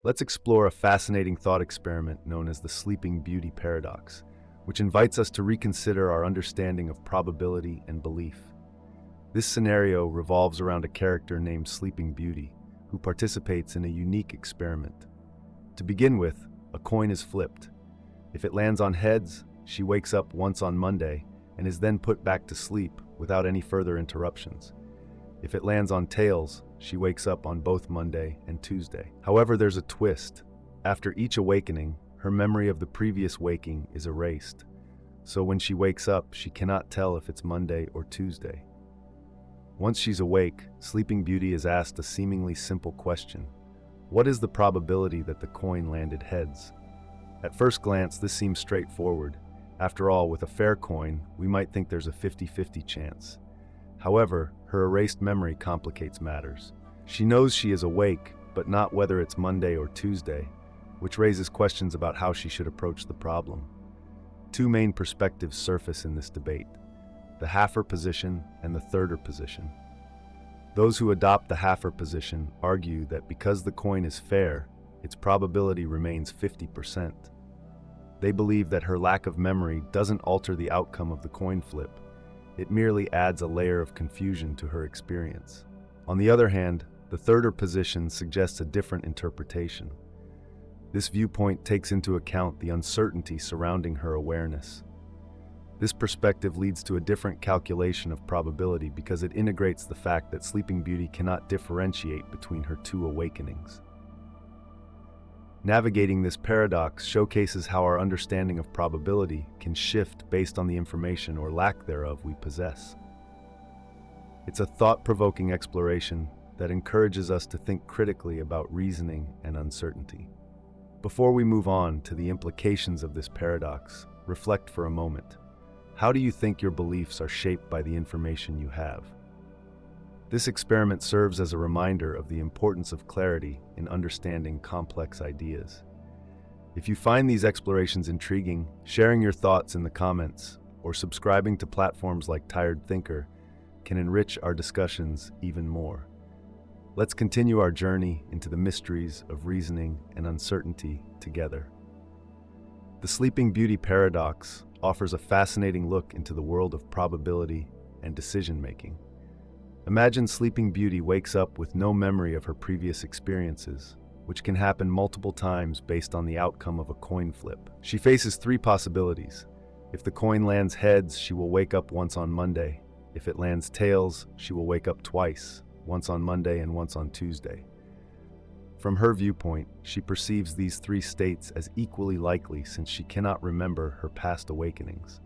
Let's explore a fascinating thought experiment known as the Sleeping Beauty paradox, which invites us to reconsider our understanding of probability and belief. This scenario revolves around a character named Sleeping Beauty, who participates in a unique experiment. To begin with, a coin is flipped. If it lands on heads, she wakes up once on Monday and is then put back to sleep without any further interruptions. If it lands on tails, she wakes up on both Monday and Tuesday. However, there's a twist. After each awakening, her memory of the previous waking is erased. So when she wakes up, she cannot tell if it's Monday or Tuesday. Once she's awake, Sleeping Beauty is asked a seemingly simple question. What is the probability that the coin landed heads? At first glance, this seems straightforward. After all, with a fair coin, we might think there's a 50-50 chance. However, her erased memory complicates matters. She knows she is awake, but not whether it's Monday or Tuesday, which raises questions about how she should approach the problem. Two main perspectives surface in this debate: the halfer position and the thirder position. Those who adopt the halfer position argue that because the coin is fair, its probability remains 50%. They believe that her lack of memory doesn't alter the outcome of the coin flip. It merely adds a layer of confusion to her experience. On the other hand, the thirder position suggests a different interpretation. This viewpoint takes into account the uncertainty surrounding her awareness. This perspective leads to a different calculation of probability because it integrates the fact that Sleeping Beauty cannot differentiate between her two awakenings. Navigating this paradox showcases how our understanding of probability can shift based on the information or lack thereof we possess. It's a thought-provoking exploration that encourages us to think critically about reasoning and uncertainty. Before we move on to the implications of this paradox, reflect for a moment. How do you think your beliefs are shaped by the information you have? This experiment serves as a reminder of the importance of clarity in understanding complex ideas. If you find these explorations intriguing, sharing your thoughts in the comments or subscribing to platforms like Tired Thinker can enrich our discussions even more. Let's continue our journey into the mysteries of reasoning and uncertainty together. The Sleeping Beauty paradox offers a fascinating look into the world of probability and decision-making. Imagine Sleeping Beauty wakes up with no memory of her previous experiences, which can happen multiple times based on the outcome of a coin flip. She faces three possibilities. If the coin lands heads, she will wake up once on Monday. If it lands tails, she will wake up twice, once on Monday and once on Tuesday. From her viewpoint, she perceives these three states as equally likely since she cannot remember her past awakenings.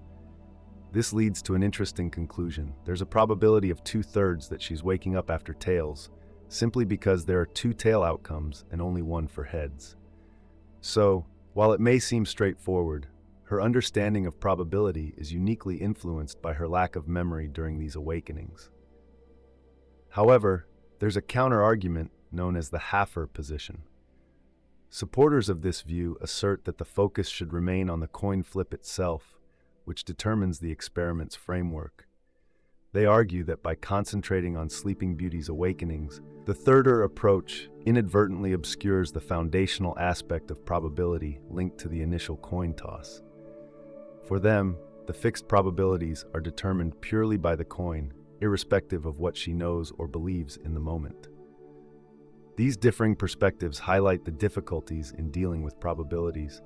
This leads to an interesting conclusion. There's a probability of 2/3 that she's waking up after tails, simply because there are two tail outcomes and only one for heads. So, while it may seem straightforward, her understanding of probability is uniquely influenced by her lack of memory during these awakenings. However, there's a counter-argument known as the halfer position. Supporters of this view assert that the focus should remain on the coin flip itself, which determines the experiment's framework. They argue that by concentrating on Sleeping Beauty's awakenings, the thirder approach inadvertently obscures the foundational aspect of probability linked to the initial coin toss. For them, the fixed probabilities are determined purely by the coin, irrespective of what she knows or believes in the moment. These differing perspectives highlight the difficulties in dealing with probabilities,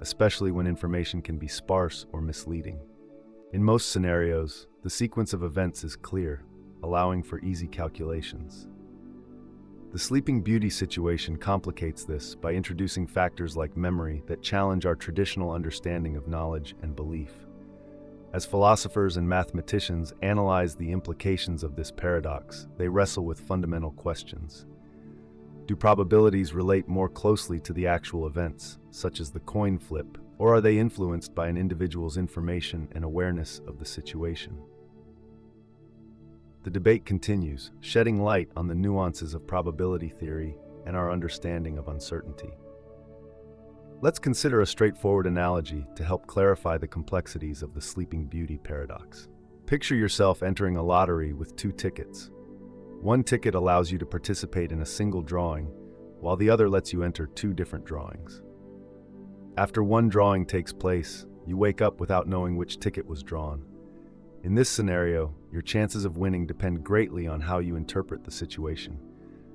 especially when information can be sparse or misleading. In most scenarios, the sequence of events is clear, allowing for easy calculations. The Sleeping Beauty situation complicates this by introducing factors like memory that challenge our traditional understanding of knowledge and belief. As philosophers and mathematicians analyze the implications of this paradox, they wrestle with fundamental questions. Do probabilities relate more closely to the actual events, such as the coin flip, or are they influenced by an individual's information and awareness of the situation? The debate continues, shedding light on the nuances of probability theory and our understanding of uncertainty. Let's consider a straightforward analogy to help clarify the complexities of the Sleeping Beauty paradox. Picture yourself entering a lottery with two tickets. One ticket allows you to participate in a single drawing, while the other lets you enter two different drawings. After one drawing takes place, you wake up without knowing which ticket was drawn. In this scenario, your chances of winning depend greatly on how you interpret the situation,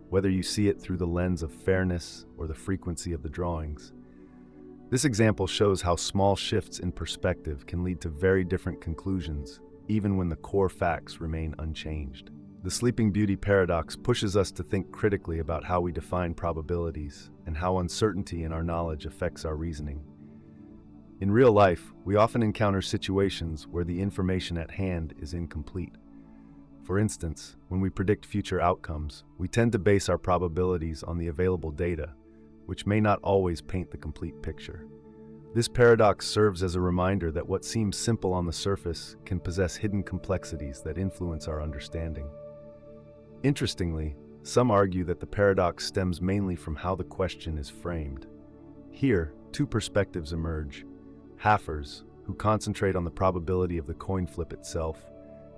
whether you see it through the lens of fairness or the frequency of the drawings. This example shows how small shifts in perspective can lead to very different conclusions, even when the core facts remain unchanged. The Sleeping Beauty paradox pushes us to think critically about how we define probabilities and how uncertainty in our knowledge affects our reasoning. In real life, we often encounter situations where the information at hand is incomplete. For instance, when we predict future outcomes, we tend to base our probabilities on the available data, which may not always paint the complete picture. This paradox serves as a reminder that what seems simple on the surface can possess hidden complexities that influence our understanding. Interestingly, some argue that the paradox stems mainly from how the question is framed. Here, two perspectives emerge: halfers, who concentrate on the probability of the coin flip itself,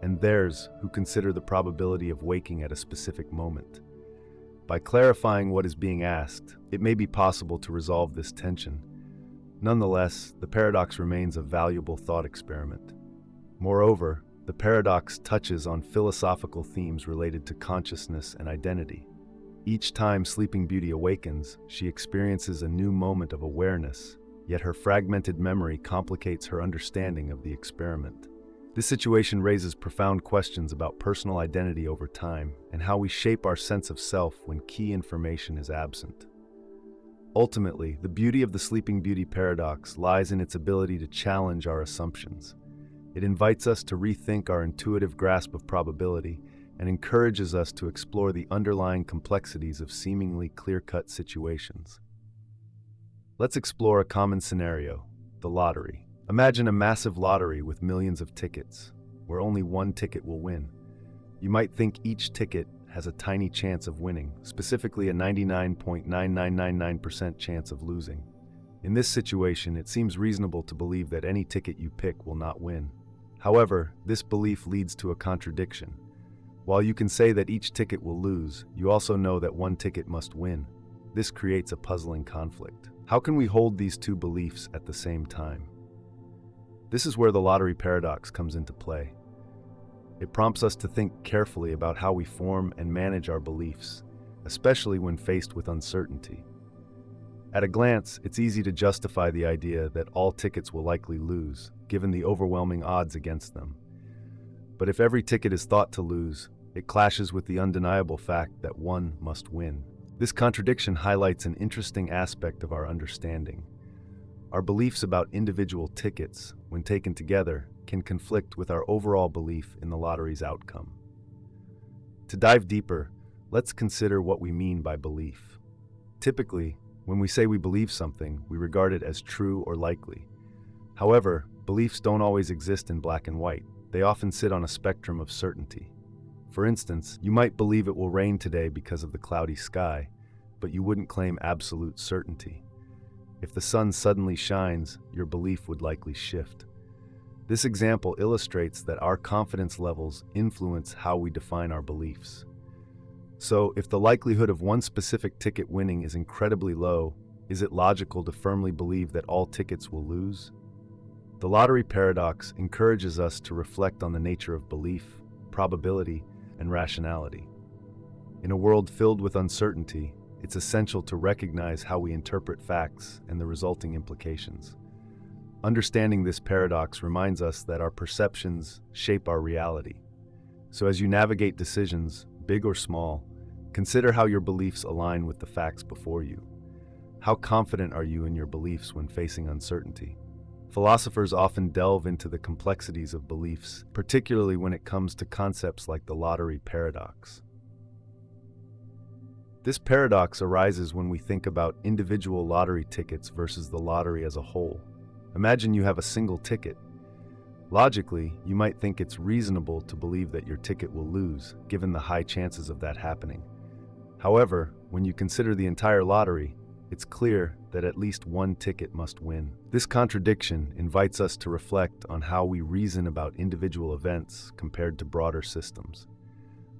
and theirs, who consider the probability of waking at a specific moment. By clarifying what is being asked, it may be possible to resolve this tension. Nonetheless, the paradox remains a valuable thought experiment. Moreover, the paradox touches on philosophical themes related to consciousness and identity. Each time Sleeping Beauty awakens, she experiences a new moment of awareness, yet her fragmented memory complicates her understanding of the experiment. This situation raises profound questions about personal identity over time and how we shape our sense of self when key information is absent. Ultimately, the beauty of the Sleeping Beauty paradox lies in its ability to challenge our assumptions. It invites us to rethink our intuitive grasp of probability and encourages us to explore the underlying complexities of seemingly clear-cut situations. Let's explore a common scenario: the lottery. Imagine a massive lottery with millions of tickets, where only one ticket will win. You might think each ticket has a tiny chance of winning, specifically a 99.9999% chance of losing. In this situation, it seems reasonable to believe that any ticket you pick will not win. However, this belief leads to a contradiction. While you can say that each ticket will lose, you also know that one ticket must win. This creates a puzzling conflict. How can we hold these two beliefs at the same time? This is where the lottery paradox comes into play. It prompts us to think carefully about how we form and manage our beliefs, especially when faced with uncertainty. At a glance, it's easy to justify the idea that all tickets will likely lose, given the overwhelming odds against them. But if every ticket is thought to lose, it clashes with the undeniable fact that one must win. This contradiction highlights an interesting aspect of our understanding. Our beliefs about individual tickets, when taken together, can conflict with our overall belief in the lottery's outcome. To dive deeper, let's consider what we mean by belief. Typically, when we say we believe something, we regard it as true or likely. However, beliefs don't always exist in black and white. They often sit on a spectrum of certainty. For instance, you might believe it will rain today because of the cloudy sky, but you wouldn't claim absolute certainty. If the sun suddenly shines, your belief would likely shift. This example illustrates that our confidence levels influence how we define our beliefs. So, if the likelihood of one specific ticket winning is incredibly low, is it logical to firmly believe that all tickets will lose? The lottery paradox encourages us to reflect on the nature of belief, probability, and rationality. In a world filled with uncertainty, it's essential to recognize how we interpret facts and the resulting implications. Understanding this paradox reminds us that our perceptions shape our reality. So as you navigate decisions, big or small, consider how your beliefs align with the facts before you. How confident are you in your beliefs when facing uncertainty? Philosophers often delve into the complexities of beliefs, particularly when it comes to concepts like the lottery paradox. This paradox arises when we think about individual lottery tickets versus the lottery as a whole. Imagine you have a single ticket. Logically, you might think it's reasonable to believe that your ticket will lose, given the high chances of that happening. However, when you consider the entire lottery, it's clear that at least one ticket must win. This contradiction invites us to reflect on how we reason about individual events compared to broader systems.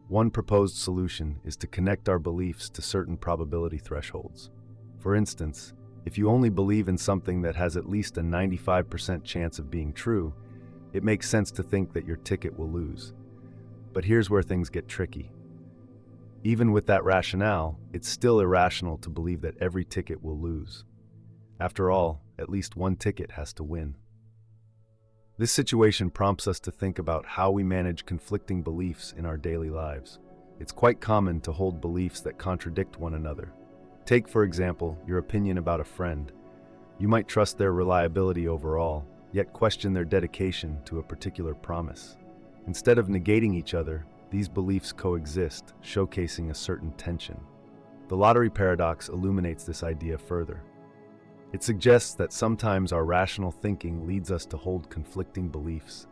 One proposed solution is to connect our beliefs to certain probability thresholds. For instance, if you only believe in something that has at least a 95% chance of being true, it makes sense to think that your ticket will lose. But here's where things get tricky. Even with that rationale, it's still irrational to believe that every ticket will lose. After all, at least one ticket has to win. This situation prompts us to think about how we manage conflicting beliefs in our daily lives. It's quite common to hold beliefs that contradict one another. Take, for example, your opinion about a friend. You might trust their reliability overall, yet question their dedication to a particular promise. Instead of negating each other, these beliefs coexist, showcasing a certain tension. The lottery paradox illuminates this idea further. It suggests that sometimes our rational thinking leads us to hold conflicting beliefs,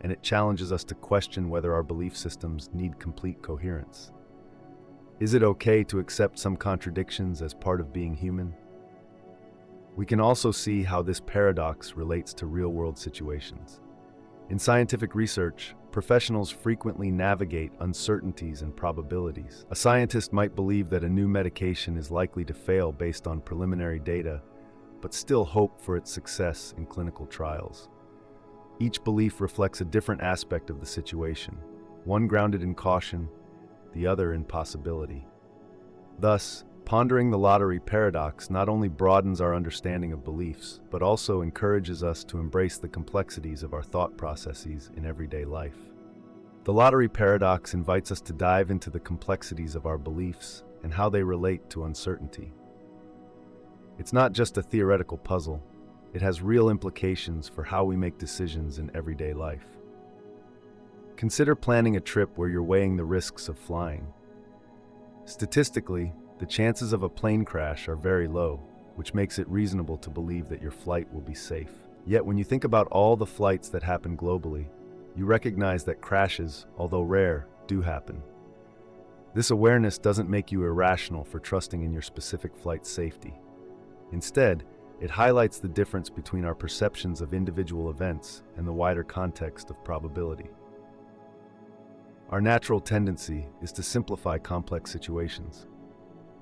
and it challenges us to question whether our belief systems need complete coherence. Is it okay to accept some contradictions as part of being human? We can also see how this paradox relates to real-world situations. In scientific research, professionals frequently navigate uncertainties and probabilities. A scientist might believe that a new medication is likely to fail based on preliminary data, but still hope for its success in clinical trials. Each belief reflects a different aspect of the situation, one grounded in caution, the other in possibility. Thus, pondering the lottery paradox not only broadens our understanding of beliefs, but also encourages us to embrace the complexities of our thought processes in everyday life. The lottery paradox invites us to dive into the complexities of our beliefs and how they relate to uncertainty. It's not just a theoretical puzzle, it has real implications for how we make decisions in everyday life. Consider planning a trip where you're weighing the risks of flying. Statistically, the chances of a plane crash are very low, which makes it reasonable to believe that your flight will be safe. Yet when you think about all the flights that happen globally, you recognize that crashes, although rare, do happen. This awareness doesn't make you irrational for trusting in your specific flight's safety. Instead, it highlights the difference between our perceptions of individual events and the wider context of probability. Our natural tendency is to simplify complex situations.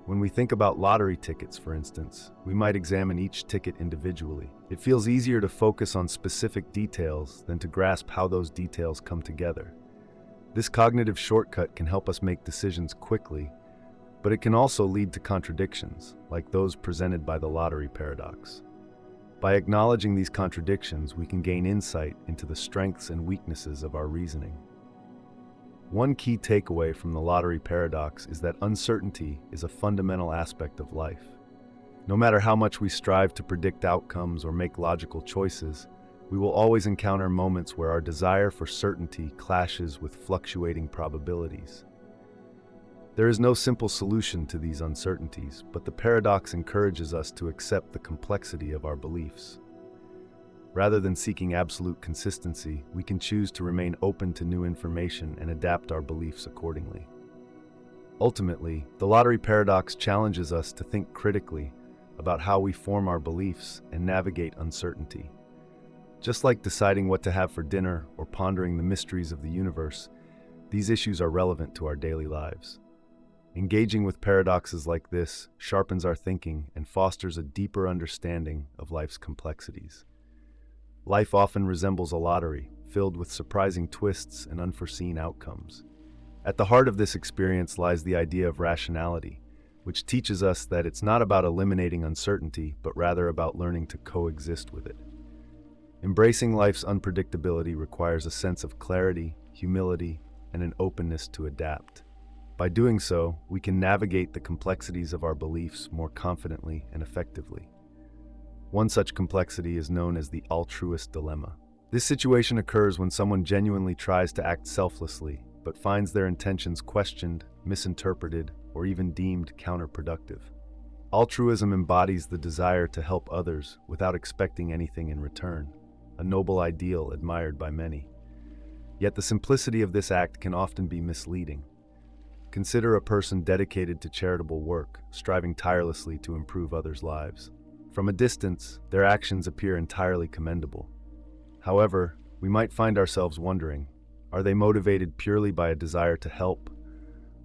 When we think about lottery tickets, for instance, we might examine each ticket individually. It feels easier to focus on specific details than to grasp how those details come together. This cognitive shortcut can help us make decisions quickly, but it can also lead to contradictions, like those presented by the lottery paradox. By acknowledging these contradictions, we can gain insight into the strengths and weaknesses of our reasoning. One key takeaway from the lottery paradox is that uncertainty is a fundamental aspect of life. No matter how much we strive to predict outcomes or make logical choices, we will always encounter moments where our desire for certainty clashes with fluctuating probabilities. There is no simple solution to these uncertainties, but the paradox encourages us to accept the complexity of our beliefs. Rather than seeking absolute consistency, we can choose to remain open to new information and adapt our beliefs accordingly. Ultimately, the lottery paradox challenges us to think critically about how we form our beliefs and navigate uncertainty. Just like deciding what to have for dinner or pondering the mysteries of the universe, these issues are relevant to our daily lives. Engaging with paradoxes like this sharpens our thinking and fosters a deeper understanding of life's complexities. Life often resembles a lottery, filled with surprising twists and unforeseen outcomes. At the heart of this experience lies the idea of rationality, which teaches us that it's not about eliminating uncertainty, but rather about learning to coexist with it. Embracing life's unpredictability requires a sense of clarity, humility, and an openness to adapt. By doing so, we can navigate the complexities of our beliefs more confidently and effectively. One such complexity is known as the altruist dilemma. This situation occurs when someone genuinely tries to act selflessly, but finds their intentions questioned, misinterpreted, or even deemed counterproductive. Altruism embodies the desire to help others without expecting anything in return, a noble ideal admired by many. Yet the simplicity of this act can often be misleading. Consider a person dedicated to charitable work, striving tirelessly to improve others' lives. From a distance, their actions appear entirely commendable. However, we might find ourselves wondering, are they motivated purely by a desire to help,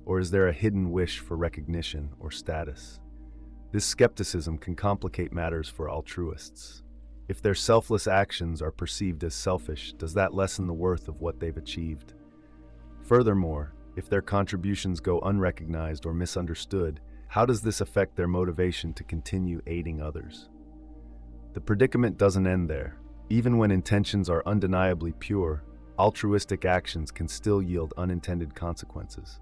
Or is there a hidden wish for recognition or status? This skepticism can complicate matters for altruists. If their selfless actions are perceived as selfish, does that lessen the worth of what they've achieved? Furthermore, if their contributions go unrecognized or misunderstood, how does this affect their motivation to continue aiding others? The predicament doesn't end there. Even when intentions are undeniably pure, altruistic actions can still yield unintended consequences.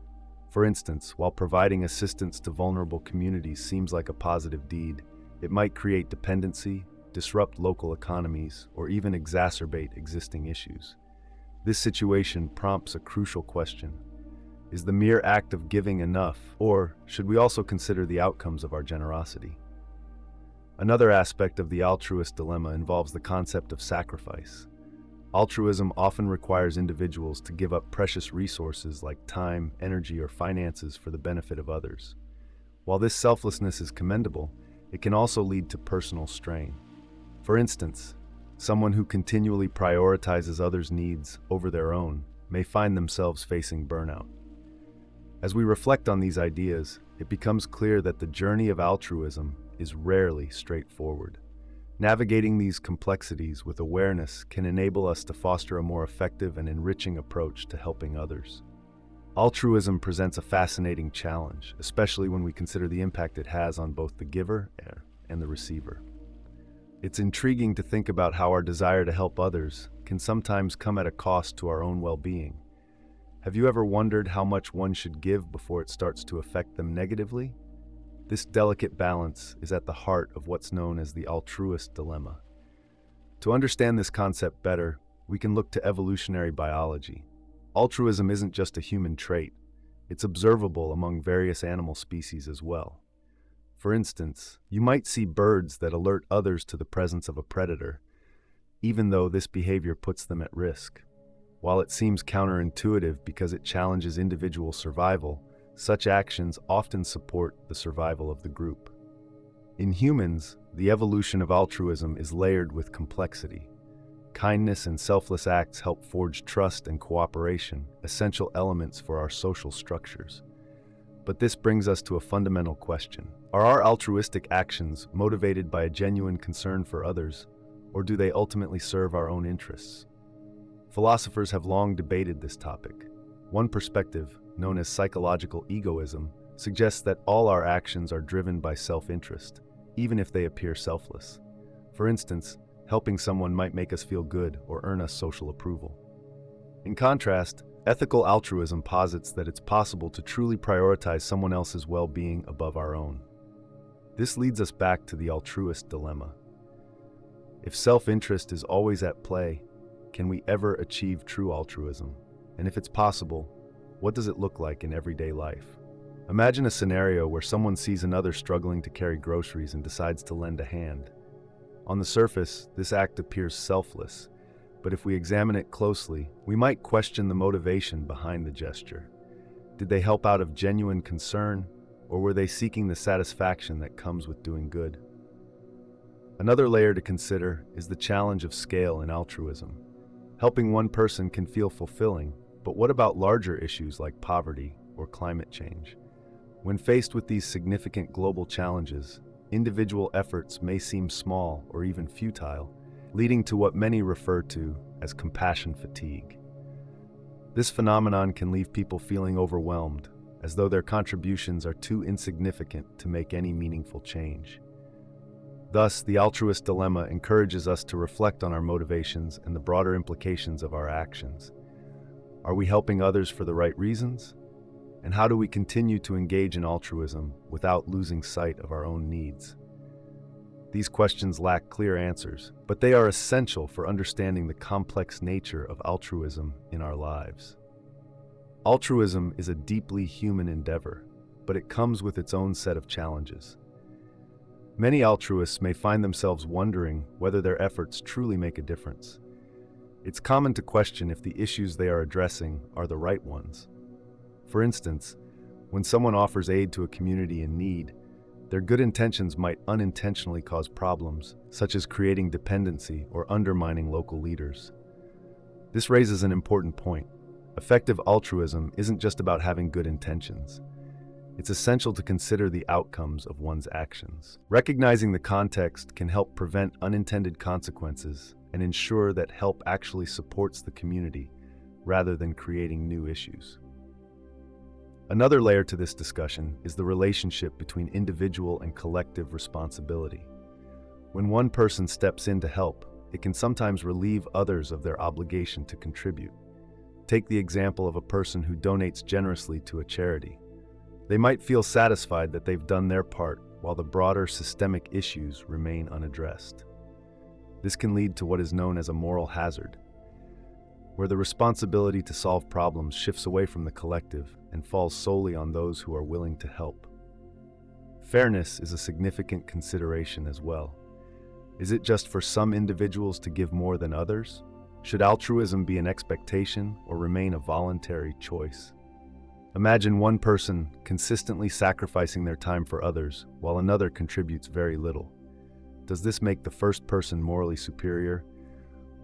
For instance, while providing assistance to vulnerable communities seems like a positive deed, it might create dependency, disrupt local economies, or even exacerbate existing issues. This situation prompts a crucial question. Is the mere act of giving enough, or should we also consider the outcomes of our generosity? Another aspect of the altruist dilemma involves the concept of sacrifice. Altruism often requires individuals to give up precious resources like time, energy, or finances for the benefit of others. While this selflessness is commendable, it can also lead to personal strain. For instance, someone who continually prioritizes others' needs over their own may find themselves facing burnout. As we reflect on these ideas, it becomes clear that the journey of altruism is rarely straightforward. Navigating these complexities with awareness can enable us to foster a more effective and enriching approach to helping others. Altruism presents a fascinating challenge, especially when we consider the impact it has on both the giver and the receiver. It's intriguing to think about how our desire to help others can sometimes come at a cost to our own well-being. Have you ever wondered how much one should give before it starts to affect them negatively? This delicate balance is at the heart of what's known as the altruist dilemma. To understand this concept better, we can look to evolutionary biology. Altruism isn't just a human trait, it's observable among various animal species as well. For instance, you might see birds that alert others to the presence of a predator, even though this behavior puts them at risk. While it seems counterintuitive because it challenges individual survival, such actions often support the survival of the group. In humans, the evolution of altruism is layered with complexity. Kindness and selfless acts help forge trust and cooperation, essential elements for our social structures. But this brings us to a fundamental question. Are our altruistic actions motivated by a genuine concern for others, or do they ultimately serve our own interests? Philosophers have long debated this topic. One perspective, known as psychological egoism, suggests that all our actions are driven by self-interest, even if they appear selfless. For instance, helping someone might make us feel good or earn us social approval. In contrast, ethical altruism posits that it's possible to truly prioritize someone else's well-being above our own. This leads us back to the altruist dilemma. If self-interest is always at play, can we ever achieve true altruism? And if it's possible, what does it look like in everyday life? Imagine a scenario where someone sees another struggling to carry groceries and decides to lend a hand. On the surface, this act appears selfless, but if we examine it closely, we might question the motivation behind the gesture. Did they help out of genuine concern, or were they seeking the satisfaction that comes with doing good? Another layer to consider is the challenge of scale in altruism. Helping one person can feel fulfilling, but what about larger issues like poverty or climate change? When faced with these significant global challenges, individual efforts may seem small or even futile, leading to what many refer to as compassion fatigue. This phenomenon can leave people feeling overwhelmed, as though their contributions are too insignificant to make any meaningful change. Thus, the altruist dilemma encourages us to reflect on our motivations and the broader implications of our actions. Are we helping others for the right reasons? And how do we continue to engage in altruism without losing sight of our own needs? These questions lack clear answers, but they are essential for understanding the complex nature of altruism in our lives. Altruism is a deeply human endeavor, but it comes with its own set of challenges. Many altruists may find themselves wondering whether their efforts truly make a difference. It's common to question if the issues they are addressing are the right ones. For instance, when someone offers aid to a community in need, their good intentions might unintentionally cause problems, such as creating dependency or undermining local leaders. This raises an important point. Effective altruism isn't just about having good intentions. It's essential to consider the outcomes of one's actions. Recognizing the context can help prevent unintended consequences and ensure that help actually supports the community rather than creating new issues. Another layer to this discussion is the relationship between individual and collective responsibility. When one person steps in to help, it can sometimes relieve others of their obligation to contribute. Take the example of a person who donates generously to a charity. They might feel satisfied that they've done their part while the broader systemic issues remain unaddressed. This can lead to what is known as a moral hazard, where the responsibility to solve problems shifts away from the collective and falls solely on those who are willing to help. Fairness is a significant consideration as well. Is it just for some individuals to give more than others? Should altruism be an expectation or remain a voluntary choice? Imagine one person consistently sacrificing their time for others while another contributes very little. Does this make the first person morally superior,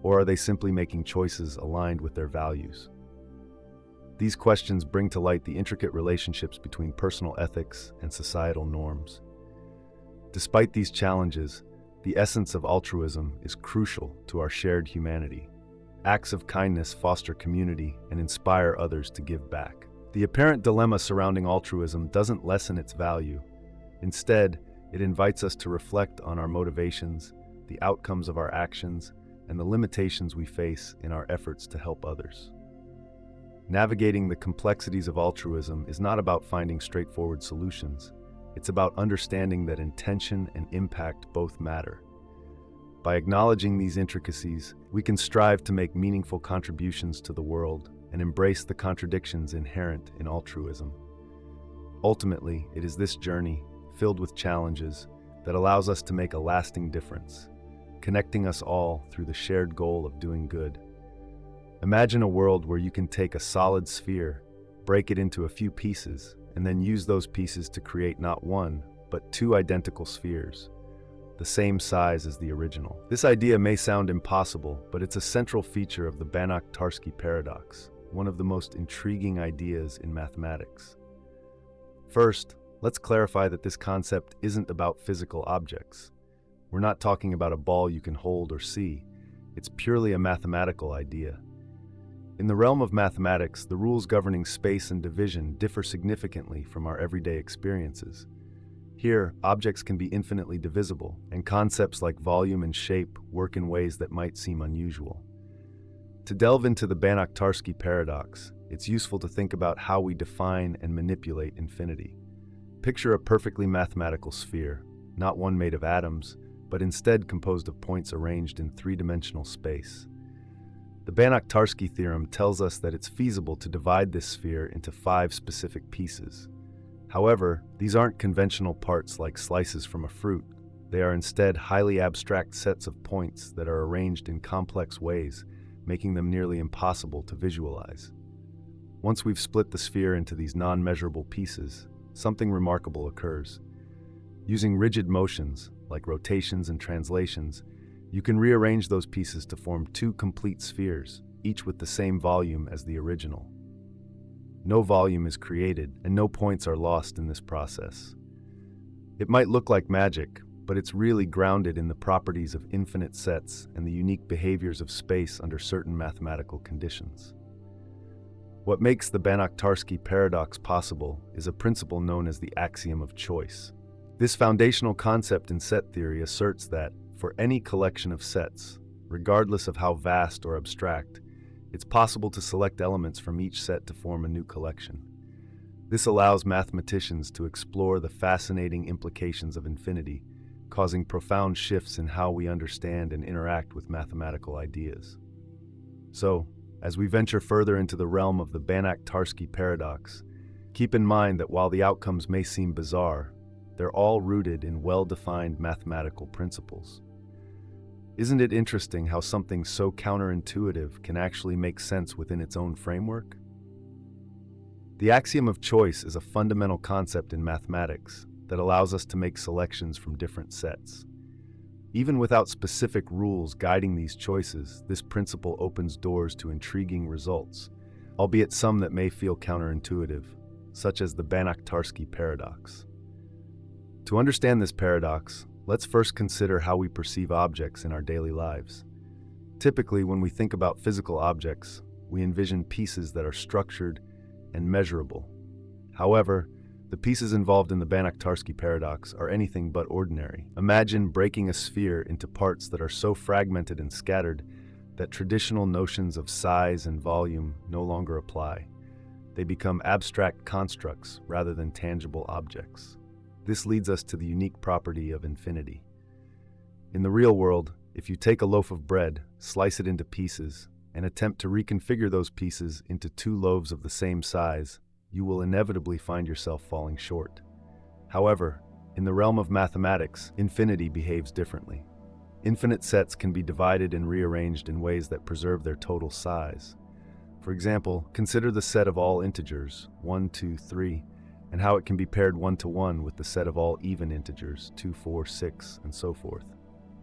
or are they simply making choices aligned with their values? These questions bring to light the intricate relationships between personal ethics and societal norms. Despite these challenges, the essence of altruism is crucial to our shared humanity. Acts of kindness foster community and inspire others to give back. The apparent dilemma surrounding altruism doesn't lessen its value. Instead, it invites us to reflect on our motivations, the outcomes of our actions, and the limitations we face in our efforts to help others. Navigating the complexities of altruism is not about finding straightforward solutions. It's about understanding that intention and impact both matter. By acknowledging these intricacies, we can strive to make meaningful contributions to the world and embrace the contradictions inherent in altruism. Ultimately, it is this journey, filled with challenges, that allows us to make a lasting difference, connecting us all through the shared goal of doing good. Imagine a world where you can take a solid sphere, break it into a few pieces, and then use those pieces to create not one, but two identical spheres, the same size as the original. This idea may sound impossible, but it's a central feature of the Banach-Tarski paradox, one of the most intriguing ideas in mathematics. First, let's clarify that this concept isn't about physical objects. We're not talking about a ball you can hold or see. It's purely a mathematical idea. In the realm of mathematics, the rules governing space and division differ significantly from our everyday experiences. Here, objects can be infinitely divisible, and concepts like volume and shape work in ways that might seem unusual. To delve into the Banach-Tarski paradox, it's useful to think about how we define and manipulate infinity. Picture a perfectly mathematical sphere, not one made of atoms, but instead composed of points arranged in three-dimensional space. The Banach-Tarski theorem tells us that it's feasible to divide this sphere into 5 specific pieces. However, these aren't conventional parts like slices from a fruit. They are instead highly abstract sets of points that are arranged in complex ways, making them nearly impossible to visualize. Once we've split the sphere into these non-measurable pieces, something remarkable occurs. Using rigid motions, like rotations and translations, you can rearrange those pieces to form 2 complete spheres, each with the same volume as the original. No volume is created, and no points are lost in this process. It might look like magic, but it's really grounded in the properties of infinite sets and the unique behaviors of space under certain mathematical conditions. What makes the Banach-Tarski paradox possible is a principle known as the axiom of choice. This foundational concept in set theory asserts that, for any collection of sets, regardless of how vast or abstract, it's possible to select elements from each set to form a new collection. This allows mathematicians to explore the fascinating implications of infinity, causing profound shifts in how we understand and interact with mathematical ideas. So, as we venture further into the realm of the Banach-Tarski paradox, keep in mind that while the outcomes may seem bizarre, they're all rooted in well-defined mathematical principles. Isn't it interesting how something so counterintuitive can actually make sense within its own framework? The axiom of choice is a fundamental concept in mathematics that allows us to make selections from different sets. Even without specific rules guiding these choices, this principle opens doors to intriguing results. albeit some that may feel counterintuitive, such as the Banach-Tarski paradox. To understand this paradox, let's first consider how we perceive objects in our daily lives. Typically, when we think about physical objects, we envision pieces that are structured and measurable. However, the pieces involved in the Banach-Tarski paradox are anything but ordinary. Imagine breaking a sphere into parts that are so fragmented and scattered that traditional notions of size and volume no longer apply. They become abstract constructs rather than tangible objects. This leads us to the unique property of infinity. In the real world, if you take a loaf of bread, slice it into pieces, and attempt to reconfigure those pieces into two loaves of the same size, you will inevitably find yourself falling short. However, in the realm of mathematics, infinity behaves differently. Infinite sets can be divided and rearranged in ways that preserve their total size. For example, consider the set of all integers, 1, 2, 3, and how it can be paired one-to-one with the set of all even integers, 2, 4, 6, and so forth.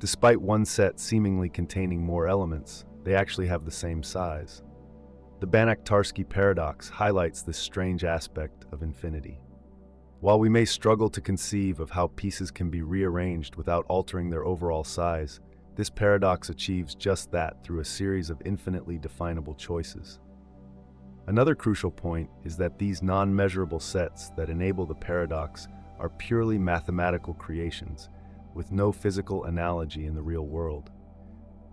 Despite one set seemingly containing more elements, they actually have the same size. The Banach-Tarski paradox highlights this strange aspect of infinity. While we may struggle to conceive of how pieces can be rearranged without altering their overall size, this paradox achieves just that through a series of infinitely definable choices. Another crucial point is that these non-measurable sets that enable the paradox are purely mathematical creations, with no physical analogy in the real world.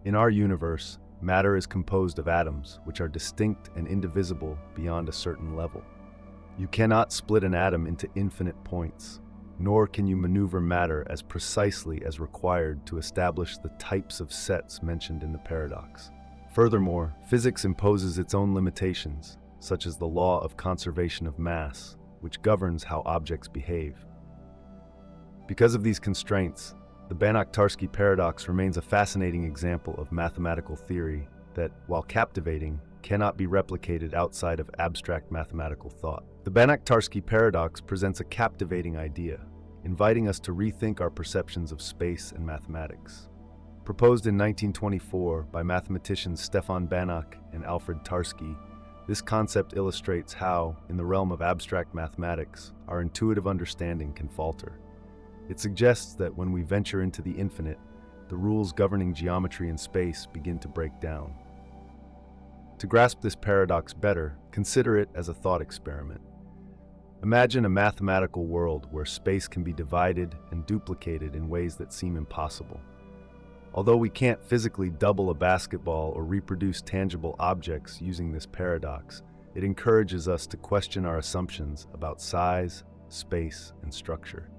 In our universe, matter is composed of atoms, which are distinct and indivisible beyond a certain level. You cannot split an atom into infinite points, nor can you maneuver matter as precisely as required to establish the types of sets mentioned in the paradox. Furthermore, physics imposes its own limitations, such as the law of conservation of mass, which governs how objects behave. Because of these constraints, the Banach-Tarski paradox remains a fascinating example of mathematical theory that, while captivating, cannot be replicated outside of abstract mathematical thought. The Banach-Tarski paradox presents a captivating idea, inviting us to rethink our perceptions of space and mathematics. Proposed in 1924 by mathematicians Stefan Banach and Alfred Tarski, this concept illustrates how, in the realm of abstract mathematics, our intuitive understanding can falter. It suggests that when we venture into the infinite, the rules governing geometry and space begin to break down. To grasp this paradox better, consider it as a thought experiment. Imagine a mathematical world where space can be divided and duplicated in ways that seem impossible. Although we can't physically double a basketball or reproduce tangible objects using this paradox, it encourages us to question our assumptions about size, space, and structure.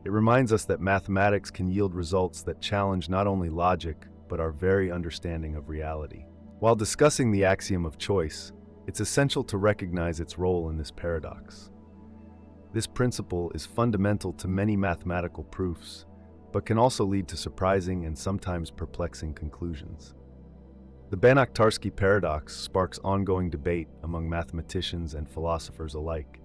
It reminds us that mathematics can yield results that challenge not only logic, but our very understanding of reality. While discussing the axiom of choice, it's essential to recognize its role in this paradox. This principle is fundamental to many mathematical proofs, but can also lead to surprising and sometimes perplexing conclusions. The Banach-Tarski paradox sparks ongoing debate among mathematicians and philosophers alike.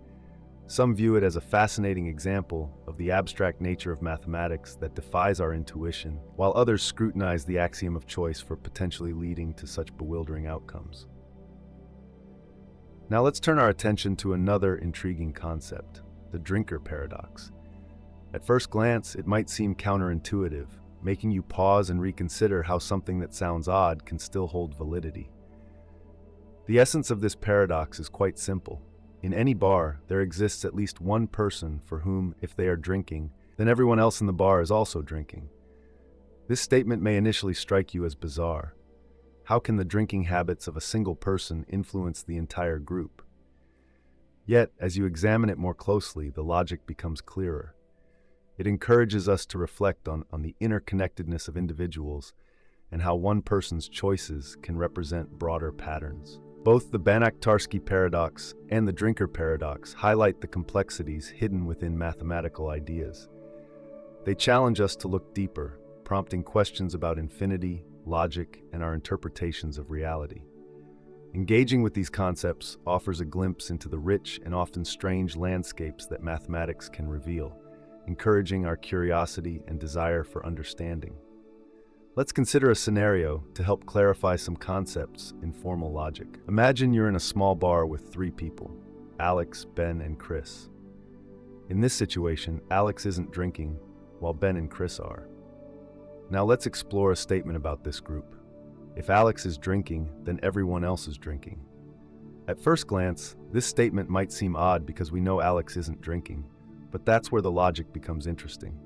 Some view it as a fascinating example of the abstract nature of mathematics that defies our intuition, while others scrutinize the axiom of choice for potentially leading to such bewildering outcomes. Now let's turn our attention to another intriguing concept, the drinker paradox. At first glance, it might seem counterintuitive, making you pause and reconsider how something that sounds odd can still hold validity. The essence of this paradox is quite simple. In any bar, there exists at least one person for whom, if they are drinking, then everyone else in the bar is also drinking. This statement may initially strike you as bizarre. How can the drinking habits of a single person influence the entire group? Yet, as you examine it more closely, the logic becomes clearer. It encourages us to reflect on the interconnectedness of individuals and how one person's choices can represent broader patterns. Both the Banach-Tarski paradox and the drinker paradox highlight the complexities hidden within mathematical ideas. They challenge us to look deeper, prompting questions about infinity, logic, and our interpretations of reality. Engaging with these concepts offers a glimpse into the rich and often strange landscapes that mathematics can reveal, encouraging our curiosity and desire for understanding. Let's consider a scenario to help clarify some concepts in formal logic. Imagine you're in a small bar with three people, Alex, Ben, and Chris. In this situation, Alex isn't drinking, while Ben and Chris are. Now let's explore a statement about this group. If Alex is drinking, then everyone else is drinking. At first glance, this statement might seem odd because we know Alex isn't drinking, but that's where the logic becomes interesting.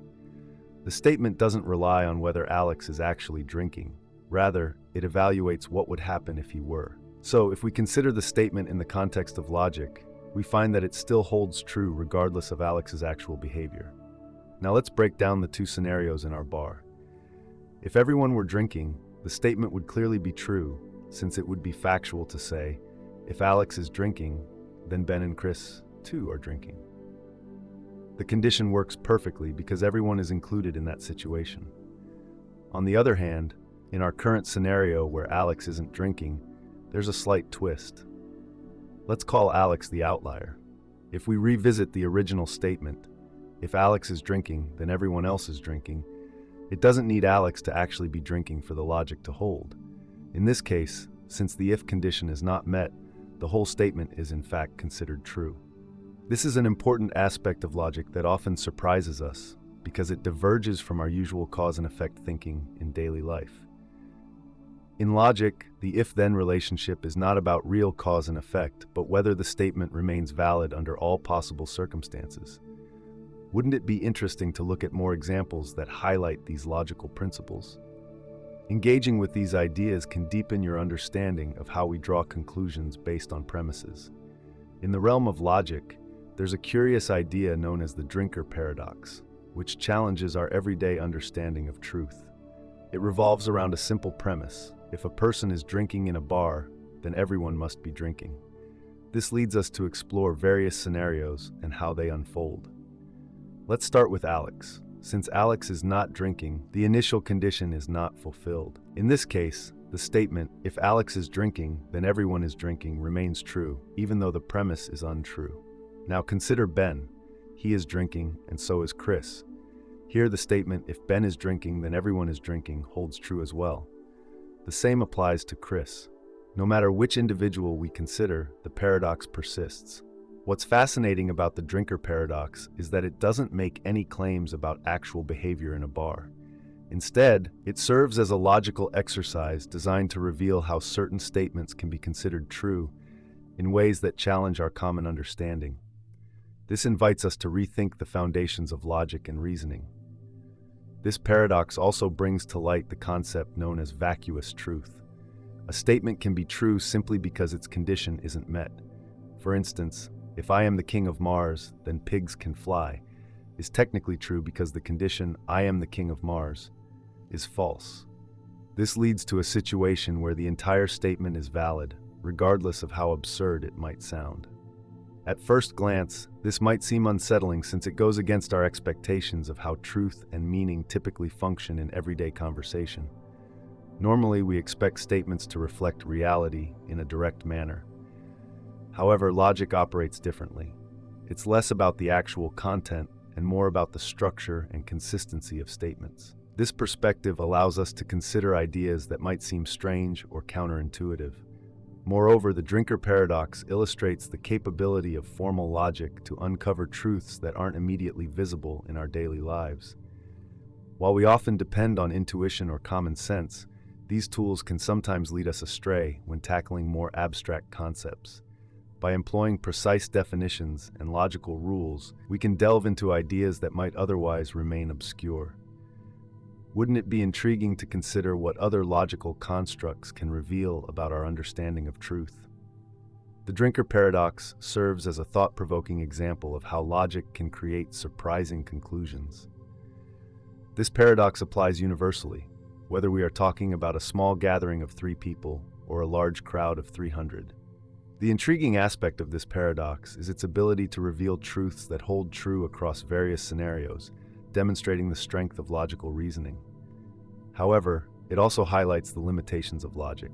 The statement doesn't rely on whether Alex is actually drinking. Rather, it evaluates what would happen if he were. So, if we consider the statement in the context of logic, we find that it still holds true regardless of Alex's actual behavior. Now let's break down the two scenarios in our bar. If everyone were drinking, the statement would clearly be true, since it would be factual to say, if Alex is drinking, then Ben and Chris, too, are drinking. The condition works perfectly because everyone is included in that situation. On the other hand, in our current scenario where Alex isn't drinking, there's a slight twist. Let's call Alex the outlier. If we revisit the original statement, if Alex is drinking, then everyone else is drinking, it doesn't need Alex to actually be drinking for the logic to hold. In this case, since the if condition is not met, the whole statement is in fact considered true. This is an important aspect of logic that often surprises us because it diverges from our usual cause and effect thinking in daily life. In logic, the if-then relationship is not about real cause and effect, but whether the statement remains valid under all possible circumstances. Wouldn't it be interesting to look at more examples that highlight these logical principles? Engaging with these ideas can deepen your understanding of how we draw conclusions based on premises. In the realm of logic, there's a curious idea known as the drinker paradox, which challenges our everyday understanding of truth. It revolves around a simple premise. If a person is drinking in a bar, then everyone must be drinking. This leads us to explore various scenarios and how they unfold. Let's start with Alex. Since Alex is not drinking, the initial condition is not fulfilled. In this case, the statement, if Alex is drinking, then everyone is drinking, remains true, even though the premise is untrue. Now consider Ben. He is drinking, and so is Chris. Here the statement, if Ben is drinking, then everyone is drinking, holds true as well. The same applies to Chris. No matter which individual we consider, the paradox persists. What's fascinating about the drinker paradox is that it doesn't make any claims about actual behavior in a bar. Instead, it serves as a logical exercise designed to reveal how certain statements can be considered true in ways that challenge our common understanding. This invites us to rethink the foundations of logic and reasoning. This paradox also brings to light the concept known as vacuous truth. A statement can be true simply because its condition isn't met. For instance, if I am the king of Mars, then pigs can fly, is technically true because the condition, I am the king of Mars, is false. This leads to a situation where the entire statement is valid, regardless of how absurd it might sound. At first glance, this might seem unsettling since it goes against our expectations of how truth and meaning typically function in everyday conversation. Normally, we expect statements to reflect reality in a direct manner. However, logic operates differently. It's less about the actual content and more about the structure and consistency of statements. This perspective allows us to consider ideas that might seem strange or counterintuitive. Moreover, the drinker paradox illustrates the capability of formal logic to uncover truths that aren't immediately visible in our daily lives. While we often depend on intuition or common sense, these tools can sometimes lead us astray when tackling more abstract concepts. By employing precise definitions and logical rules, we can delve into ideas that might otherwise remain obscure. Wouldn't it be intriguing to consider what other logical constructs can reveal about our understanding of truth? The drinker paradox serves as a thought-provoking example of how logic can create surprising conclusions. This paradox applies universally, whether we are talking about a small gathering of 3 people or a large crowd of 300. The intriguing aspect of this paradox is its ability to reveal truths that hold true across various scenarios, demonstrating the strength of logical reasoning. However, it also highlights the limitations of logic.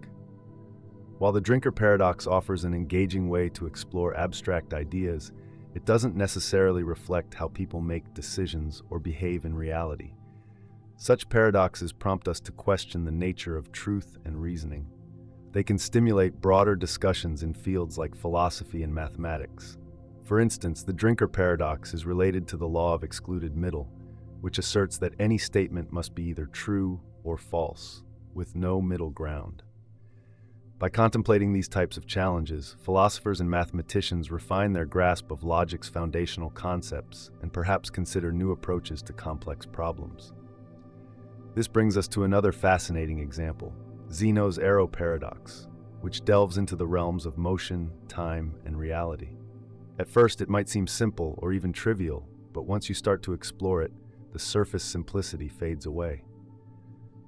While the drinker paradox offers an engaging way to explore abstract ideas, it doesn't necessarily reflect how people make decisions or behave in reality. Such paradoxes prompt us to question the nature of truth and reasoning. They can stimulate broader discussions in fields like philosophy and mathematics. For instance, the drinker paradox is related to the law of excluded middle, which asserts that any statement must be either true or false, with no middle ground. By contemplating these types of challenges, philosophers and mathematicians refine their grasp of logic's foundational concepts and perhaps consider new approaches to complex problems. This brings us to another fascinating example, Zeno's arrow paradox, which delves into the realms of motion, time, and reality. At first, it might seem simple or even trivial, but once you start to explore it, the surface simplicity fades away.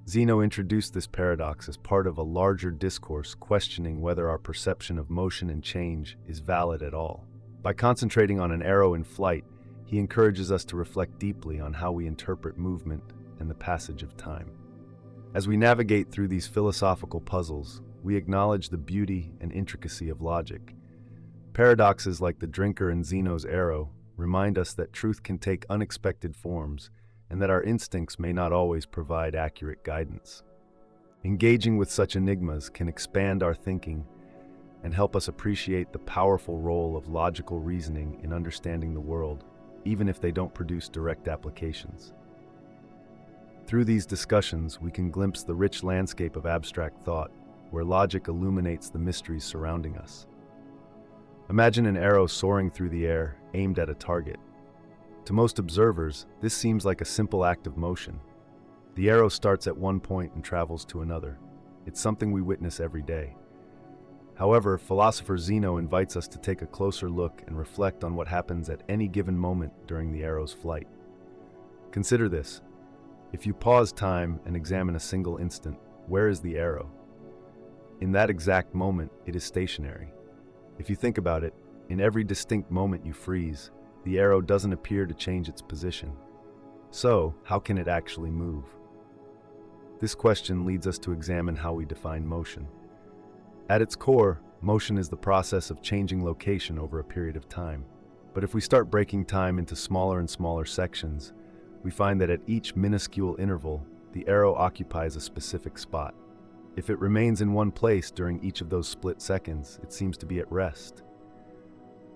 Zeno introduced this paradox as part of a larger discourse questioning whether our perception of motion and change is valid at all. By concentrating on an arrow in flight, he encourages us to reflect deeply on how we interpret movement and the passage of time. As we navigate through these philosophical puzzles, we acknowledge the beauty and intricacy of logic. Paradoxes like the drinker and Zeno's arrow remind us that truth can take unexpected forms and that our instincts may not always provide accurate guidance. Engaging with such enigmas can expand our thinking and help us appreciate the powerful role of logical reasoning in understanding the world, even if they don't produce direct applications. Through these discussions, we can glimpse the rich landscape of abstract thought, where logic illuminates the mysteries surrounding us. Imagine an arrow soaring through the air, aimed at a target. To most observers, this seems like a simple act of motion. The arrow starts at one point and travels to another. It's something we witness every day. However, philosopher Zeno invites us to take a closer look and reflect on what happens at any given moment during the arrow's flight. Consider this. If you pause time and examine a single instant, where is the arrow? In that exact moment, it is stationary. If you think about it, in every distinct moment you freeze, the arrow doesn't appear to change its position. So, how can it actually move? This question leads us to examine how we define motion. At its core, motion is the process of changing location over a period of time. But if we start breaking time into smaller and smaller sections, we find that at each minuscule interval, the arrow occupies a specific spot. If it remains in one place during each of those split seconds, it seems to be at rest.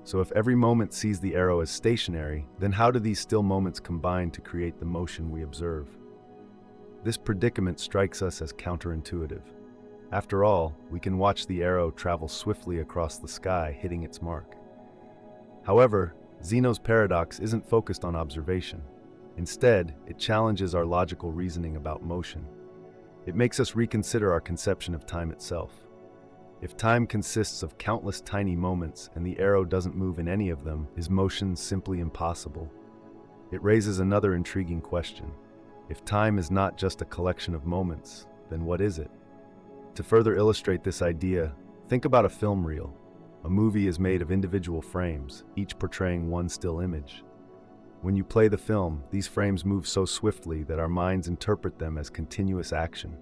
So if every moment sees the arrow as stationary, then how do these still moments combine to create the motion we observe? This predicament strikes us as counterintuitive. After all, we can watch the arrow travel swiftly across the sky, hitting its mark. However, Zeno's paradox isn't focused on observation. Instead, it challenges our logical reasoning about motion. It makes us reconsider our conception of time itself. If time consists of countless tiny moments and the arrow doesn't move in any of them, is motion simply impossible? It raises another intriguing question. If time is not just a collection of moments, then what is it? To further illustrate this idea, think about a film reel. A movie is made of individual frames, each portraying one still image. When you play the film, these frames move so swiftly that our minds interpret them as continuous action.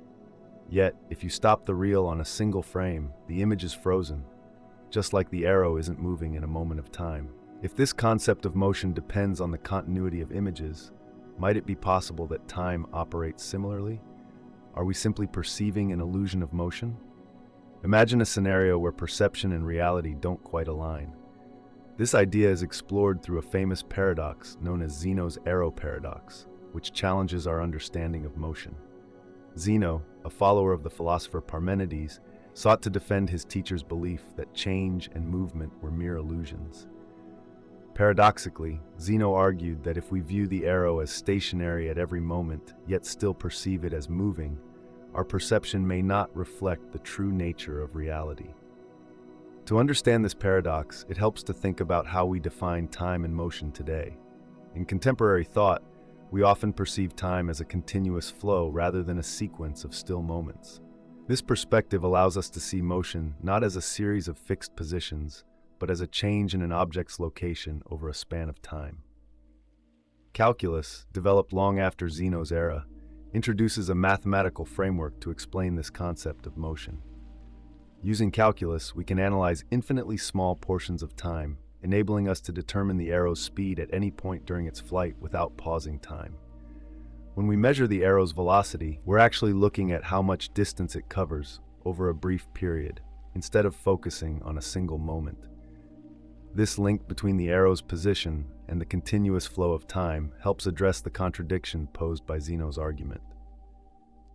Yet, if you stop the reel on a single frame, the image is frozen, just like the arrow isn't moving in a moment of time. If this concept of motion depends on the continuity of images, might it be possible that time operates similarly? Are we simply perceiving an illusion of motion? Imagine a scenario where perception and reality don't quite align. This idea is explored through a famous paradox known as Zeno's arrow paradox, which challenges our understanding of motion. Zeno, a follower of the philosopher Parmenides, sought to defend his teacher's belief that change and movement were mere illusions. Paradoxically, Zeno argued that if we view the arrow as stationary at every moment, yet still perceive it as moving, our perception may not reflect the true nature of reality. To understand this paradox, it helps to think about how we define time and motion today. In contemporary thought, we often perceive time as a continuous flow rather than a sequence of still moments. This perspective allows us to see motion not as a series of fixed positions, but as a change in an object's location over a span of time. Calculus, developed long after Zeno's era, introduces a mathematical framework to explain this concept of motion. Using calculus, we can analyze infinitely small portions of time, enabling us to determine the arrow's speed at any point during its flight without pausing time. When we measure the arrow's velocity, we're actually looking at how much distance it covers over a brief period, instead of focusing on a single moment. This link between the arrow's position and the continuous flow of time helps address the contradiction posed by Zeno's argument.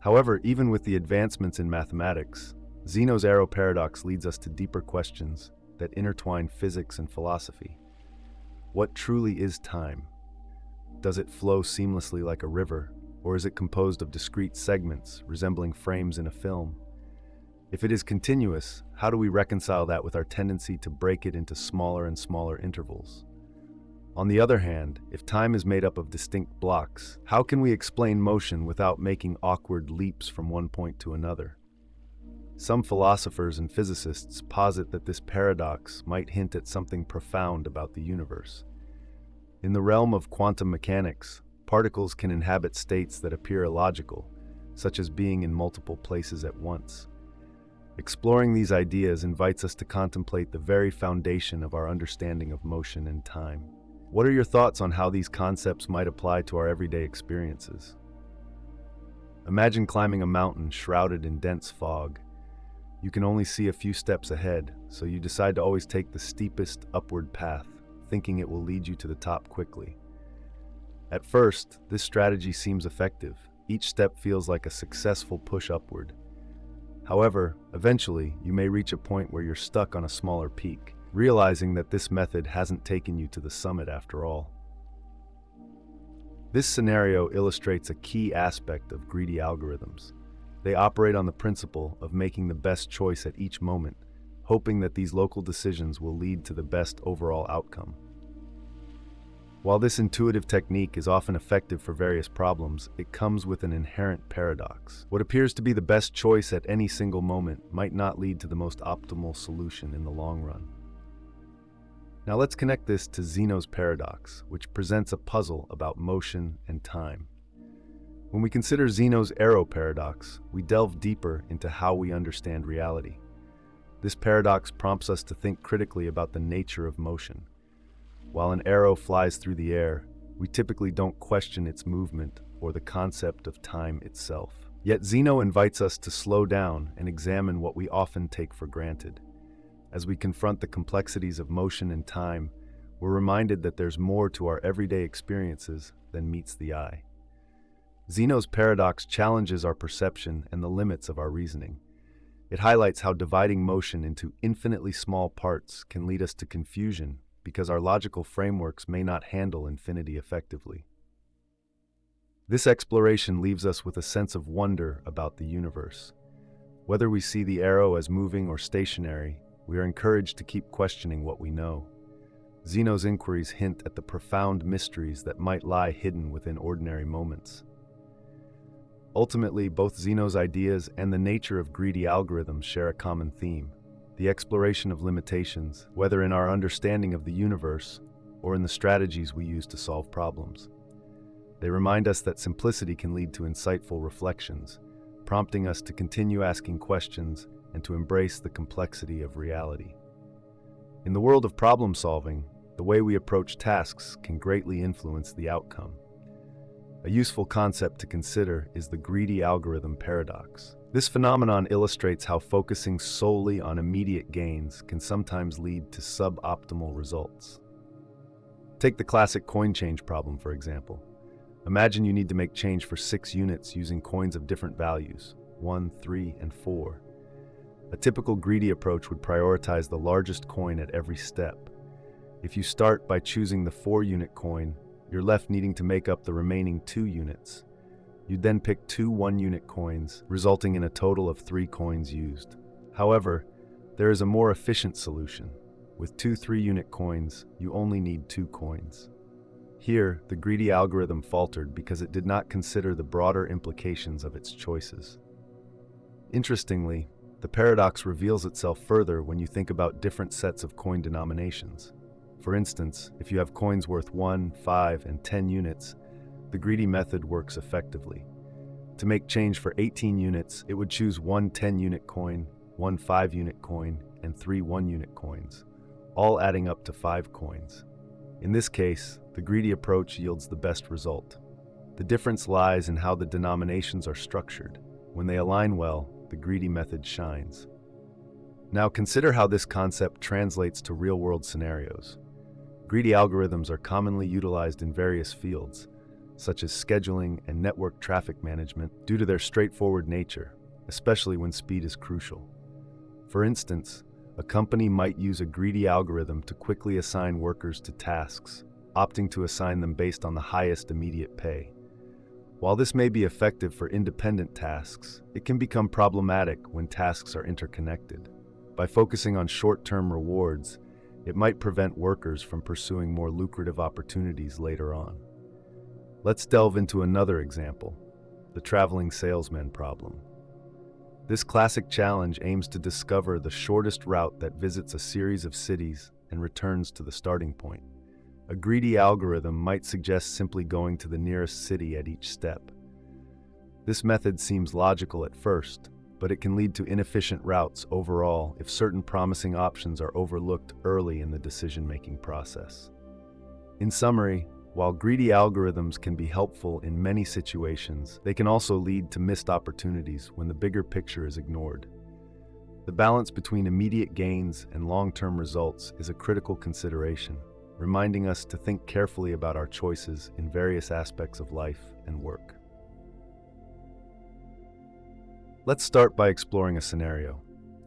However, even with the advancements in mathematics, Zeno's arrow paradox leads us to deeper questions that intertwine physics and philosophy. What truly is time? Does it flow seamlessly like a river, or is it composed of discrete segments resembling frames in a film? If it is continuous, how do we reconcile that with our tendency to break it into smaller and smaller intervals? On the other hand, if time is made up of distinct blocks, how can we explain motion without making awkward leaps from one point to another? Some philosophers and physicists posit that this paradox might hint at something profound about the universe. In the realm of quantum mechanics, particles can inhabit states that appear illogical, such as being in multiple places at once. Exploring these ideas invites us to contemplate the very foundation of our understanding of motion and time. What are your thoughts on how these concepts might apply to our everyday experiences? Imagine climbing a mountain shrouded in dense fog. You can only see a few steps ahead, so you decide to always take the steepest upward path, thinking it will lead you to the top quickly. At first, this strategy seems effective. Each step feels like a successful push upward. However, eventually, you may reach a point where you're stuck on a smaller peak, realizing that this method hasn't taken you to the summit after all. This scenario illustrates a key aspect of greedy algorithms. They operate on the principle of making the best choice at each moment, hoping that these local decisions will lead to the best overall outcome. While this intuitive technique is often effective for various problems, it comes with an inherent paradox. What appears to be the best choice at any single moment might not lead to the most optimal solution in the long run. Now let's connect this to Zeno's paradox, which presents a puzzle about motion and time. When we consider Zeno's arrow paradox, we delve deeper into how we understand reality. This paradox prompts us to think critically about the nature of motion. While an arrow flies through the air, we typically don't question its movement or the concept of time itself. Yet Zeno invites us to slow down and examine what we often take for granted. As we confront the complexities of motion and time, we're reminded that there's more to our everyday experiences than meets the eye. Zeno's paradox challenges our perception and the limits of our reasoning. It highlights how dividing motion into infinitely small parts can lead us to confusion because our logical frameworks may not handle infinity effectively. This exploration leaves us with a sense of wonder about the universe. Whether we see the arrow as moving or stationary, we are encouraged to keep questioning what we know. Zeno's inquiries hint at the profound mysteries that might lie hidden within ordinary moments. Ultimately, both Zeno's ideas and the nature of greedy algorithms share a common theme: the exploration of limitations, whether in our understanding of the universe or in the strategies we use to solve problems. They remind us that simplicity can lead to insightful reflections, prompting us to continue asking questions and to embrace the complexity of reality. In the world of problem solving, the way we approach tasks can greatly influence the outcome. A useful concept to consider is the greedy algorithm paradox. This phenomenon illustrates how focusing solely on immediate gains can sometimes lead to suboptimal results. Take the classic coin change problem, for example. Imagine you need to make change for 6 units using coins of different values, 1, 3, and 4. A typical greedy approach would prioritize the largest coin at every step. If you start by choosing the 4-unit coin, you're left needing to make up the remaining 2 units. You'd then pick 2 1-unit coins, resulting in a total of 3 coins used. However, there is a more efficient solution. With 2 3-unit coins, you only need 2 coins. Here, the greedy algorithm faltered because it did not consider the broader implications of its choices. Interestingly, the paradox reveals itself further when you think about different sets of coin denominations. For instance, if you have coins worth 1, 5, and 10 units, the greedy method works effectively. To make change for 18 units, it would choose 1 10-unit coin, 1 5-unit coin, and 3 1-unit coins, all adding up to 5 coins. In this case, the greedy approach yields the best result. The difference lies in how the denominations are structured. When they align well, the greedy method shines. Now consider how this concept translates to real-world scenarios. Greedy algorithms are commonly utilized in various fields, such as scheduling and network traffic management, due to their straightforward nature, especially when speed is crucial. For instance, a company might use a greedy algorithm to quickly assign workers to tasks, opting to assign them based on the highest immediate pay. While this may be effective for independent tasks, it can become problematic when tasks are interconnected. By focusing on short-term rewards, it might prevent workers from pursuing more lucrative opportunities later on. Let's delve into another example, the traveling salesman problem. This classic challenge aims to discover the shortest route that visits a series of cities and returns to the starting point. A greedy algorithm might suggest simply going to the nearest city at each step. This method seems logical at first, but it can lead to inefficient routes overall if certain promising options are overlooked early in the decision-making process. In summary, while greedy algorithms can be helpful in many situations, they can also lead to missed opportunities when the bigger picture is ignored. The balance between immediate gains and long-term results is a critical consideration, reminding us to think carefully about our choices in various aspects of life and work. Let's start by exploring a scenario.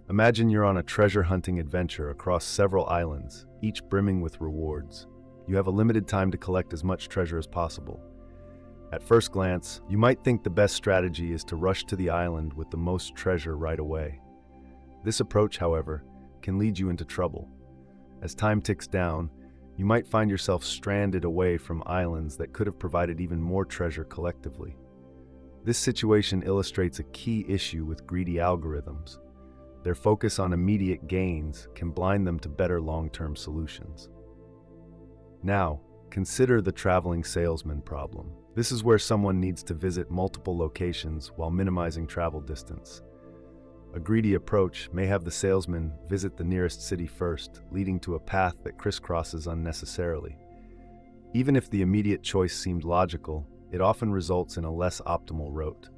Imagine you're on a treasure-hunting adventure across several islands, each brimming with rewards. You have a limited time to collect as much treasure as possible. At first glance, you might think the best strategy is to rush to the island with the most treasure right away. This approach, however, can lead you into trouble. As time ticks down, you might find yourself stranded away from islands that could have provided even more treasure collectively. This situation illustrates a key issue with greedy algorithms. Their focus on immediate gains can blind them to better long-term solutions. Now, consider the traveling salesman problem. This is where someone needs to visit multiple locations while minimizing travel distance. A greedy approach may have the salesman visit the nearest city first, leading to a path that crisscrosses unnecessarily. Even if the immediate choice seemed logical, it often results in a less optimal route.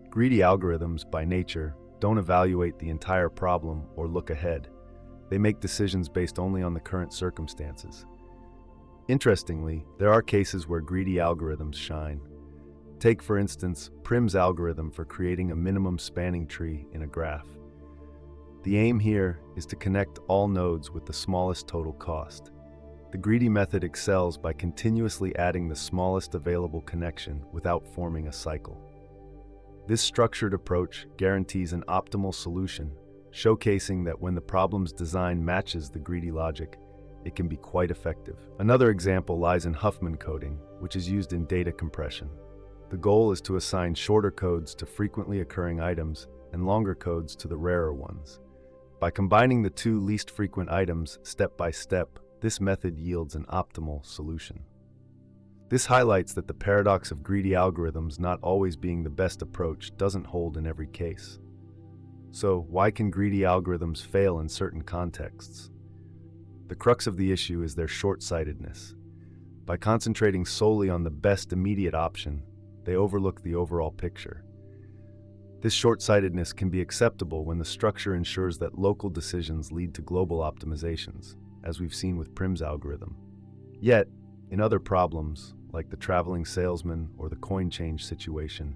Greedy algorithms, by nature, don't evaluate the entire problem or look ahead. They make decisions based only on the current circumstances. Interestingly, there are cases where greedy algorithms shine. Take, for instance, Prim's algorithm for creating a minimum spanning tree in a graph. The aim here is to connect all nodes with the smallest total cost. The greedy method excels by continuously adding the smallest available connection without forming a cycle. This structured approach guarantees an optimal solution, showcasing that when the problem's design matches the greedy logic, it can be quite effective. Another example lies in Huffman coding, which is used in data compression. The goal is to assign shorter codes to frequently occurring items and longer codes to the rarer ones. By combining the two least frequent items step by step, this method yields an optimal solution. This highlights that the paradox of greedy algorithms not always being the best approach doesn't hold in every case. So, why can greedy algorithms fail in certain contexts? The crux of the issue is their short-sightedness. By concentrating solely on the best immediate option, they overlook the overall picture. This short-sightedness can be acceptable when the structure ensures that local decisions lead to global optimizations, as we've seen with Prim's algorithm. Yet, in other problems, like the traveling salesman or the coin change situation,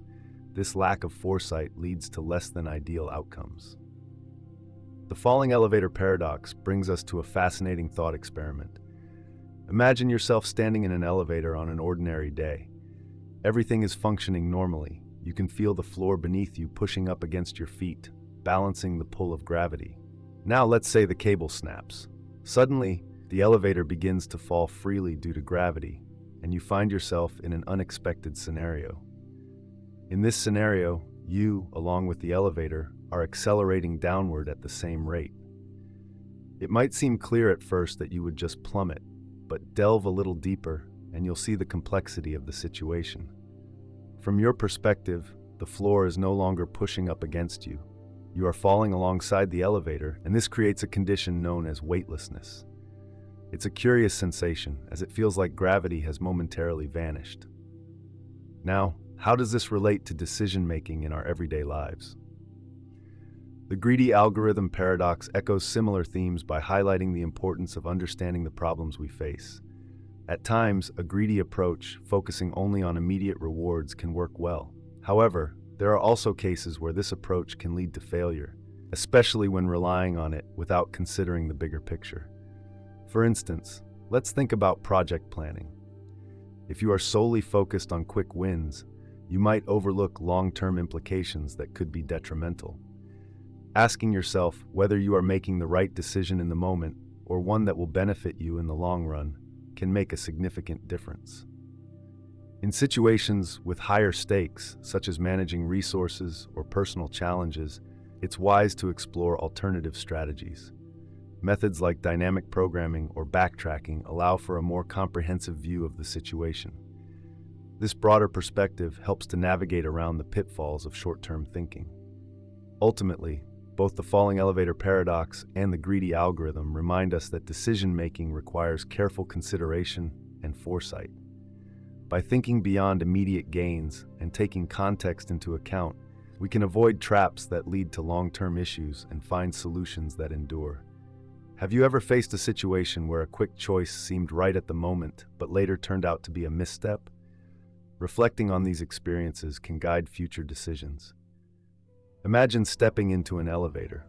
this lack of foresight leads to less than ideal outcomes. The falling elevator paradox brings us to a fascinating thought experiment. Imagine yourself standing in an elevator on an ordinary day. Everything is functioning normally. You can feel the floor beneath you pushing up against your feet, balancing the pull of gravity. Now let's say the cable snaps. Suddenly, the elevator begins to fall freely due to gravity, and you find yourself in an unexpected scenario. In this scenario, you, along with the elevator, are accelerating downward at the same rate. It might seem clear at first that you would just plummet, but delve a little deeper and you'll see the complexity of the situation. From your perspective, the floor is no longer pushing up against you. You are falling alongside the elevator, and this creates a condition known as weightlessness. It's a curious sensation, as it feels like gravity has momentarily vanished. Now, how does this relate to decision-making in our everyday lives? The greedy algorithm paradox echoes similar themes by highlighting the importance of understanding the problems we face. At times, a greedy approach, focusing only on immediate rewards, can work well. However, there are also cases where this approach can lead to failure, especially when relying on it without considering the bigger picture. For instance, let's think about project planning. If you are solely focused on quick wins, you might overlook long-term implications that could be detrimental. Asking yourself whether you are making the right decision in the moment or one that will benefit you in the long run can make a significant difference. In situations with higher stakes, such as managing resources or personal challenges, it's wise to explore alternative strategies. Methods like dynamic programming or backtracking allow for a more comprehensive view of the situation. This broader perspective helps to navigate around the pitfalls of short-term thinking. Ultimately, both the falling elevator paradox and the greedy algorithm remind us that decision-making requires careful consideration and foresight. By thinking beyond immediate gains and taking context into account, we can avoid traps that lead to long-term issues and find solutions that endure. Have you ever faced a situation where a quick choice seemed right at the moment, but later turned out to be a misstep? Reflecting on these experiences can guide future decisions. Imagine stepping into an elevator.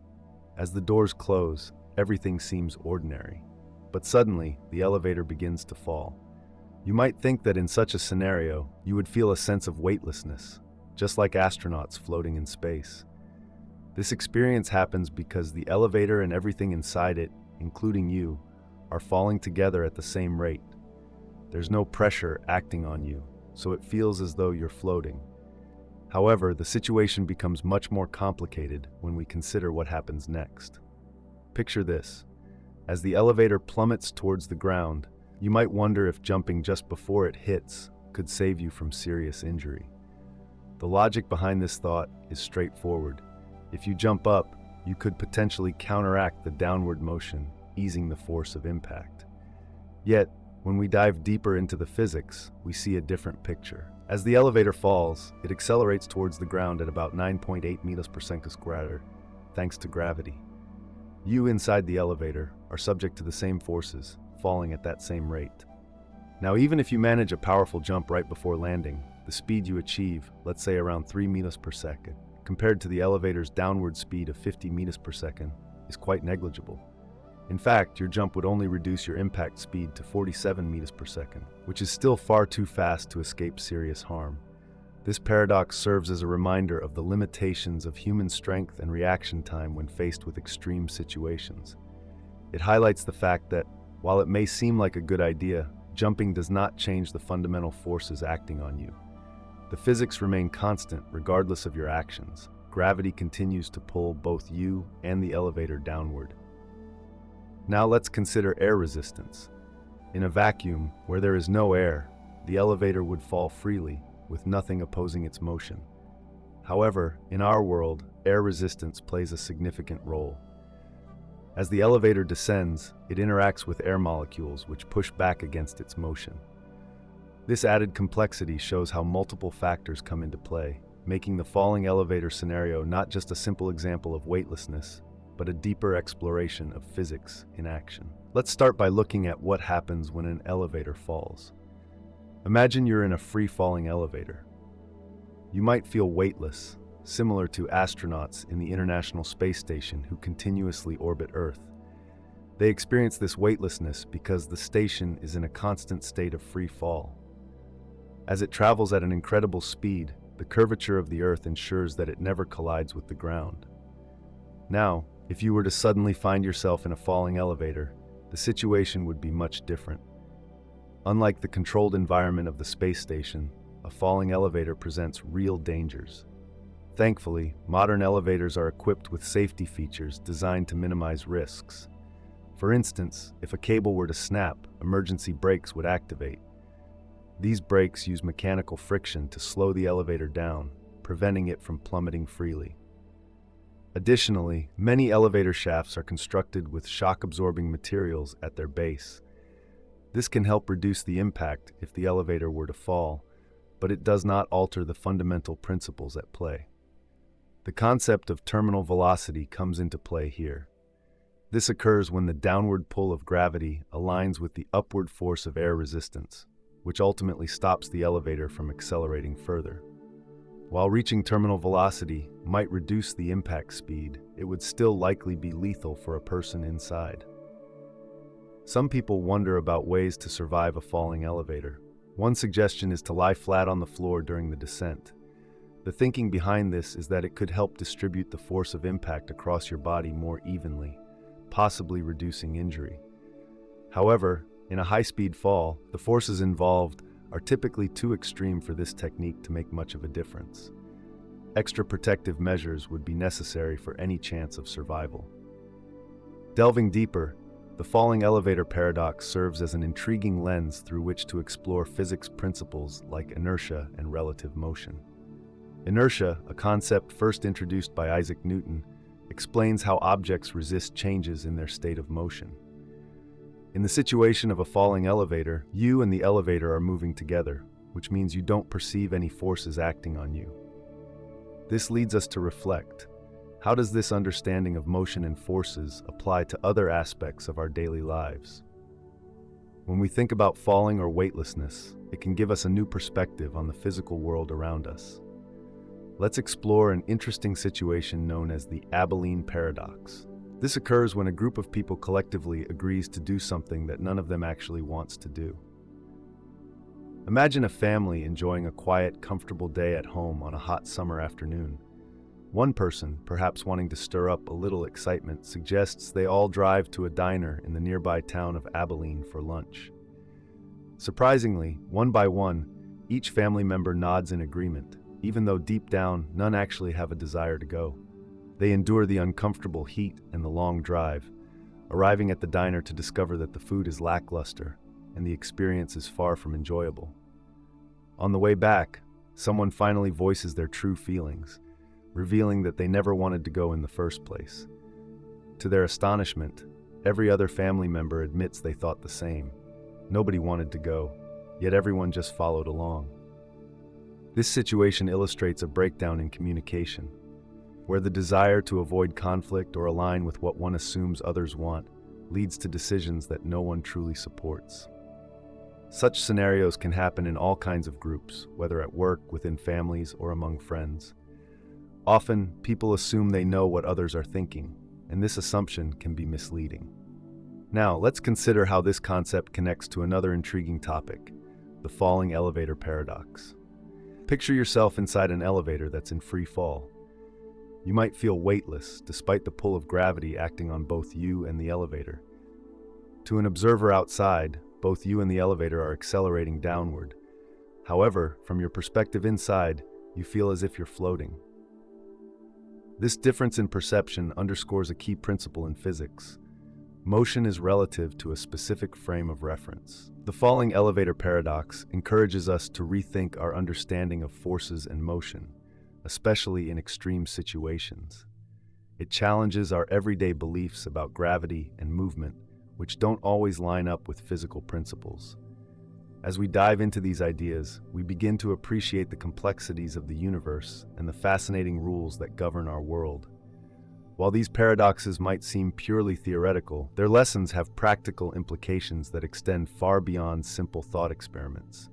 As the doors close, everything seems ordinary, but suddenly the elevator begins to fall. You might think that in such a scenario, you would feel a sense of weightlessness, just like astronauts floating in space. This experience happens because the elevator and everything inside it, including you, are falling together at the same rate. There's no pressure acting on you, so it feels as though you're floating. However, the situation becomes much more complicated when we consider what happens next. Picture this. As the elevator plummets towards the ground, you might wonder if jumping just before it hits could save you from serious injury. The logic behind this thought is straightforward. If you jump up, you could potentially counteract the downward motion, easing the force of impact. Yet, when we dive deeper into the physics, we see a different picture. As the elevator falls, it accelerates towards the ground at about 9.8 meters per second squared, thanks to gravity. You inside the elevator are subject to the same forces, falling at that same rate. Now, even if you manage a powerful jump right before landing, the speed you achieve, let's say around 3 meters per second, compared to the elevator's downward speed of 50 meters per second, is quite negligible. In fact, your jump would only reduce your impact speed to 47 meters per second, which is still far too fast to escape serious harm. This paradox serves as a reminder of the limitations of human strength and reaction time when faced with extreme situations. It highlights the fact that, while it may seem like a good idea, jumping does not change the fundamental forces acting on you. The physics remain constant regardless of your actions. Gravity continues to pull both you and the elevator downward. Now let's consider air resistance. In a vacuum, where there is no air, the elevator would fall freely, with nothing opposing its motion. However, in our world, air resistance plays a significant role. As the elevator descends, it interacts with air molecules which push back against its motion. This added complexity shows how multiple factors come into play, making the falling elevator scenario not just a simple example of weightlessness, but a deeper exploration of physics in action. Let's start by looking at what happens when an elevator falls. Imagine you're in a free-falling elevator. You might feel weightless, similar to astronauts in the International Space Station who continuously orbit Earth. They experience this weightlessness because the station is in a constant state of free fall. As it travels at an incredible speed, the curvature of the Earth ensures that it never collides with the ground. Now, if you were to suddenly find yourself in a falling elevator, the situation would be much different. Unlike the controlled environment of the space station, a falling elevator presents real dangers. Thankfully, modern elevators are equipped with safety features designed to minimize risks. For instance, if a cable were to snap, emergency brakes would activate. These brakes use mechanical friction to slow the elevator down, preventing it from plummeting freely. Additionally, many elevator shafts are constructed with shock-absorbing materials at their base. This can help reduce the impact if the elevator were to fall, but it does not alter the fundamental principles at play. The concept of terminal velocity comes into play here. This occurs when the downward pull of gravity aligns with the upward force of air resistance, which ultimately stops the elevator from accelerating further. While reaching terminal velocity might reduce the impact speed, it would still likely be lethal for a person inside. Some people wonder about ways to survive a falling elevator. One suggestion is to lie flat on the floor during the descent. The thinking behind this is that it could help distribute the force of impact across your body more evenly, possibly reducing injury. However, in a high-speed fall, the forces involved are typically too extreme for this technique to make much of a difference. Extra protective measures would be necessary for any chance of survival. Delving deeper, the falling elevator paradox serves as an intriguing lens through which to explore physics principles like inertia and relative motion. Inertia, a concept first introduced by Isaac Newton, explains how objects resist changes in their state of motion. In the situation of a falling elevator, you and the elevator are moving together, which means you don't perceive any forces acting on you. This leads us to reflect. How does this understanding of motion and forces apply to other aspects of our daily lives? When we think about falling or weightlessness, it can give us a new perspective on the physical world around us. Let's explore an interesting situation known as the Abilene paradox. This occurs when a group of people collectively agrees to do something that none of them actually wants to do. Imagine a family enjoying a quiet, comfortable day at home on a hot summer afternoon. One person, perhaps wanting to stir up a little excitement, suggests they all drive to a diner in the nearby town of Abilene for lunch. Surprisingly, one by one, each family member nods in agreement, even though deep down, none actually have a desire to go. They endure the uncomfortable heat and the long drive, arriving at the diner to discover that the food is lackluster and the experience is far from enjoyable. On the way back, someone finally voices their true feelings, revealing that they never wanted to go in the first place. To their astonishment, every other family member admits they thought the same. Nobody wanted to go, yet everyone just followed along. This situation illustrates a breakdown in communication, where the desire to avoid conflict or align with what one assumes others want leads to decisions that no one truly supports. Such scenarios can happen in all kinds of groups, whether at work, within families, or among friends. Often, people assume they know what others are thinking, and this assumption can be misleading. Now, let's consider how this concept connects to another intriguing topic, the falling elevator paradox. Picture yourself inside an elevator that's in free fall. You might feel weightless, despite the pull of gravity acting on both you and the elevator. To an observer outside, both you and the elevator are accelerating downward. However, from your perspective inside, you feel as if you're floating. This difference in perception underscores a key principle in physics. Motion is relative to a specific frame of reference. The falling elevator paradox encourages us to rethink our understanding of forces and motion, especially in extreme situations. It challenges our everyday beliefs about gravity and movement, which don't always line up with physical principles. As we dive into these ideas, we begin to appreciate the complexities of the universe and the fascinating rules that govern our world. While these paradoxes might seem purely theoretical, their lessons have practical implications that extend far beyond simple thought experiments.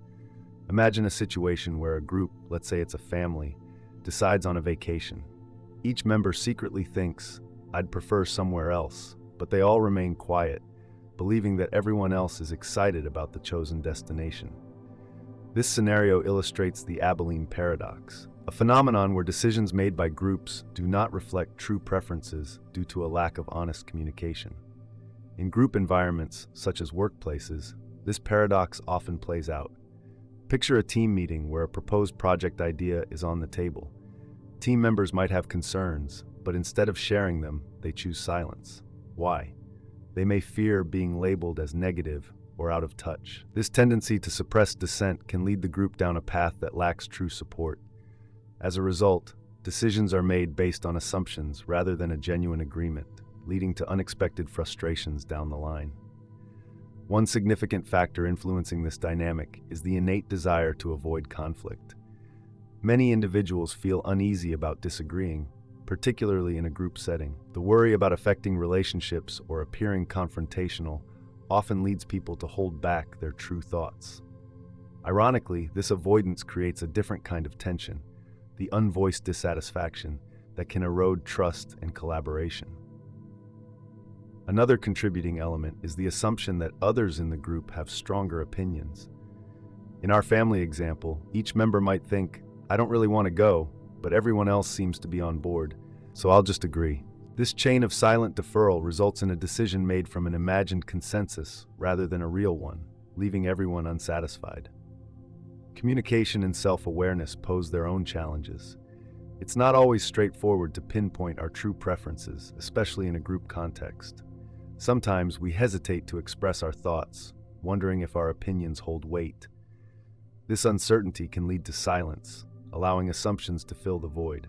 Imagine a situation where a group, let's say it's a family, decides on a vacation. Each member secretly thinks, "I'd prefer somewhere else," but they all remain quiet, believing that everyone else is excited about the chosen destination. This scenario illustrates the Abilene paradox, a phenomenon where decisions made by groups do not reflect true preferences due to a lack of honest communication. In group environments, such as workplaces, this paradox often plays out. Picture a team meeting where a proposed project idea is on the table. Team members might have concerns, but instead of sharing them, they choose silence. Why? They may fear being labeled as negative or out of touch. This tendency to suppress dissent can lead the group down a path that lacks true support. As a result, decisions are made based on assumptions rather than a genuine agreement, leading to unexpected frustrations down the line. One significant factor influencing this dynamic is the innate desire to avoid conflict. Many individuals feel uneasy about disagreeing, particularly in a group setting. The worry about affecting relationships or appearing confrontational often leads people to hold back their true thoughts. Ironically, this avoidance creates a different kind of tension, the unvoiced dissatisfaction that can erode trust and collaboration. Another contributing element is the assumption that others in the group have stronger opinions. In our family example, each member might think, "I don't really want to go, but everyone else seems to be on board, so I'll just agree." This chain of silent deferral results in a decision made from an imagined consensus rather than a real one, leaving everyone unsatisfied. Communication and self-awareness pose their own challenges. It's not always straightforward to pinpoint our true preferences, especially in a group context. Sometimes we hesitate to express our thoughts, wondering if our opinions hold weight. This uncertainty can lead to silence, allowing assumptions to fill the void.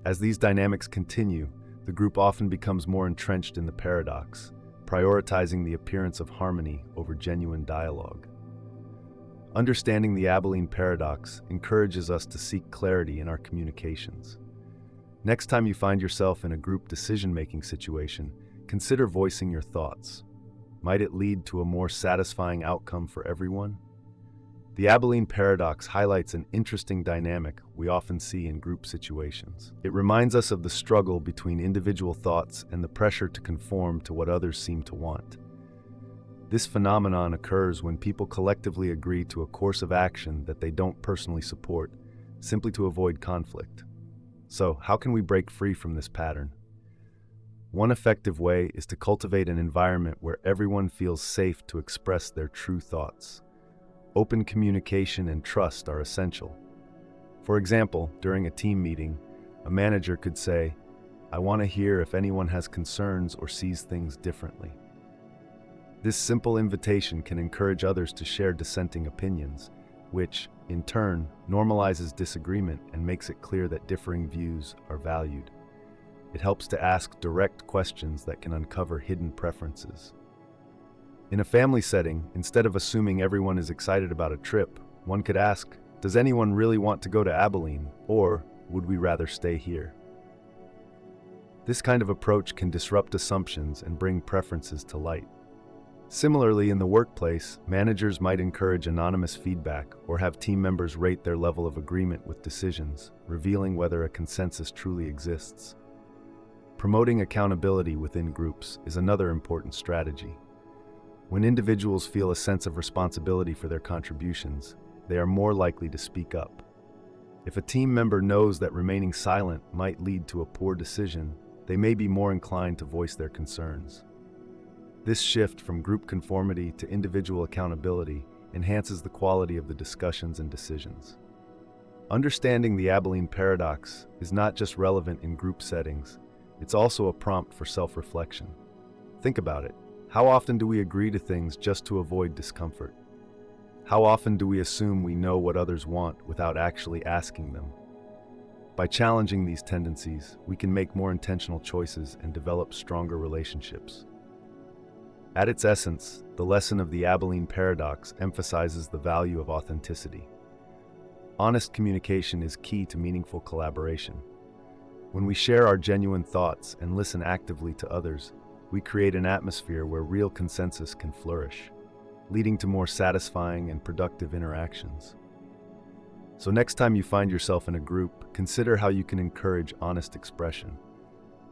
As these dynamics continue, the group often becomes more entrenched in the paradox, prioritizing the appearance of harmony over genuine dialogue. Understanding the Abilene paradox encourages us to seek clarity in our communications. Next time you find yourself in a group decision-making situation, consider voicing your thoughts. Might it lead to a more satisfying outcome for everyone? The Abilene paradox highlights an interesting dynamic we often see in group situations. It reminds us of the struggle between individual thoughts and the pressure to conform to what others seem to want. This phenomenon occurs when people collectively agree to a course of action that they don't personally support, simply to avoid conflict. So, how can we break free from this pattern? One effective way is to cultivate an environment where everyone feels safe to express their true thoughts. Open communication and trust are essential. For example, during a team meeting, a manager could say, "I want to hear if anyone has concerns or sees things differently." This simple invitation can encourage others to share dissenting opinions, which, in turn, normalizes disagreement and makes it clear that differing views are valued. It helps to ask direct questions that can uncover hidden preferences. In a family setting, instead of assuming everyone is excited about a trip, one could ask, "Does anyone really want to go to Abilene, or would we rather stay here?" This kind of approach can disrupt assumptions and bring preferences to light. Similarly, in the workplace, managers might encourage anonymous feedback or have team members rate their level of agreement with decisions, revealing whether a consensus truly exists. Promoting accountability within groups is another important strategy. When individuals feel a sense of responsibility for their contributions, they are more likely to speak up. If a team member knows that remaining silent might lead to a poor decision, they may be more inclined to voice their concerns. This shift from group conformity to individual accountability enhances the quality of the discussions and decisions. Understanding the Abilene paradox is not just relevant in group settings, it's also a prompt for self-reflection. Think about it. How often do we agree to things just to avoid discomfort? How often do we assume we know what others want without actually asking them? By challenging these tendencies, we can make more intentional choices and develop stronger relationships. At its essence, the lesson of the Abilene paradox emphasizes the value of authenticity. Honest communication is key to meaningful collaboration. When we share our genuine thoughts and listen actively to others, we create an atmosphere where real consensus can flourish, leading to more satisfying and productive interactions. So next time you find yourself in a group, consider how you can encourage honest expression.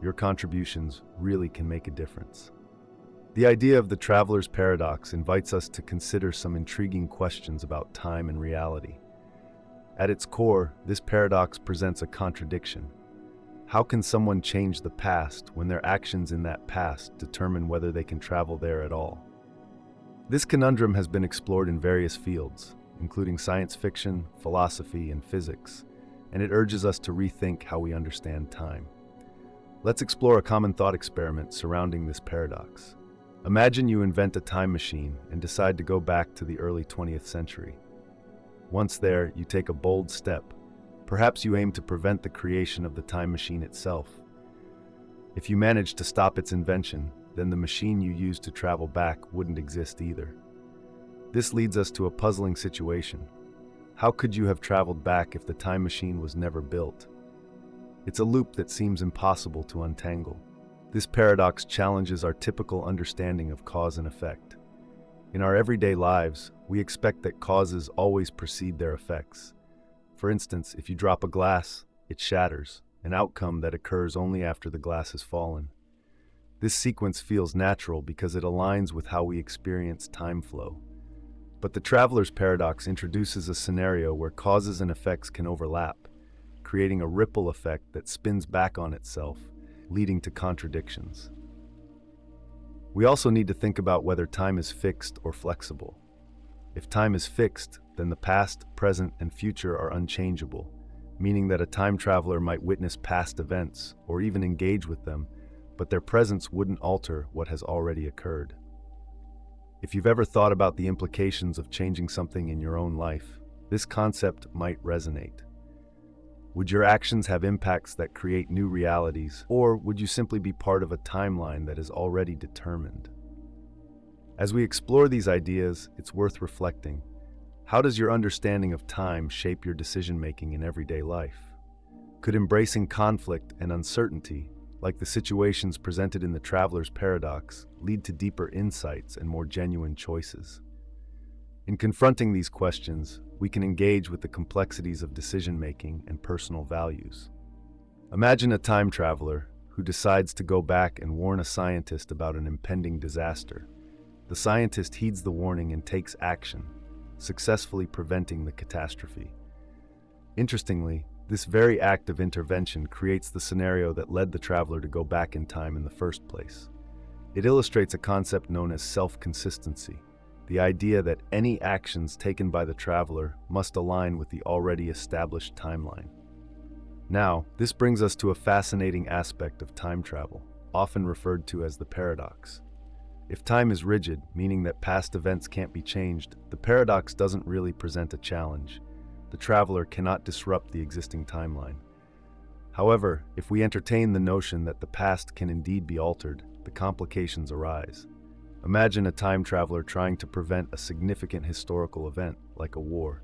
Your contributions really can make a difference. The idea of the traveler's paradox invites us to consider some intriguing questions about time and reality. At its core, this paradox presents a contradiction. How can someone change the past when their actions in that past determine whether they can travel there at all? This conundrum has been explored in various fields, including science fiction, philosophy, and physics, and it urges us to rethink how we understand time. Let's explore a common thought experiment surrounding this paradox. Imagine you invent a time machine and decide to go back to the early 20th century. Once there, you take a bold step. Perhaps you aim to prevent the creation of the time machine itself. If you manage to stop its invention, then the machine you used to travel back wouldn't exist either. This leads us to a puzzling situation. How could you have traveled back if the time machine was never built? It's a loop that seems impossible to untangle. This paradox challenges our typical understanding of cause and effect. In our everyday lives, we expect that causes always precede their effects. For instance, if you drop a glass, it shatters, an outcome that occurs only after the glass has fallen. This sequence feels natural because it aligns with how we experience time flow. But the traveler's paradox introduces a scenario where causes and effects can overlap, creating a ripple effect that spins back on itself, leading to contradictions. We also need to think about whether time is fixed or flexible. If time is fixed, then the past, present, and future are unchangeable, meaning that a time traveler might witness past events or even engage with them, but their presence wouldn't alter what has already occurred. If you've ever thought about the implications of changing something in your own life, this concept might resonate. Would your actions have impacts that create new realities, or would you simply be part of a timeline that is already determined? As we explore these ideas, it's worth reflecting. How does your understanding of time shape your decision-making in everyday life? Could embracing conflict and uncertainty, like the situations presented in the traveler's paradox, lead to deeper insights and more genuine choices? In confronting these questions, we can engage with the complexities of decision-making and personal values. Imagine a time traveler who decides to go back and warn a scientist about an impending disaster. The scientist heeds the warning and takes action, successfully preventing the catastrophe. Interestingly, this very act of intervention creates the scenario that led the traveler to go back in time in the first place. It illustrates a concept known as self-consistency, the idea that any actions taken by the traveler must align with the already established timeline. Now, this brings us to a fascinating aspect of time travel, often referred to as the paradox. If time is rigid, meaning that past events can't be changed, the paradox doesn't really present a challenge. The traveler cannot disrupt the existing timeline. However, if we entertain the notion that the past can indeed be altered, the complications arise. Imagine a time traveler trying to prevent a significant historical event, like a war.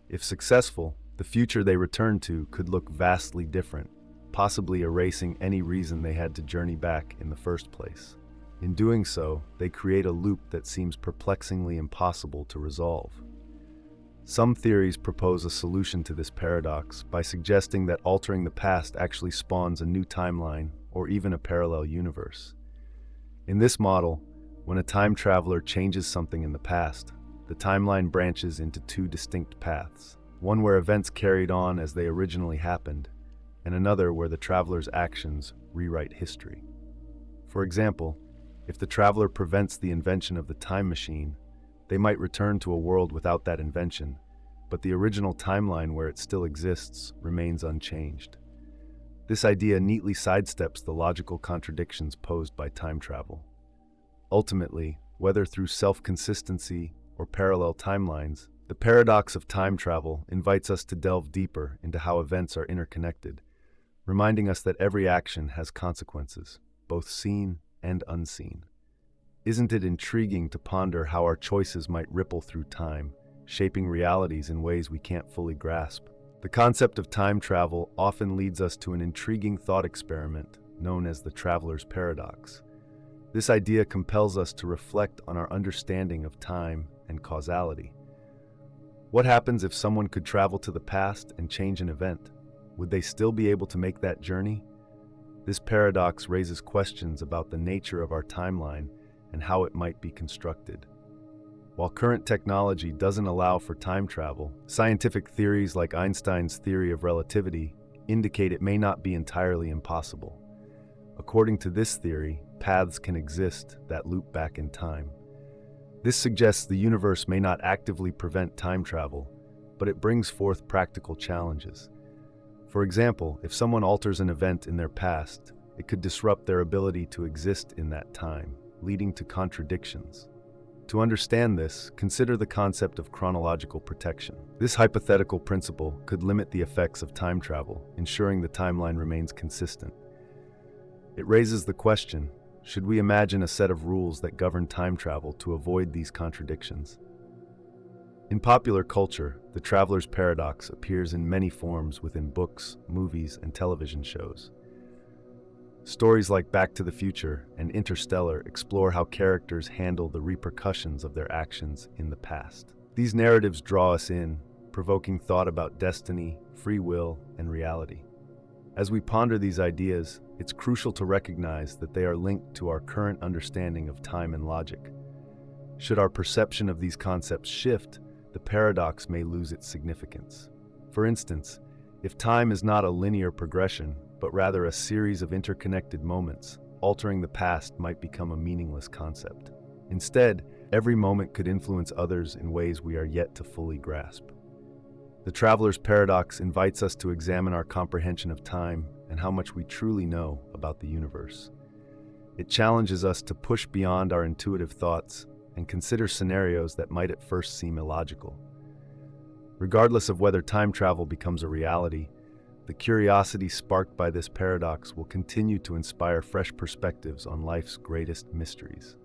If successful, the future they return to could look vastly different, possibly erasing any reason they had to journey back in the first place. In doing so, they create a loop that seems perplexingly impossible to resolve. Some theories propose a solution to this paradox by suggesting that altering the past actually spawns a new timeline or even a parallel universe. In this model, when a time traveler changes something in the past, the timeline branches into two distinct paths, one where events carried on as they originally happened, and another where the traveler's actions rewrite history. For example, if the traveler prevents the invention of the time machine, they might return to a world without that invention, but the original timeline where it still exists remains unchanged. This idea neatly sidesteps the logical contradictions posed by time travel. Ultimately, whether through self-consistency or parallel timelines, the paradox of time travel invites us to delve deeper into how events are interconnected, reminding us that every action has consequences, both seen and unseen. Isn't it intriguing to ponder how our choices might ripple through time, shaping realities in ways we can't fully grasp? The concept of time travel often leads us to an intriguing thought experiment known as the traveler's paradox. This idea compels us to reflect on our understanding of time and causality. What happens if someone could travel to the past and change an event? Would they still be able to make that journey? This paradox raises questions about the nature of our timeline and how it might be constructed. While current technology doesn't allow for time travel, scientific theories like Einstein's theory of relativity indicate it may not be entirely impossible. According to this theory, paths can exist that loop back in time. This suggests the universe may not actively prevent time travel, but it brings forth practical challenges. For example, if someone alters an event in their past, it could disrupt their ability to exist in that time, leading to contradictions. To understand this, consider the concept of chronological protection. This hypothetical principle could limit the effects of time travel, ensuring the timeline remains consistent. It raises the question, should we imagine a set of rules that govern time travel to avoid these contradictions? In popular culture, the traveler's paradox appears in many forms within books, movies, and television shows. Stories like Back to the Future and Interstellar explore how characters handle the repercussions of their actions in the past. These narratives draw us in, provoking thought about destiny, free will, and reality. As we ponder these ideas, it's crucial to recognize that they are linked to our current understanding of time and logic. Should our perception of these concepts shift, the paradox may lose its significance. For instance, if time is not a linear progression, but rather a series of interconnected moments, altering the past might become a meaningless concept. Instead, every moment could influence others in ways we are yet to fully grasp. The traveler's paradox invites us to examine our comprehension of time and how much we truly know about the universe. It challenges us to push beyond our intuitive thoughts and consider scenarios that might at first seem illogical. Regardless of whether time travel becomes a reality, the curiosity sparked by this paradox will continue to inspire fresh perspectives on life's greatest mysteries.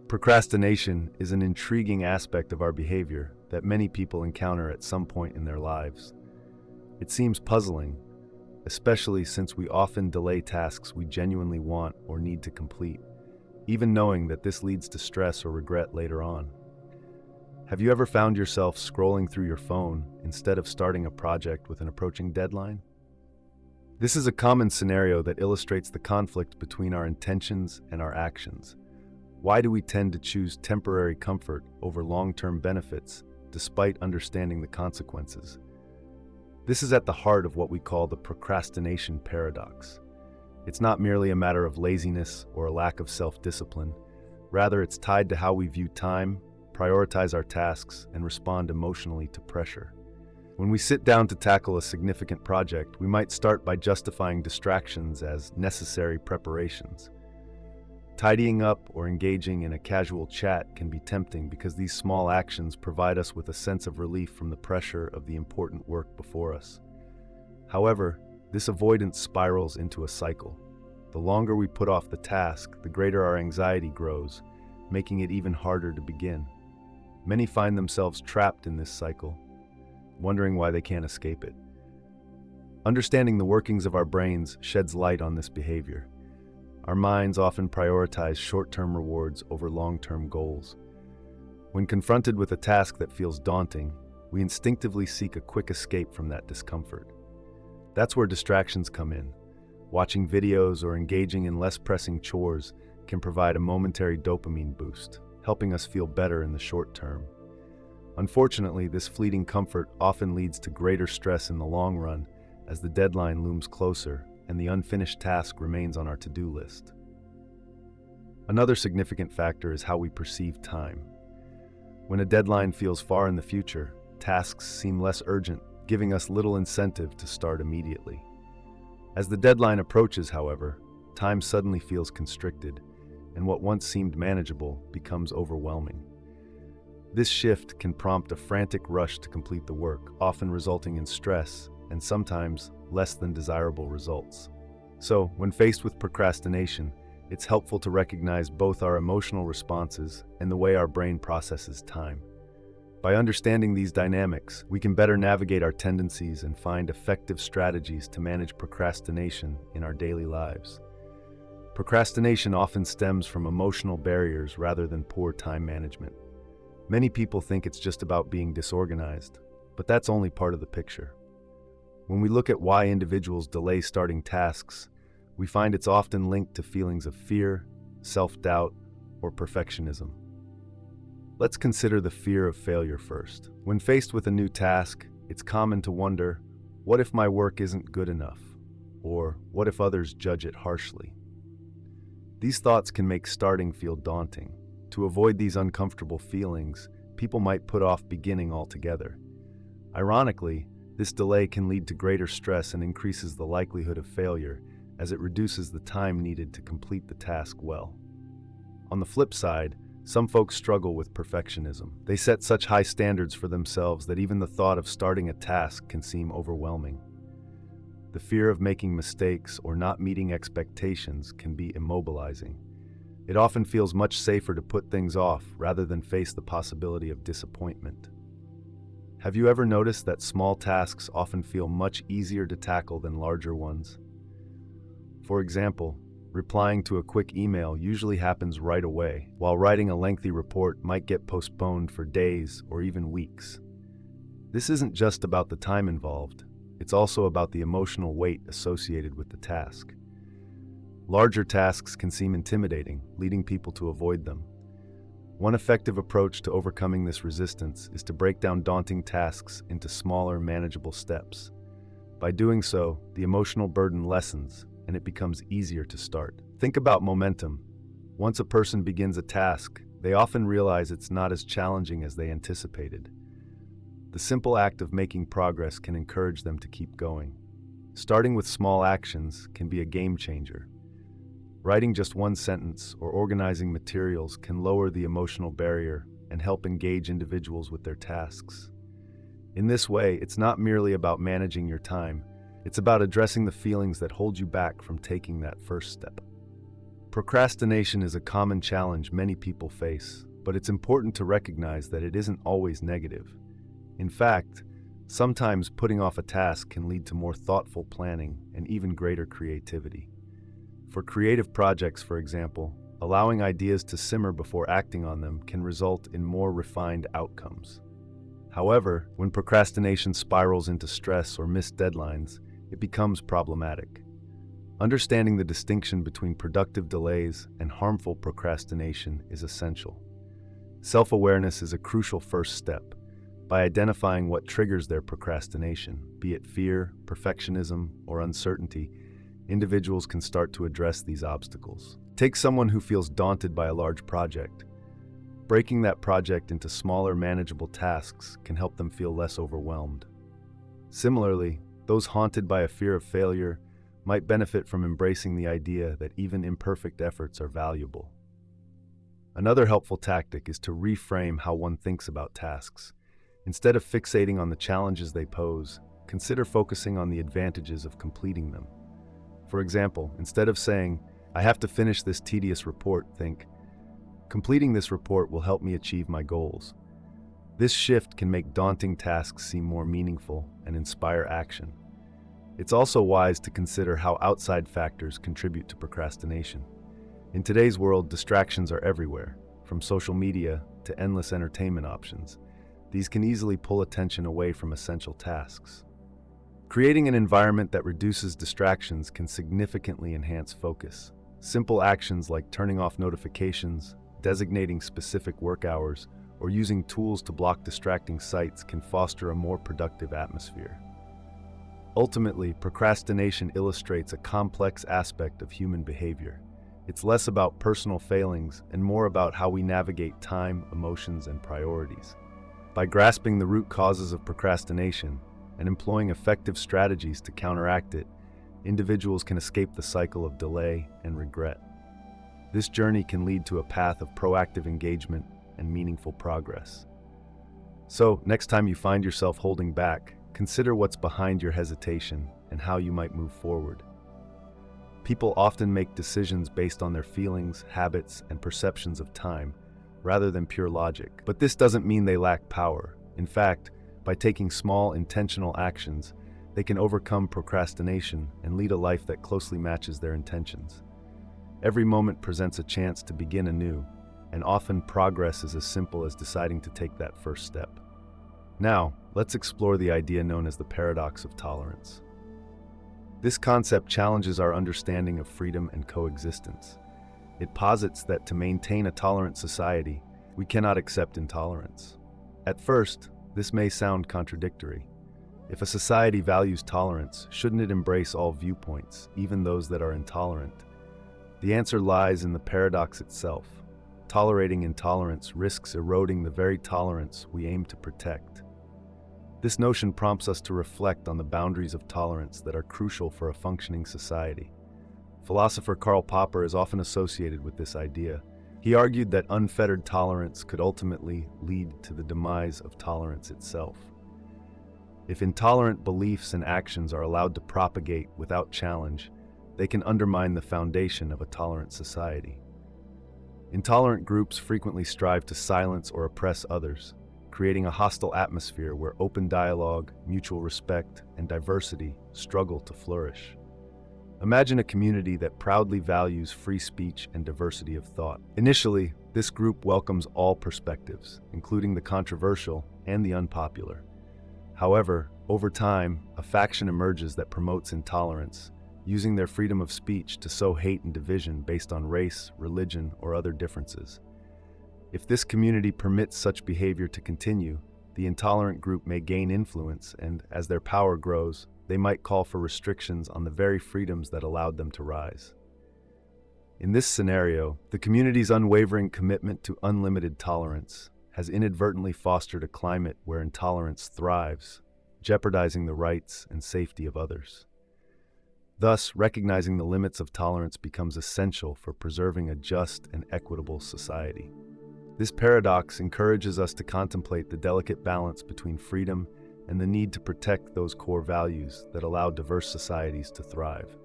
Procrastination is an intriguing aspect of our behavior that many people encounter at some point in their lives. It seems puzzling, especially since we often delay tasks we genuinely want or need to complete, even knowing that this leads to stress or regret later on. Have you ever found yourself scrolling through your phone instead of starting a project with an approaching deadline? This is a common scenario that illustrates the conflict between our intentions and our actions. Why do we tend to choose temporary comfort over long-term benefits, despite understanding the consequences? This is at the heart of what we call the procrastination paradox. It's not merely a matter of laziness or a lack of self-discipline. Rather, it's tied to how we view time, prioritize our tasks, and respond emotionally to pressure. When we sit down to tackle a significant project, we might start by justifying distractions as necessary preparations. Tidying up or engaging in a casual chat can be tempting because these small actions provide us with a sense of relief from the pressure of the important work before us. However, this avoidance spirals into a cycle. The longer we put off the task, the greater our anxiety grows, making it even harder to begin. Many find themselves trapped in this cycle, wondering why they can't escape it. Understanding the workings of our brains sheds light on this behavior. Our minds often prioritize short-term rewards over long-term goals. When confronted with a task that feels daunting, we instinctively seek a quick escape from that discomfort. That's where distractions come in. Watching videos or engaging in less pressing chores can provide a momentary dopamine boost, helping us feel better in the short term. Unfortunately, this fleeting comfort often leads to greater stress in the long run as the deadline looms closer and the unfinished task remains on our to-do list. Another significant factor is how we perceive time. When a deadline feels far in the future, tasks seem less urgent, giving us little incentive to start immediately. As the deadline approaches, however, time suddenly feels constricted, and what once seemed manageable becomes overwhelming. This shift can prompt a frantic rush to complete the work, often resulting in stress and sometimes less than desirable results. So, when faced with procrastination, it's helpful to recognize both our emotional responses and the way our brain processes time. By understanding these dynamics, we can better navigate our tendencies and find effective strategies to manage procrastination in our daily lives. Procrastination often stems from emotional barriers rather than poor time management. Many people think it's just about being disorganized, but that's only part of the picture. When we look at why individuals delay starting tasks, we find it's often linked to feelings of fear, self-doubt, or perfectionism. Let's consider the fear of failure first. When faced with a new task, it's common to wonder, what if my work isn't good enough? Or what if others judge it harshly? These thoughts can make starting feel daunting. To avoid these uncomfortable feelings, people might put off beginning altogether. Ironically, this delay can lead to greater stress and increases the likelihood of failure, as it reduces the time needed to complete the task well. On the flip side, some folks struggle with perfectionism. They set such high standards for themselves that even the thought of starting a task can seem overwhelming. The fear of making mistakes or not meeting expectations can be immobilizing. It often feels much safer to put things off rather than face the possibility of disappointment. Have you ever noticed that small tasks often feel much easier to tackle than larger ones? For example, replying to a quick email usually happens right away, while writing a lengthy report might get postponed for days or even weeks. This isn't just about the time involved, it's also about the emotional weight associated with the task. Larger tasks can seem intimidating, leading people to avoid them. One effective approach to overcoming this resistance is to break down daunting tasks into smaller, manageable steps. By doing so, the emotional burden lessens, and it becomes easier to start. Think about momentum. Once a person begins a task, they often realize it's not as challenging as they anticipated. The simple act of making progress can encourage them to keep going. Starting with small actions can be a game changer. Writing just one sentence or organizing materials can lower the emotional barrier and help engage individuals with their tasks. In this way, it's not merely about managing your time, it's about addressing the feelings that hold you back from taking that first step. Procrastination is a common challenge many people face, but it's important to recognize that it isn't always negative. In fact, sometimes putting off a task can lead to more thoughtful planning and even greater creativity. For creative projects, for example, allowing ideas to simmer before acting on them can result in more refined outcomes. However, when procrastination spirals into stress or missed deadlines, it becomes problematic. Understanding the distinction between productive delays and harmful procrastination is essential. Self-awareness is a crucial first step. By identifying what triggers their procrastination, be it fear, perfectionism, or uncertainty, individuals can start to address these obstacles. Take someone who feels daunted by a large project. Breaking that project into smaller, manageable tasks can help them feel less overwhelmed. Similarly, those haunted by a fear of failure might benefit from embracing the idea that even imperfect efforts are valuable. Another helpful tactic is to reframe how one thinks about tasks. Instead of fixating on the challenges they pose, consider focusing on the advantages of completing them. For example, instead of saying, "I have to finish this tedious report," think, "Completing this report will help me achieve my goals." This shift can make daunting tasks seem more meaningful and inspire action. It's also wise to consider how outside factors contribute to procrastination. In today's world, distractions are everywhere, from social media to endless entertainment options. These can easily pull attention away from essential tasks. Creating an environment that reduces distractions can significantly enhance focus. Simple actions like turning off notifications, designating specific work hours, or using tools to block distracting sites can foster a more productive atmosphere. Ultimately, procrastination illustrates a complex aspect of human behavior. It's less about personal failings and more about how we navigate time, emotions, and priorities. By grasping the root causes of procrastination and employing effective strategies to counteract it, individuals can escape the cycle of delay and regret. This journey can lead to a path of proactive engagement and meaningful progress. So, next time you find yourself holding back, consider what's behind your hesitation and how you might move forward. People often make decisions based on their feelings, habits, and perceptions of time, rather than pure logic. But this doesn't mean they lack power. In fact, by taking small, intentional actions, they can overcome procrastination and lead a life that closely matches their intentions. Every moment presents a chance to begin anew, and often progress is as simple as deciding to take that first step. Now, let's explore the idea known as the paradox of tolerance. This concept challenges our understanding of freedom and coexistence. It posits that to maintain a tolerant society, we cannot accept intolerance. At first, this may sound contradictory. If a society values tolerance, shouldn't it embrace all viewpoints, even those that are intolerant? The answer lies in the paradox itself. Tolerating intolerance risks eroding the very tolerance we aim to protect. This notion prompts us to reflect on the boundaries of tolerance that are crucial for a functioning society. Philosopher Karl Popper is often associated with this idea. He argued that unfettered tolerance could ultimately lead to the demise of tolerance itself. If intolerant beliefs and actions are allowed to propagate without challenge, they can undermine the foundation of a tolerant society. Intolerant groups frequently strive to silence or oppress others, creating a hostile atmosphere where open dialogue, mutual respect, and diversity struggle to flourish. Imagine a community that proudly values free speech and diversity of thought. Initially, this group welcomes all perspectives, including the controversial and the unpopular. However, over time, a faction emerges that promotes intolerance, using their freedom of speech to sow hate and division based on race, religion, or other differences. If this community permits such behavior to continue, the intolerant group may gain influence and, as their power grows, they might call for restrictions on the very freedoms that allowed them to rise. In this scenario, the community's unwavering commitment to unlimited tolerance has inadvertently fostered a climate where intolerance thrives, jeopardizing the rights and safety of others. Thus, recognizing the limits of tolerance becomes essential for preserving a just and equitable society. This paradox encourages us to contemplate the delicate balance between freedom and the need to protect those core values that allow diverse societies to thrive.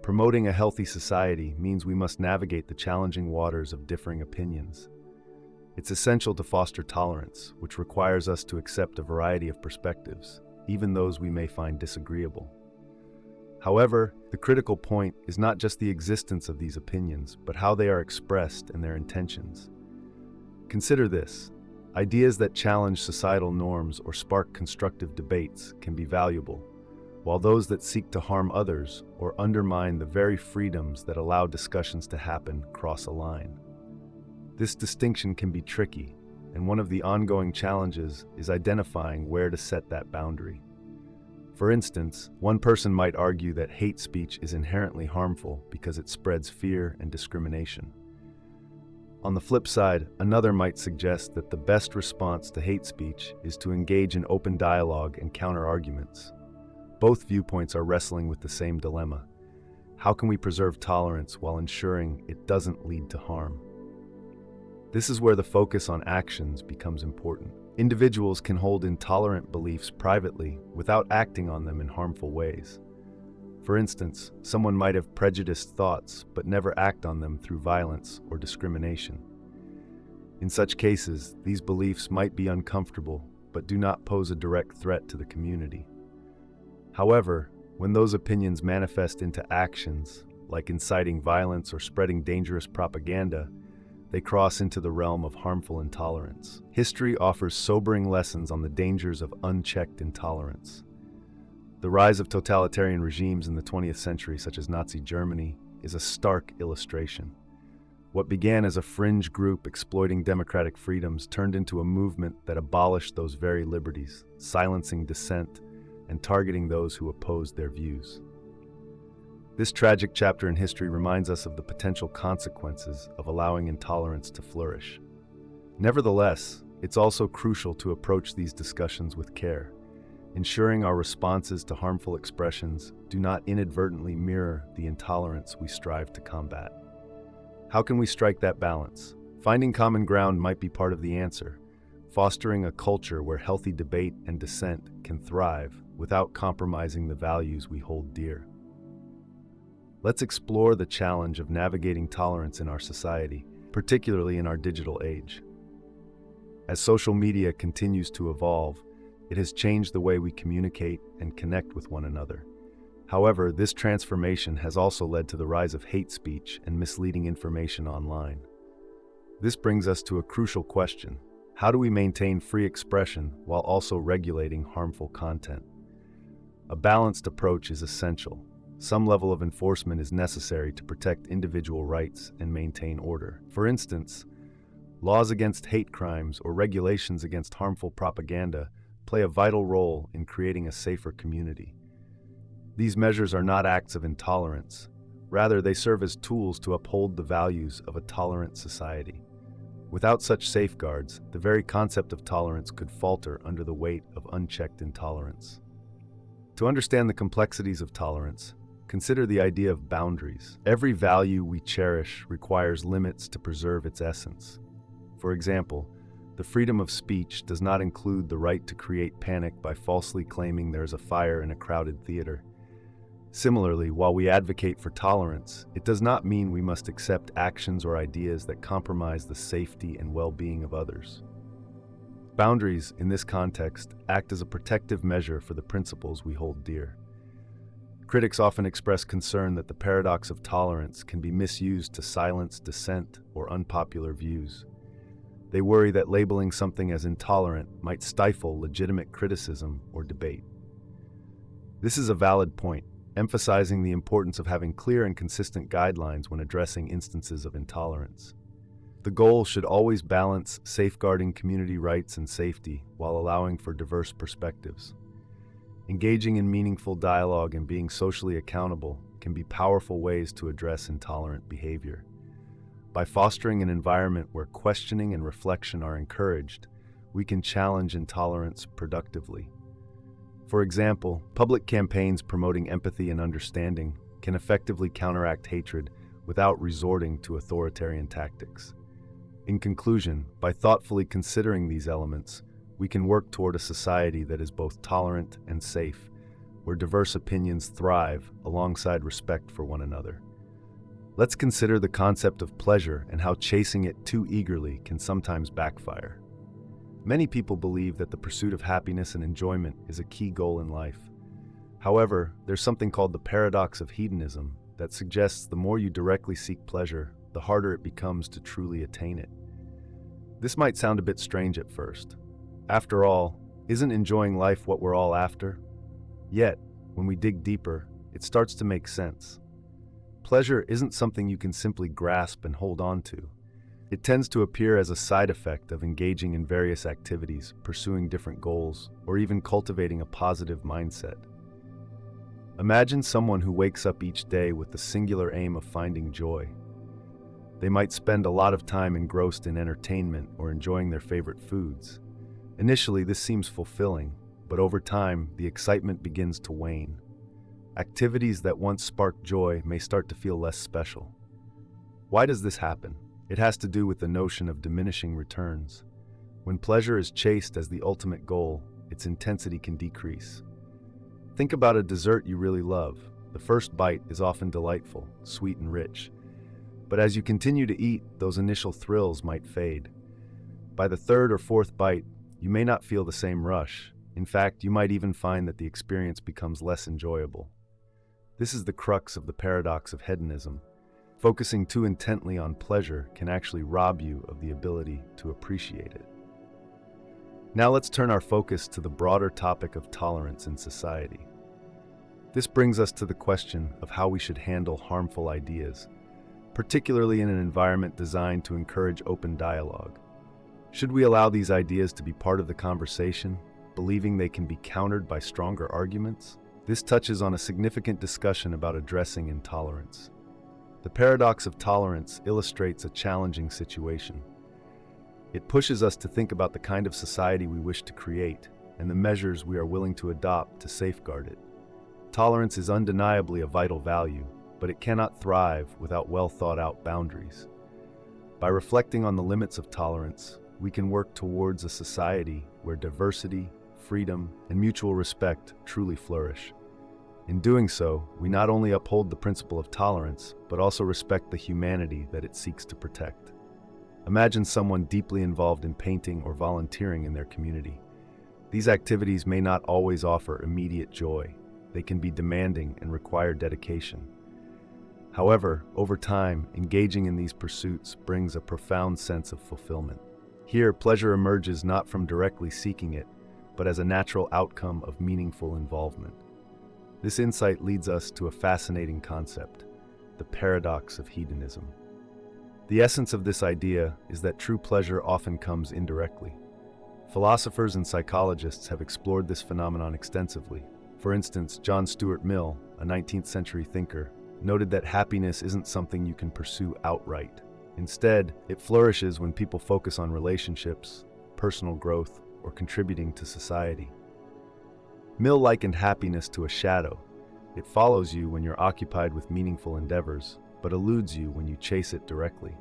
Promoting a healthy society means we must navigate the challenging waters of differing opinions. It's essential to foster tolerance, which requires us to accept a variety of perspectives, even those we may find disagreeable. However, the critical point is not just the existence of these opinions, but how they are expressed and their intentions. Consider this: ideas that challenge societal norms or spark constructive debates can be valuable, while those that seek to harm others or undermine the very freedoms that allow discussions to happen cross a line. This distinction can be tricky, and one of the ongoing challenges is identifying where to set that boundary. For instance, one person might argue that hate speech is inherently harmful because it spreads fear and discrimination. On the flip side, another might suggest that the best response to hate speech is to engage in open dialogue and counter-arguments. Both viewpoints are wrestling with the same dilemma. How can we preserve tolerance while ensuring it doesn't lead to harm? This is where the focus on actions becomes important. Individuals can hold intolerant beliefs privately without acting on them in harmful ways. For instance, someone might have prejudiced thoughts but never act on them through violence or discrimination. In such cases, these beliefs might be uncomfortable but do not pose a direct threat to the community. However, when those opinions manifest into actions, like inciting violence or spreading dangerous propaganda, they cross into the realm of harmful intolerance. History offers sobering lessons on the dangers of unchecked intolerance. The rise of totalitarian regimes in the 20th century, such as Nazi Germany, is a stark illustration. What began as a fringe group exploiting democratic freedoms turned into a movement that abolished those very liberties, silencing dissent and targeting those who opposed their views. This tragic chapter in history reminds us of the potential consequences of allowing intolerance to flourish. Nevertheless, it's also crucial to approach these discussions with care, ensuring our responses to harmful expressions do not inadvertently mirror the intolerance we strive to combat. How can we strike that balance? Finding common ground might be part of the answer, fostering a culture where healthy debate and dissent can thrive without compromising the values we hold dear. Let's explore the challenge of navigating tolerance in our society, particularly in our digital age. As social media continues to evolve, it has changed the way we communicate and connect with one another. However, this transformation has also led to the rise of hate speech and misleading information online. This brings us to a crucial question: how do we maintain free expression while also regulating harmful content? A balanced approach is essential. Some level of enforcement is necessary to protect individual rights and maintain order. For instance, laws against hate crimes or regulations against harmful propaganda play a vital role in creating a safer community. These measures are not acts of intolerance. Rather, they serve as tools to uphold the values of a tolerant society. Without such safeguards, the very concept of tolerance could falter under the weight of unchecked intolerance. To understand the complexities of tolerance, consider the idea of boundaries. Every value we cherish requires limits to preserve its essence. For example, The freedom of speech does not include the right to create panic by falsely claiming there is a fire in a crowded theater. Similarly, while we advocate for tolerance, it does not mean we must accept actions or ideas that compromise the safety and well-being of others. Boundaries, in this context, act as a protective measure for the principles we hold dear. Critics often express concern that the paradox of tolerance can be misused to silence dissent or unpopular views. They worry that labeling something as intolerant might stifle legitimate criticism or debate. This is a valid point, emphasizing the importance of having clear and consistent guidelines when addressing instances of intolerance. The goal should always balance safeguarding community rights and safety while allowing for diverse perspectives. Engaging in meaningful dialogue and being socially accountable can be powerful ways to address intolerant behavior. By fostering an environment where questioning and reflection are encouraged, we can challenge intolerance productively. For example, public campaigns promoting empathy and understanding can effectively counteract hatred without resorting to authoritarian tactics. In conclusion, by thoughtfully considering these elements, we can work toward a society that is both tolerant and safe, where diverse opinions thrive alongside respect for one another. Let's consider the concept of pleasure and how chasing it too eagerly can sometimes backfire. Many people believe that the pursuit of happiness and enjoyment is a key goal in life. However, there's something called the paradox of hedonism that suggests the more you directly seek pleasure, the harder it becomes to truly attain it. This might sound a bit strange at first. After all, isn't enjoying life what we're all after? Yet, when we dig deeper, it starts to make sense. Pleasure isn't something you can simply grasp and hold on to. It tends to appear as a side effect of engaging in various activities, pursuing different goals, or even cultivating a positive mindset. Imagine someone who wakes up each day with the singular aim of finding joy. They might spend a lot of time engrossed in entertainment or enjoying their favorite foods. Initially, this seems fulfilling, but over time, the excitement begins to wane. Activities that once sparked joy may start to feel less special. Why does this happen? It has to do with the notion of diminishing returns. When pleasure is chased as the ultimate goal, its intensity can decrease. Think about a dessert you really love. The first bite is often delightful, sweet and rich. But as you continue to eat, those initial thrills might fade. By the third or fourth bite, you may not feel the same rush. In fact, you might even find that the experience becomes less enjoyable. This is the crux of the paradox of hedonism. Focusing too intently on pleasure can actually rob you of the ability to appreciate it. Now let's turn our focus to the broader topic of tolerance in society. This brings us to the question of how we should handle harmful ideas, particularly in an environment designed to encourage open dialogue. Should we allow these ideas to be part of the conversation, believing they can be countered by stronger arguments? This touches on a significant discussion about addressing intolerance. The paradox of tolerance illustrates a challenging situation. It pushes us to think about the kind of society we wish to create and the measures we are willing to adopt to safeguard it. Tolerance is undeniably a vital value, but it cannot thrive without well-thought-out boundaries. By reflecting on the limits of tolerance, we can work towards a society where diversity, freedom, and mutual respect truly flourish. In doing so, we not only uphold the principle of tolerance, but also respect the humanity that it seeks to protect. Imagine someone deeply involved in painting or volunteering in their community. These activities may not always offer immediate joy. They can be demanding and require dedication. However, over time, engaging in these pursuits brings a profound sense of fulfillment. Here, pleasure emerges not from directly seeking it, but as a natural outcome of meaningful involvement. This insight leads us to a fascinating concept, the paradox of hedonism. The essence of this idea is that true pleasure often comes indirectly. Philosophers and psychologists have explored this phenomenon extensively. For instance, John Stuart Mill, a 19th century thinker, noted that happiness isn't something you can pursue outright. Instead, it flourishes when people focus on relationships, personal growth, or contributing to society. Mill likened happiness to a shadow. It follows you when you're occupied with meaningful endeavors, but eludes you when you chase it directly.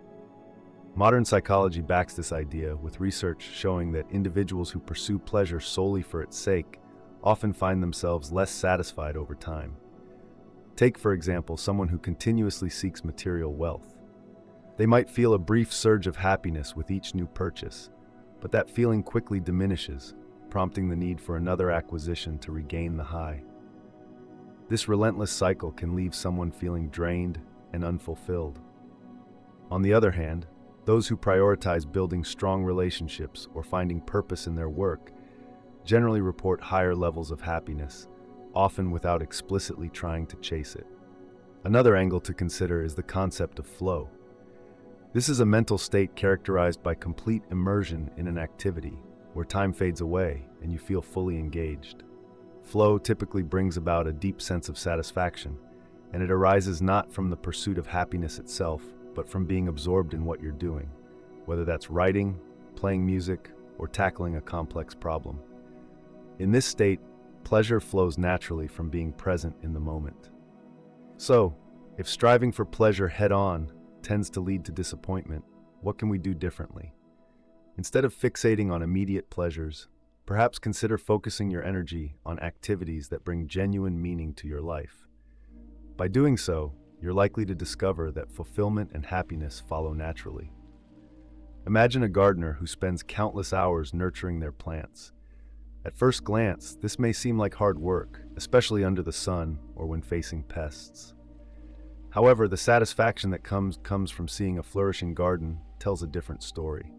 Modern psychology backs this idea with research showing that individuals who pursue pleasure solely for its sake often find themselves less satisfied over time. Take, for example, someone who continuously seeks material wealth. They might feel a brief surge of happiness with each new purchase, but that feeling quickly diminishes, prompting the need for another acquisition to regain the high. This relentless cycle can leave someone feeling drained and unfulfilled. On the other hand, those who prioritize building strong relationships or finding purpose in their work generally report higher levels of happiness, often without explicitly trying to chase it. Another angle to consider is the concept of flow. This is a mental state characterized by complete immersion in an activity, where time fades away and you feel fully engaged. Flow typically brings about a deep sense of satisfaction, and it arises not from the pursuit of happiness itself, but from being absorbed in what you're doing, whether that's writing, playing music, or tackling a complex problem. In this state, pleasure flows naturally from being present in the moment. So, if striving for pleasure head-on tends to lead to disappointment, what can we do differently? Instead of fixating on immediate pleasures, perhaps consider focusing your energy on activities that bring genuine meaning to your life. By doing so, you're likely to discover that fulfillment and happiness follow naturally. Imagine a gardener who spends countless hours nurturing their plants. At first glance, this may seem like hard work, especially under the sun or when facing pests. However, the satisfaction that comes from seeing a flourishing garden tells a different story.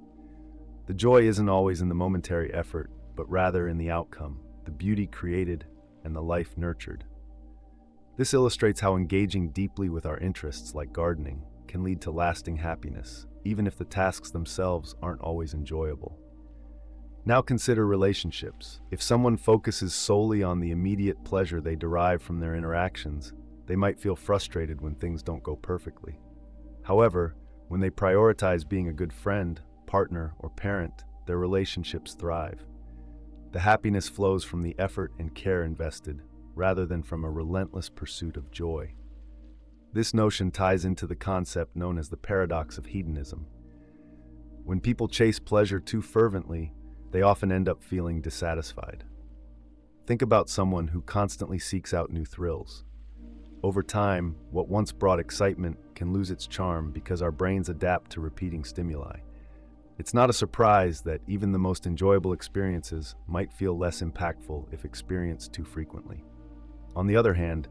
The joy isn't always in the momentary effort, but rather in the outcome, the beauty created, and the life nurtured. This illustrates how engaging deeply with our interests, like gardening, can lead to lasting happiness, even if the tasks themselves aren't always enjoyable. Now consider relationships. If someone focuses solely on the immediate pleasure they derive from their interactions, they might feel frustrated when things don't go perfectly. However, when they prioritize being a good friend, partner, or parent, their relationships thrive. The happiness flows from the effort and care invested, rather than from a relentless pursuit of joy. This notion ties into the concept known as the paradox of hedonism. When people chase pleasure too fervently, they often end up feeling dissatisfied. Think about someone who constantly seeks out new thrills. Over time, what once brought excitement can lose its charm because our brains adapt to repeating stimuli. It's not a surprise that even the most enjoyable experiences might feel less impactful if experienced too frequently. On the other hand,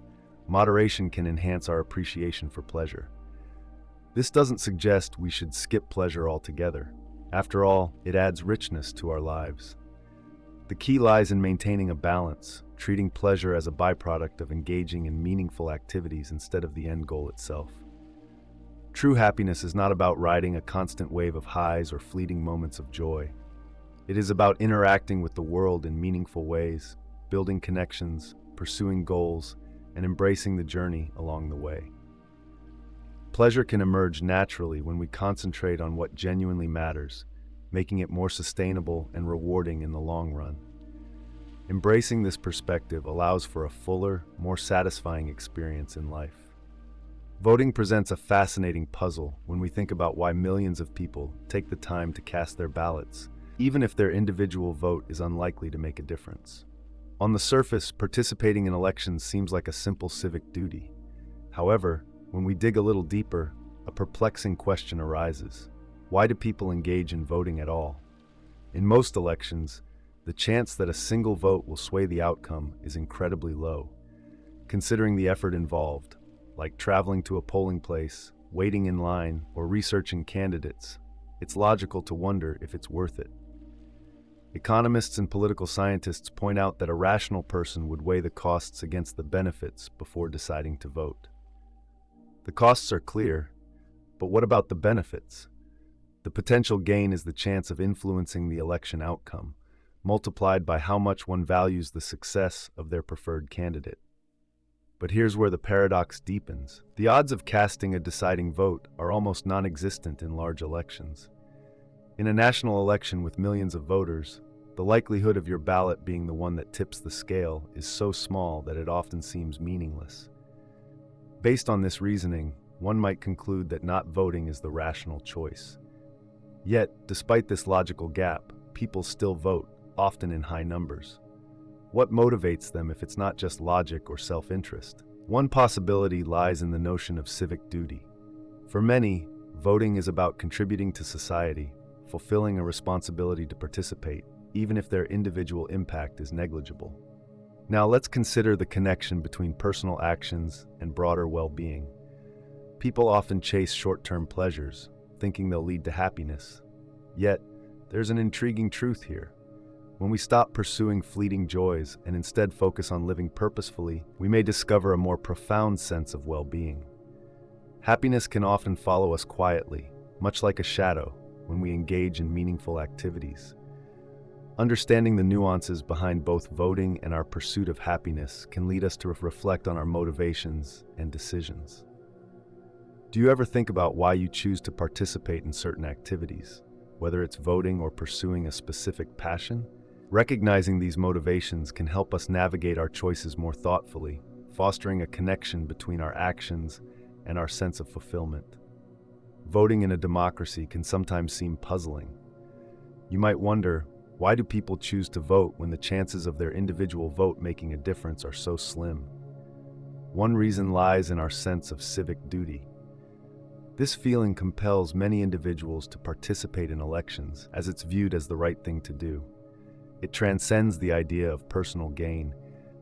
moderation can enhance our appreciation for pleasure. This doesn't suggest we should skip pleasure altogether. After all, it adds richness to our lives. The key lies in maintaining a balance, treating pleasure as a byproduct of engaging in meaningful activities instead of the end goal itself. True happiness is not about riding a constant wave of highs or fleeting moments of joy. It is about interacting with the world in meaningful ways, building connections, pursuing goals, and embracing the journey along the way. Pleasure can emerge naturally when we concentrate on what genuinely matters, making it more sustainable and rewarding in the long run. Embracing this perspective allows for a fuller, more satisfying experience in life. Voting presents a fascinating puzzle when we think about why millions of people take the time to cast their ballots, even if their individual vote is unlikely to make a difference. On the surface, participating in elections seems like a simple civic duty. However, when we dig a little deeper, a perplexing question arises. Why do people engage in voting at all? In most elections, the chance that a single vote will sway the outcome is incredibly low. Considering the effort involved, like traveling to a polling place, waiting in line, or researching candidates, it's logical to wonder if it's worth it. Economists and political scientists point out that a rational person would weigh the costs against the benefits before deciding to vote. The costs are clear, but what about the benefits? The potential gain is the chance of influencing the election outcome, multiplied by how much one values the success of their preferred candidate. But here's where the paradox deepens. The odds of casting a deciding vote are almost non-existent in large elections. In a national election with millions of voters, the likelihood of your ballot being the one that tips the scale is so small that it often seems meaningless. Based on this reasoning, one might conclude that not voting is the rational choice. Yet, despite this logical gap, people still vote, often in high numbers. What motivates them if it's not just logic or self-interest? One possibility lies in the notion of civic duty. For many, voting is about contributing to society, fulfilling a responsibility to participate, even if their individual impact is negligible. Now let's consider the connection between personal actions and broader well-being. People often chase short-term pleasures, thinking they'll lead to happiness. Yet, there's an intriguing truth here. When we stop pursuing fleeting joys and instead focus on living purposefully, we may discover a more profound sense of well-being. Happiness can often follow us quietly, much like a shadow, when we engage in meaningful activities. Understanding the nuances behind both voting and our pursuit of happiness can lead us to reflect on our motivations and decisions. Do you ever think about why you choose to participate in certain activities, whether it's voting or pursuing a specific passion? Recognizing these motivations can help us navigate our choices more thoughtfully, fostering a connection between our actions and our sense of fulfillment. Voting in a democracy can sometimes seem puzzling. You might wonder, why do people choose to vote when the chances of their individual vote making a difference are so slim? One reason lies in our sense of civic duty. This feeling compels many individuals to participate in elections as it's viewed as the right thing to do. It transcends the idea of personal gain,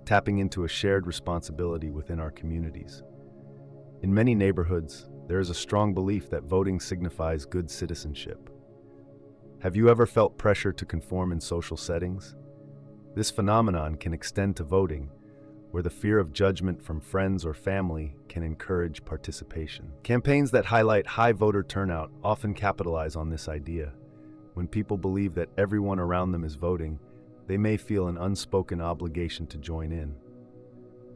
tapping into a shared responsibility within our communities. In many neighborhoods, there is a strong belief that voting signifies good citizenship. Have you ever felt pressure to conform in social settings? This phenomenon can extend to voting, where the fear of judgment from friends or family can encourage participation. Campaigns that highlight high voter turnout often capitalize on this idea. When people believe that everyone around them is voting, they may feel an unspoken obligation to join in.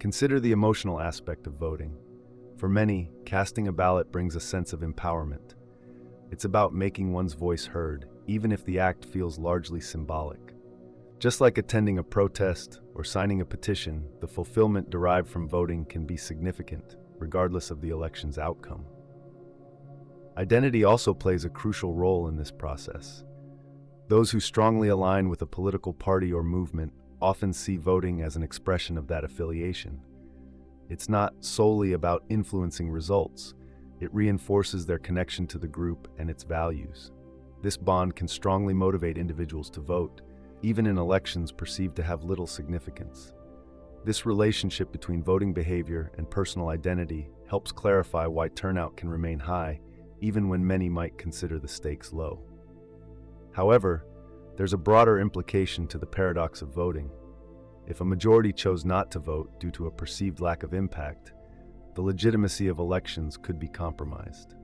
Consider the emotional aspect of voting. For many, casting a ballot brings a sense of empowerment. It's about making one's voice heard, even if the act feels largely symbolic. Just like attending a protest or signing a petition, the fulfillment derived from voting can be significant, regardless of the election's outcome. Identity also plays a crucial role in this process. Those who strongly align with a political party or movement often see voting as an expression of that affiliation. It's not solely about influencing results. It reinforces their connection to the group and its values. This bond can strongly motivate individuals to vote, even in elections perceived to have little significance. This relationship between voting behavior and personal identity helps clarify why turnout can remain high, even when many might consider the stakes low. However, there's a broader implication to the paradox of voting. If a majority chose not to vote due to a perceived lack of impact, the legitimacy of elections could be compromised.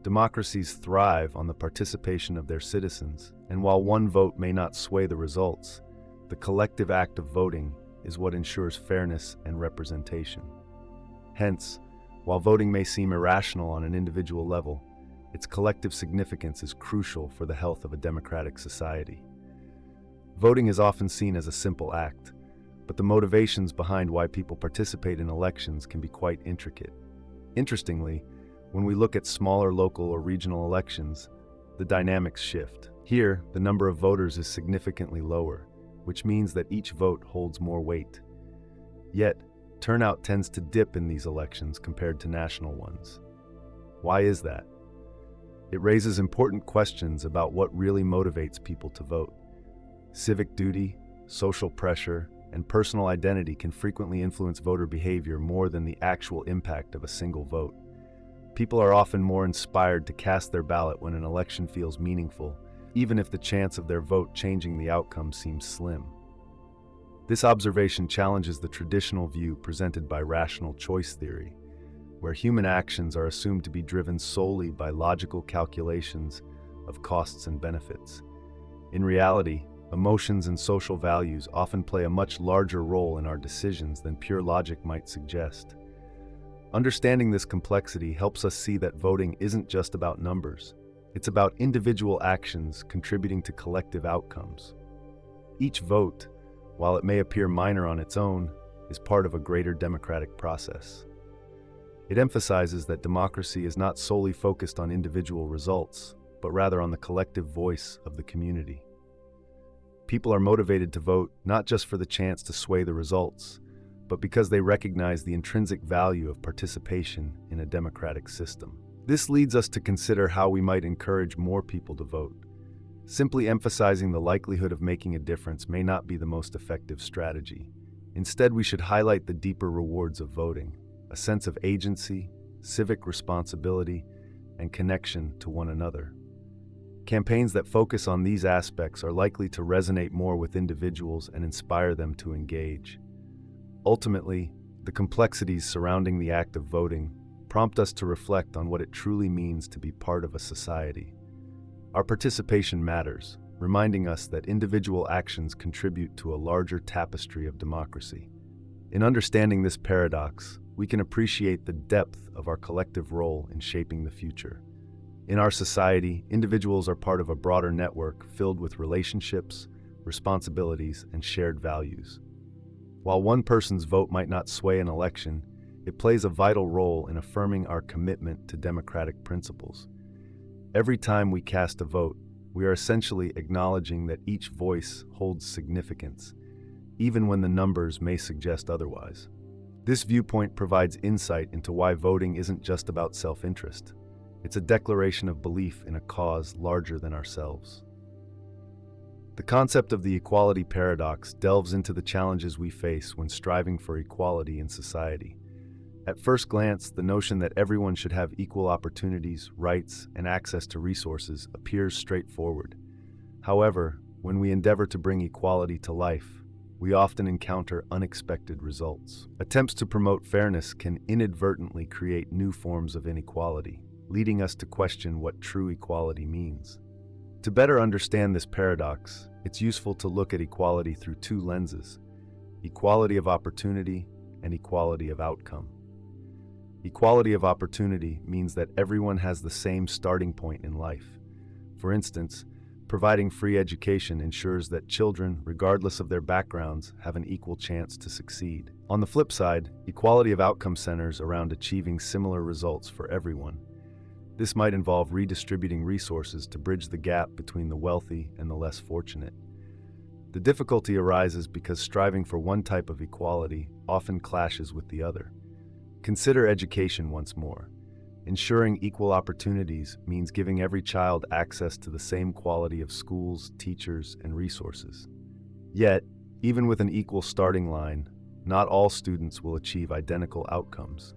Democracies thrive on the participation of their citizens, and while one vote may not sway the results, the collective act of voting is what ensures fairness and representation. Hence, while voting may seem irrational on an individual level, its collective significance is crucial for the health of a democratic society. Voting is often seen as a simple act, but the motivations behind why people participate in elections can be quite intricate. Interestingly, when we look at smaller local or regional elections, the dynamics shift. Here, the number of voters is significantly lower, which means that each vote holds more weight. Yet, turnout tends to dip in these elections compared to national ones. Why is that? It raises important questions about what really motivates people to vote. Civic duty, social pressure, and personal identity can frequently influence voter behavior more than the actual impact of a single vote. People are often more inspired to cast their ballot when an election feels meaningful, even if the chance of their vote changing the outcome seems slim. This observation challenges the traditional view presented by rational choice theory, where human actions are assumed to be driven solely by logical calculations of costs and benefits. In reality, emotions and social values often play a much larger role in our decisions than pure logic might suggest. Understanding this complexity helps us see that voting isn't just about numbers. It's about individual actions contributing to collective outcomes. Each vote, while it may appear minor on its own, is part of a greater democratic process. It emphasizes that democracy is not solely focused on individual results, but rather on the collective voice of the community. People are motivated to vote not just for the chance to sway the results, but because they recognize the intrinsic value of participation in a democratic system. This leads us to consider how we might encourage more people to vote. Simply emphasizing the likelihood of making a difference may not be the most effective strategy. Instead, we should highlight the deeper rewards of voting, a sense of agency, civic responsibility, and connection to one another. Campaigns that focus on these aspects are likely to resonate more with individuals and inspire them to engage. Ultimately, the complexities surrounding the act of voting prompt us to reflect on what it truly means to be part of a society. Our participation matters, reminding us that individual actions contribute to a larger tapestry of democracy. In understanding this paradox, we can appreciate the depth of our collective role in shaping the future. In our society, individuals are part of a broader network filled with relationships, responsibilities, and shared values. While one person's vote might not sway an election, it plays a vital role in affirming our commitment to democratic principles. Every time we cast a vote, we are essentially acknowledging that each voice holds significance, even when the numbers may suggest otherwise. This viewpoint provides insight into why voting isn't just about self-interest. It's a declaration of belief in a cause larger than ourselves. The concept of the equality paradox delves into the challenges we face when striving for equality in society. At first glance, the notion that everyone should have equal opportunities, rights, and access to resources appears straightforward. However, when we endeavor to bring equality to life, we often encounter unexpected results. Attempts to promote fairness can inadvertently create new forms of inequality, leading us to question what true equality means. To better understand this paradox, it's useful to look at equality through two lenses: equality of opportunity and equality of outcome. Equality of opportunity means that everyone has the same starting point in life. For instance, providing free education ensures that children, regardless of their backgrounds, have an equal chance to succeed. On the flip side, equality of outcome centers around achieving similar results for everyone. This might involve redistributing resources to bridge the gap between the wealthy and the less fortunate. The difficulty arises because striving for one type of equality often clashes with the other. Consider education once more. Ensuring equal opportunities means giving every child access to the same quality of schools, teachers, and resources. Yet, even with an equal starting line, not all students will achieve identical outcomes.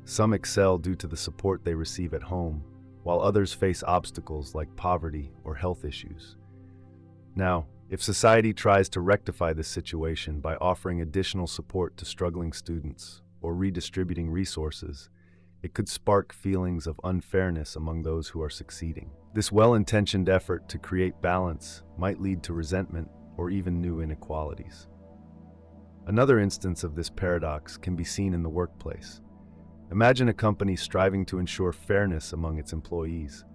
Some excel due to the support they receive at home, while others face obstacles like poverty or health issues. Now, if society tries to rectify this situation by offering additional support to struggling students or redistributing resources, it could spark feelings of unfairness among those who are succeeding. This well-intentioned effort to create balance might lead to resentment or even new inequalities. Another instance of this paradox can be seen in the workplace. Imagine a company striving to ensure fairness among its employees.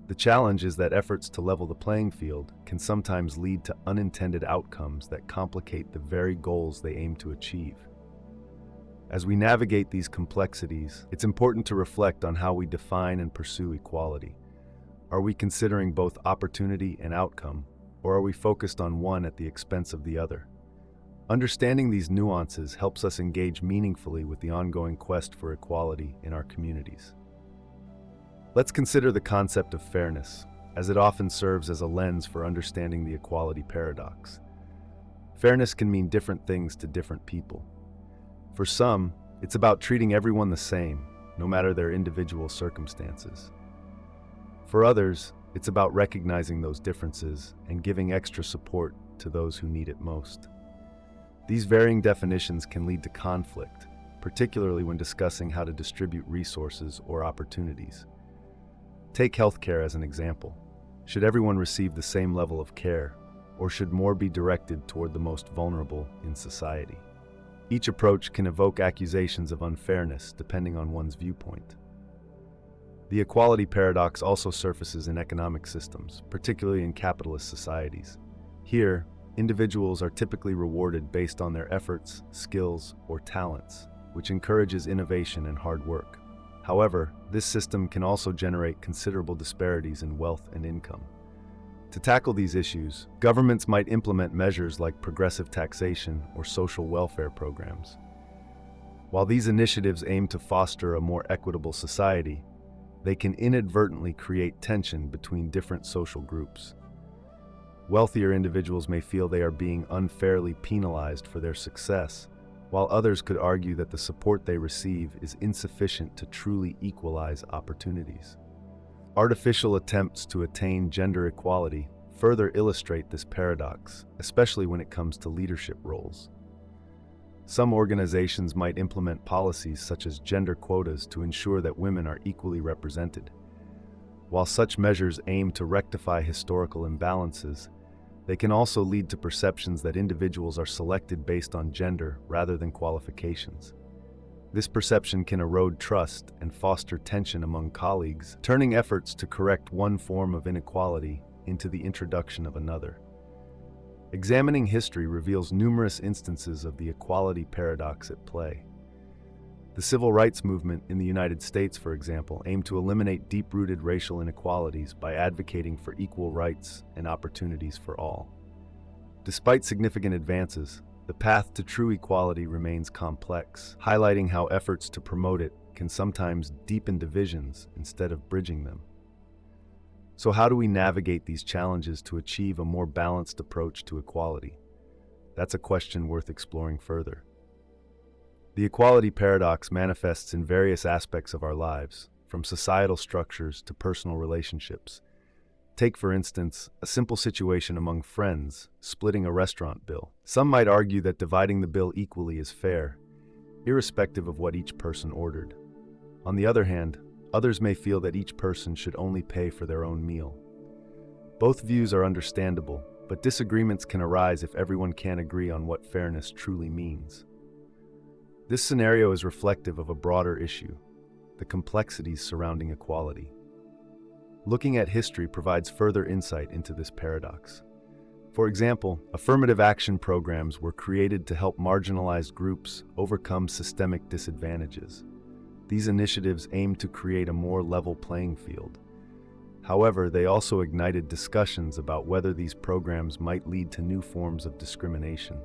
The challenge is that efforts to level the playing field can sometimes lead to unintended outcomes that complicate the very goals they aim to achieve. As we navigate these complexities, it's important to reflect on how we define and pursue equality. Are we considering both opportunity and outcome, or are we focused on one at the expense of the other? Understanding these nuances helps us engage meaningfully with the ongoing quest for equality in our communities. Let's consider the concept of fairness, as it often serves as a lens for understanding the equality paradox. Fairness can mean different things to different people. For some, it's about treating everyone the same, no matter their individual circumstances. For others, it's about recognizing those differences and giving extra support to those who need it most. These varying definitions can lead to conflict, particularly when discussing how to distribute resources or opportunities. Take healthcare as an example. Should everyone receive the same level of care, or should more be directed toward the most vulnerable in society? Each approach can evoke accusations of unfairness depending on one's viewpoint. The equality paradox also surfaces in economic systems, particularly in capitalist societies. Here, individuals are typically rewarded based on their efforts, skills, or talents, which encourages innovation and hard work. However, this system can also generate considerable disparities in wealth and income. To tackle these issues, governments might implement measures like progressive taxation or social welfare programs. While these initiatives aim to foster a more equitable society, they can inadvertently create tension between different social groups. Wealthier individuals may feel they are being unfairly penalized for their success, while others could argue that the support they receive is insufficient to truly equalize opportunities. Artificial attempts to attain gender equality further illustrate this paradox, especially when it comes to leadership roles. Some organizations might implement policies such as gender quotas to ensure that women are equally represented. While such measures aim to rectify historical imbalances, they can also lead to perceptions that individuals are selected based on gender rather than qualifications. This perception can erode trust and foster tension among colleagues, turning efforts to correct one form of inequality into the introduction of another. Examining history reveals numerous instances of the equality paradox at play. The civil rights movement in the United States, for example, aimed to eliminate deep-rooted racial inequalities by advocating for equal rights and opportunities for all. Despite significant advances, the path to true equality remains complex, highlighting how efforts to promote it can sometimes deepen divisions instead of bridging them. So how do we navigate these challenges to achieve a more balanced approach to equality? That's a question worth exploring further. The equality paradox manifests in various aspects of our lives, from societal structures to personal relationships. Take, for instance, a simple situation among friends, splitting a restaurant bill. Some might argue that dividing the bill equally is fair, irrespective of what each person ordered. On the other hand, others may feel that each person should only pay for their own meal. Both views are understandable, but disagreements can arise if everyone can't agree on what fairness truly means. This scenario is reflective of a broader issue, the complexities surrounding equality. Looking at history provides further insight into this paradox. For example, affirmative action programs were created to help marginalized groups overcome systemic disadvantages. These initiatives aimed to create a more level playing field. However, they also ignited discussions about whether these programs might lead to new forms of discrimination.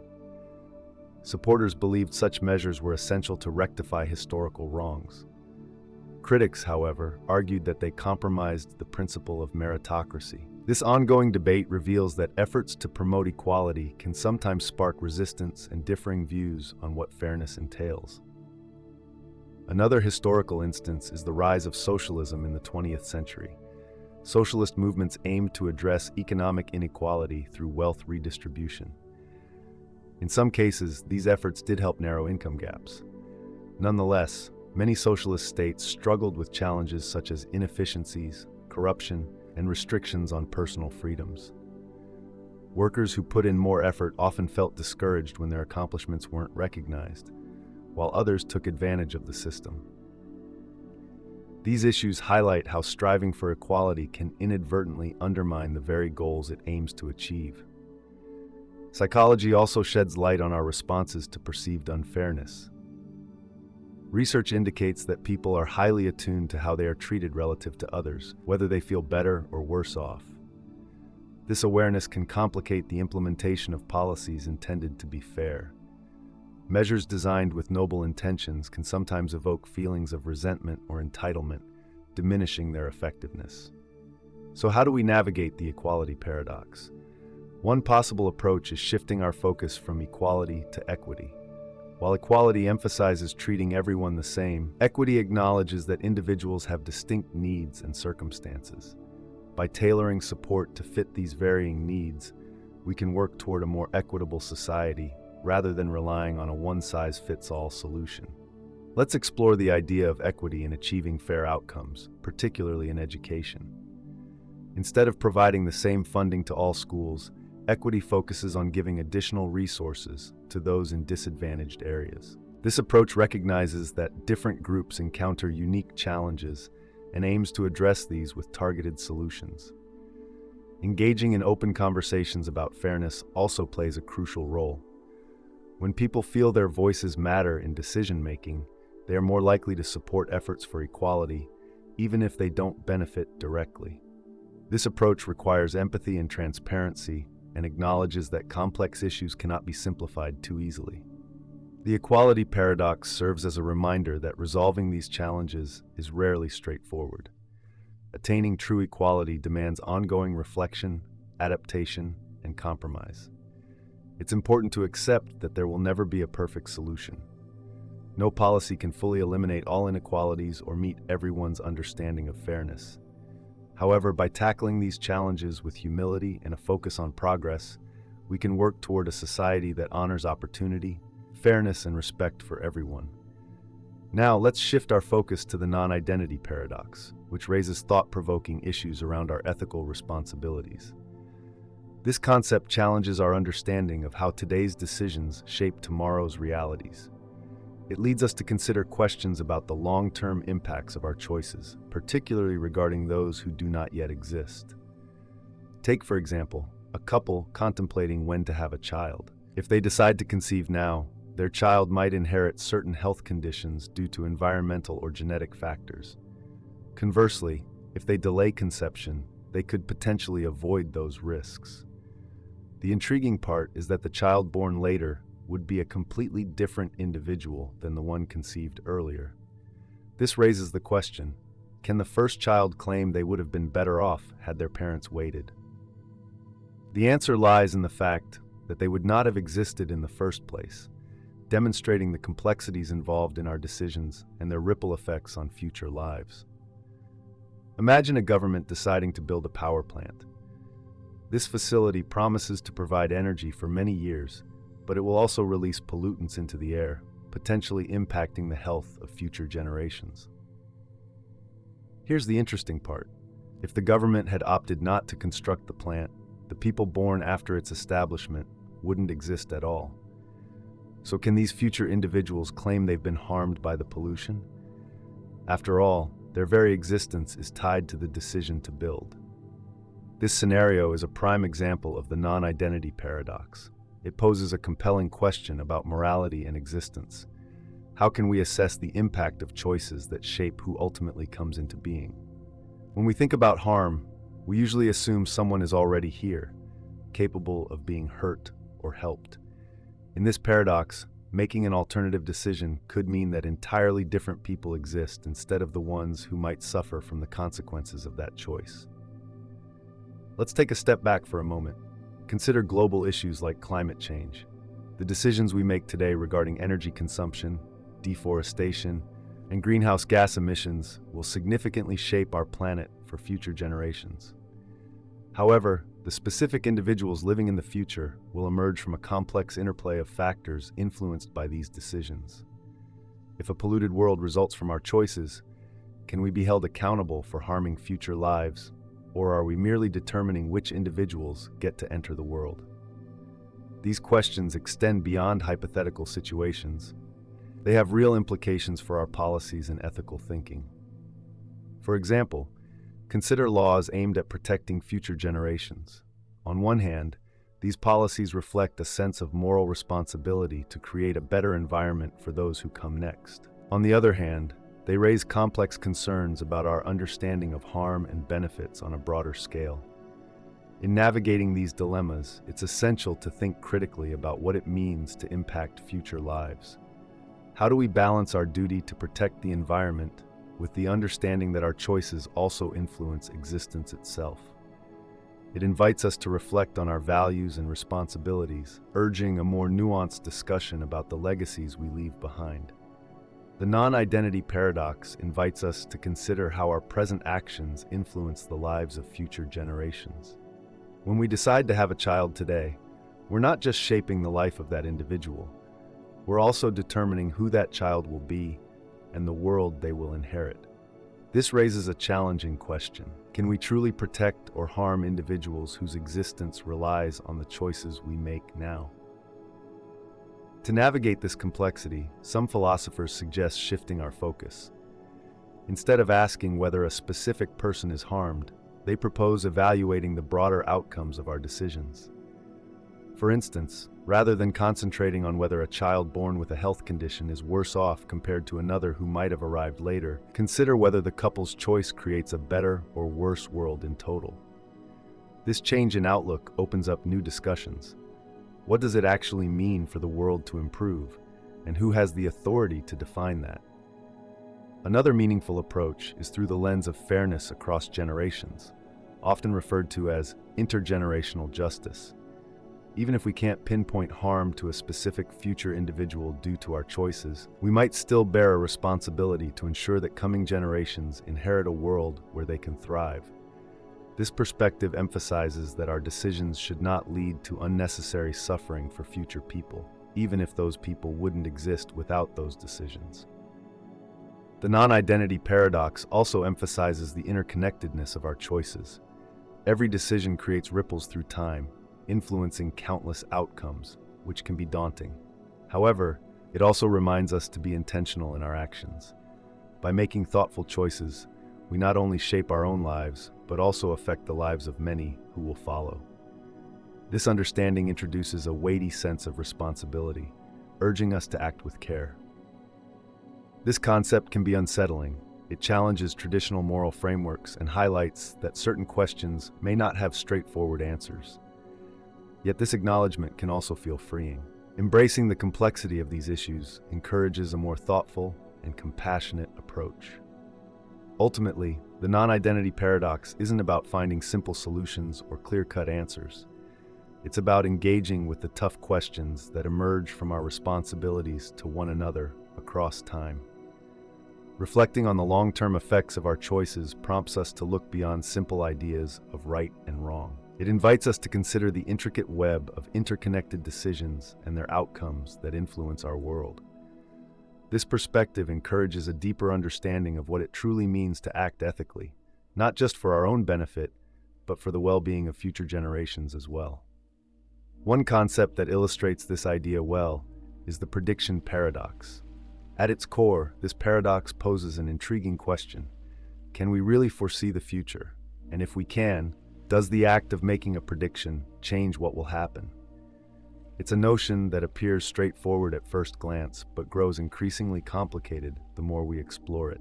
Supporters believed such measures were essential to rectify historical wrongs. Critics, however, argued that they compromised the principle of meritocracy. This ongoing debate reveals that efforts to promote equality can sometimes spark resistance and differing views on what fairness entails. Another historical instance is the rise of socialism in the 20th century. Socialist movements aimed to address economic inequality through wealth redistribution. In some cases, these efforts did help narrow income gaps. Nonetheless, many socialist states struggled with challenges such as inefficiencies, corruption, and restrictions on personal freedoms. Workers who put in more effort often felt discouraged when their accomplishments weren't recognized, while others took advantage of the system. These issues highlight how striving for equality can inadvertently undermine the very goals it aims to achieve. Psychology also sheds light on our responses to perceived unfairness. Research indicates that people are highly attuned to how they are treated relative to others, whether they feel better or worse off. This awareness can complicate the implementation of policies intended to be fair. Measures designed with noble intentions can sometimes evoke feelings of resentment or entitlement, diminishing their effectiveness. So how do we navigate the equality paradox? One possible approach is shifting our focus from equality to equity. While equality emphasizes treating everyone the same, equity acknowledges that individuals have distinct needs and circumstances. By tailoring support to fit these varying needs, we can work toward a more equitable society rather than relying on a one-size-fits-all solution. Let's explore the idea of equity in achieving fair outcomes, particularly in education. Instead of providing the same funding to all schools, equity focuses on giving additional resources to those in disadvantaged areas. This approach recognizes that different groups encounter unique challenges and aims to address these with targeted solutions. Engaging in open conversations about fairness also plays a crucial role. When people feel their voices matter in decision-making, They are more likely to support efforts for equality, even if they don't benefit directly. This approach requires empathy and transparency and acknowledges that complex issues cannot be simplified too easily. The equality paradox serves as a reminder that resolving these challenges is rarely straightforward. Attaining true equality demands ongoing reflection, adaptation, and compromise. It's important to accept that there will never be a perfect solution. No policy can fully eliminate all inequalities or meet everyone's understanding of fairness. However, by tackling these challenges with humility and a focus on progress, we can work toward a society that honors opportunity, fairness, and respect for everyone. Now, let's shift our focus to the non-identity paradox, which raises thought-provoking issues around our ethical responsibilities. This concept challenges our understanding of how today's decisions shape tomorrow's realities. It leads us to consider questions about the long-term impacts of our choices, particularly regarding those who do not yet exist. Take, for example, a couple contemplating when to have a child. If they decide to conceive now, their child might inherit certain health conditions due to environmental or genetic factors. Conversely, if they delay conception, they could potentially avoid those risks. The intriguing part is that the child born later would be a completely different individual than the one conceived earlier. This raises the question, can the first child claim they would have been better off had their parents waited? The answer lies in the fact that they would not have existed in the first place, demonstrating the complexities involved in our decisions and their ripple effects on future lives. Imagine a government deciding to build a power plant. This facility promises to provide energy for many years, but it will also release pollutants into the air, potentially impacting the health of future generations. Here's the interesting part. If the government had opted not to construct the plant, the people born after its establishment wouldn't exist at all. So can these future individuals claim they've been harmed by the pollution? After all, their very existence is tied to the decision to build. This scenario is a prime example of the non-identity paradox. It poses a compelling question about morality and existence. How can we assess the impact of choices that shape who ultimately comes into being? When we think about harm, we usually assume someone is already here, capable of being hurt or helped. In this paradox, making an alternative decision could mean that entirely different people exist instead of the ones who might suffer from the consequences of that choice. Let's take a step back for a moment. Consider global issues like climate change. The decisions we make today regarding energy consumption, deforestation, and greenhouse gas emissions will significantly shape our planet for future generations. However, the specific individuals living in the future will emerge from a complex interplay of factors influenced by these decisions. If a polluted world results from our choices, can we be held accountable for harming future lives, or are we merely determining which individuals get to enter the world? These questions extend beyond hypothetical situations. They have real implications for our policies and ethical thinking. For example, consider laws aimed at protecting future generations. On one hand, these policies reflect a sense of moral responsibility to create a better environment for those who come next. On the other hand, they raise complex concerns about our understanding of harm and benefits on a broader scale. In navigating these dilemmas, it's essential to think critically about what it means to impact future lives. How do we balance our duty to protect the environment with the understanding that our choices also influence existence itself? It invites us to reflect on our values and responsibilities, urging a more nuanced discussion about the legacies we leave behind. The non-identity paradox invites us to consider how our present actions influence the lives of future generations. When we decide to have a child today, we're not just shaping the life of that individual, we're also determining who that child will be and the world they will inherit. This raises a challenging question. Can we truly protect or harm individuals whose existence relies on the choices we make now? To navigate this complexity, some philosophers suggest shifting our focus. Instead of asking whether a specific person is harmed, they propose evaluating the broader outcomes of our decisions. For instance, rather than concentrating on whether a child born with a health condition is worse off compared to another who might have arrived later, consider whether the couple's choice creates a better or worse world in total. This change in outlook opens up new discussions. What does it actually mean for the world to improve, and who has the authority to define that? Another meaningful approach is through the lens of fairness across generations, often referred to as intergenerational justice. Even if we can't pinpoint harm to a specific future individual due to our choices, we might still bear a responsibility to ensure that coming generations inherit a world where they can thrive. This perspective emphasizes that our decisions should not lead to unnecessary suffering for future people, even if those people wouldn't exist without those decisions. The non-identity paradox also emphasizes the interconnectedness of our choices. Every decision creates ripples through time, influencing countless outcomes, which can be daunting. However, it also reminds us to be intentional in our actions. By making thoughtful choices, we not only shape our own lives, but also affect the lives of many who will follow. This understanding introduces a weighty sense of responsibility, urging us to act with care. This concept can be unsettling. It challenges traditional moral frameworks and highlights that certain questions may not have straightforward answers. Yet this acknowledgement can also feel freeing. Embracing the complexity of these issues encourages a more thoughtful and compassionate approach. Ultimately, the non-identity paradox isn't about finding simple solutions or clear-cut answers. It's about engaging with the tough questions that emerge from our responsibilities to one another across time. Reflecting on the long-term effects of our choices prompts us to look beyond simple ideas of right and wrong. It invites us to consider the intricate web of interconnected decisions and their outcomes that influence our world. This perspective encourages a deeper understanding of what it truly means to act ethically, not just for our own benefit, but for the well-being of future generations as well. One concept that illustrates this idea well is the prediction paradox. At its core, this paradox poses an intriguing question. Can we really foresee the future? And if we can, does the act of making a prediction change what will happen? It's a notion that appears straightforward at first glance, but grows increasingly complicated the more we explore it.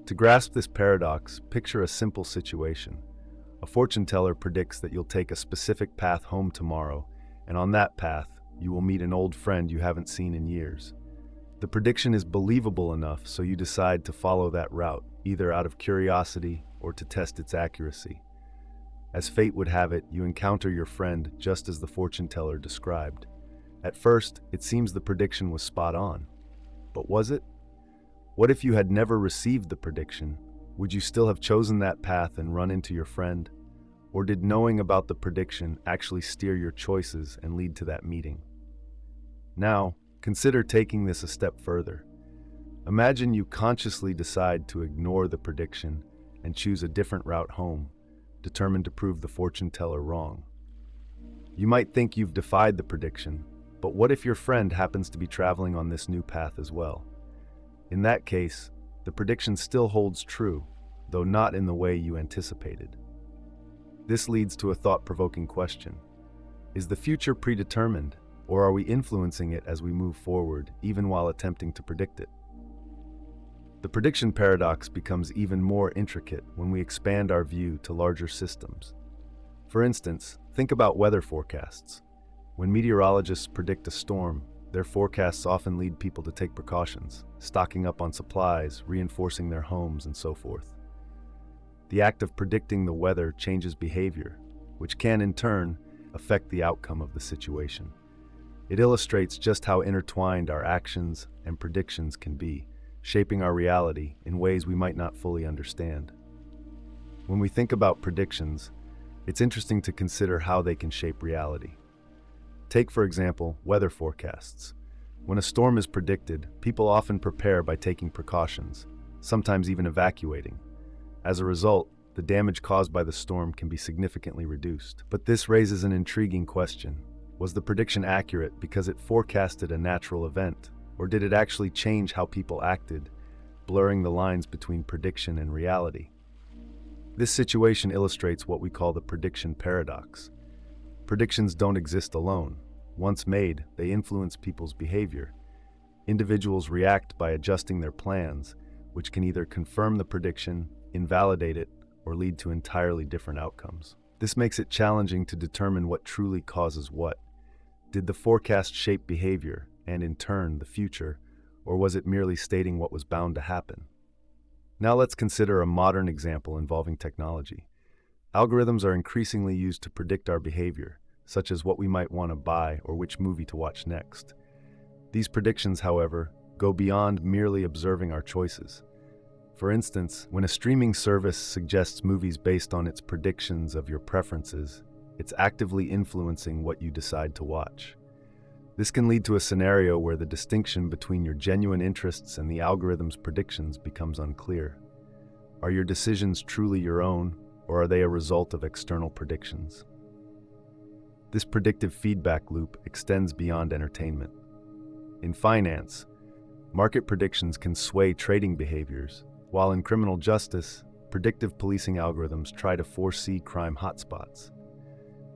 To grasp this paradox, picture a simple situation. A fortune teller predicts that you'll take a specific path home tomorrow, and on that path, you will meet an old friend you haven't seen in years. The prediction is believable enough, so you decide to follow that route, either out of curiosity or to test its accuracy. As fate would have it, you encounter your friend just as the fortune teller described. At first, it seems the prediction was spot on. But was it? What if you had never received the prediction? Would you still have chosen that path and run into your friend? Or did knowing about the prediction actually steer your choices and lead to that meeting? Now, consider taking this a step further. Imagine you consciously decide to ignore the prediction and choose a different route home, determined to prove the fortune teller wrong. You might think you've defied the prediction, but what if your friend happens to be traveling on this new path as well? In that case, the prediction still holds true, though not in the way you anticipated. This leads to a thought-provoking question. Is the future predetermined, or are we influencing it as we move forward, even while attempting to predict it? The prediction paradox becomes even more intricate when we expand our view to larger systems. For instance, think about weather forecasts. When meteorologists predict a storm, their forecasts often lead people to take precautions, stocking up on supplies, reinforcing their homes, and so forth. The act of predicting the weather changes behavior, which can, in turn, affect the outcome of the situation. It illustrates just how intertwined our actions and predictions can be, shaping our reality in ways we might not fully understand. When we think about predictions, it's interesting to consider how they can shape reality. Take, for example, weather forecasts. When a storm is predicted, people often prepare by taking precautions, sometimes even evacuating. As a result, the damage caused by the storm can be significantly reduced. But this raises an intriguing question. Was the prediction accurate because it forecasted a natural event, or did it actually change how people acted, blurring the lines between prediction and reality? This situation illustrates what we call the prediction paradox. Predictions don't exist alone. Once made, they influence people's behavior. Individuals react by adjusting their plans, which can either confirm the prediction, invalidate it, or lead to entirely different outcomes. This makes it challenging to determine what truly causes what. Did the forecast shape behavior, and in turn, the future, or was it merely stating what was bound to happen? Now let's consider a modern example involving technology. Algorithms are increasingly used to predict our behavior, such as what we might want to buy or which movie to watch next. These predictions, however, go beyond merely observing our choices. For instance, when a streaming service suggests movies based on its predictions of your preferences, it's actively influencing what you decide to watch. This can lead to a scenario where the distinction between your genuine interests and the algorithm's predictions becomes unclear. Are your decisions truly your own, or are they a result of external predictions? This predictive feedback loop extends beyond entertainment. In finance, market predictions can sway trading behaviors, while in criminal justice, predictive policing algorithms try to foresee crime hotspots.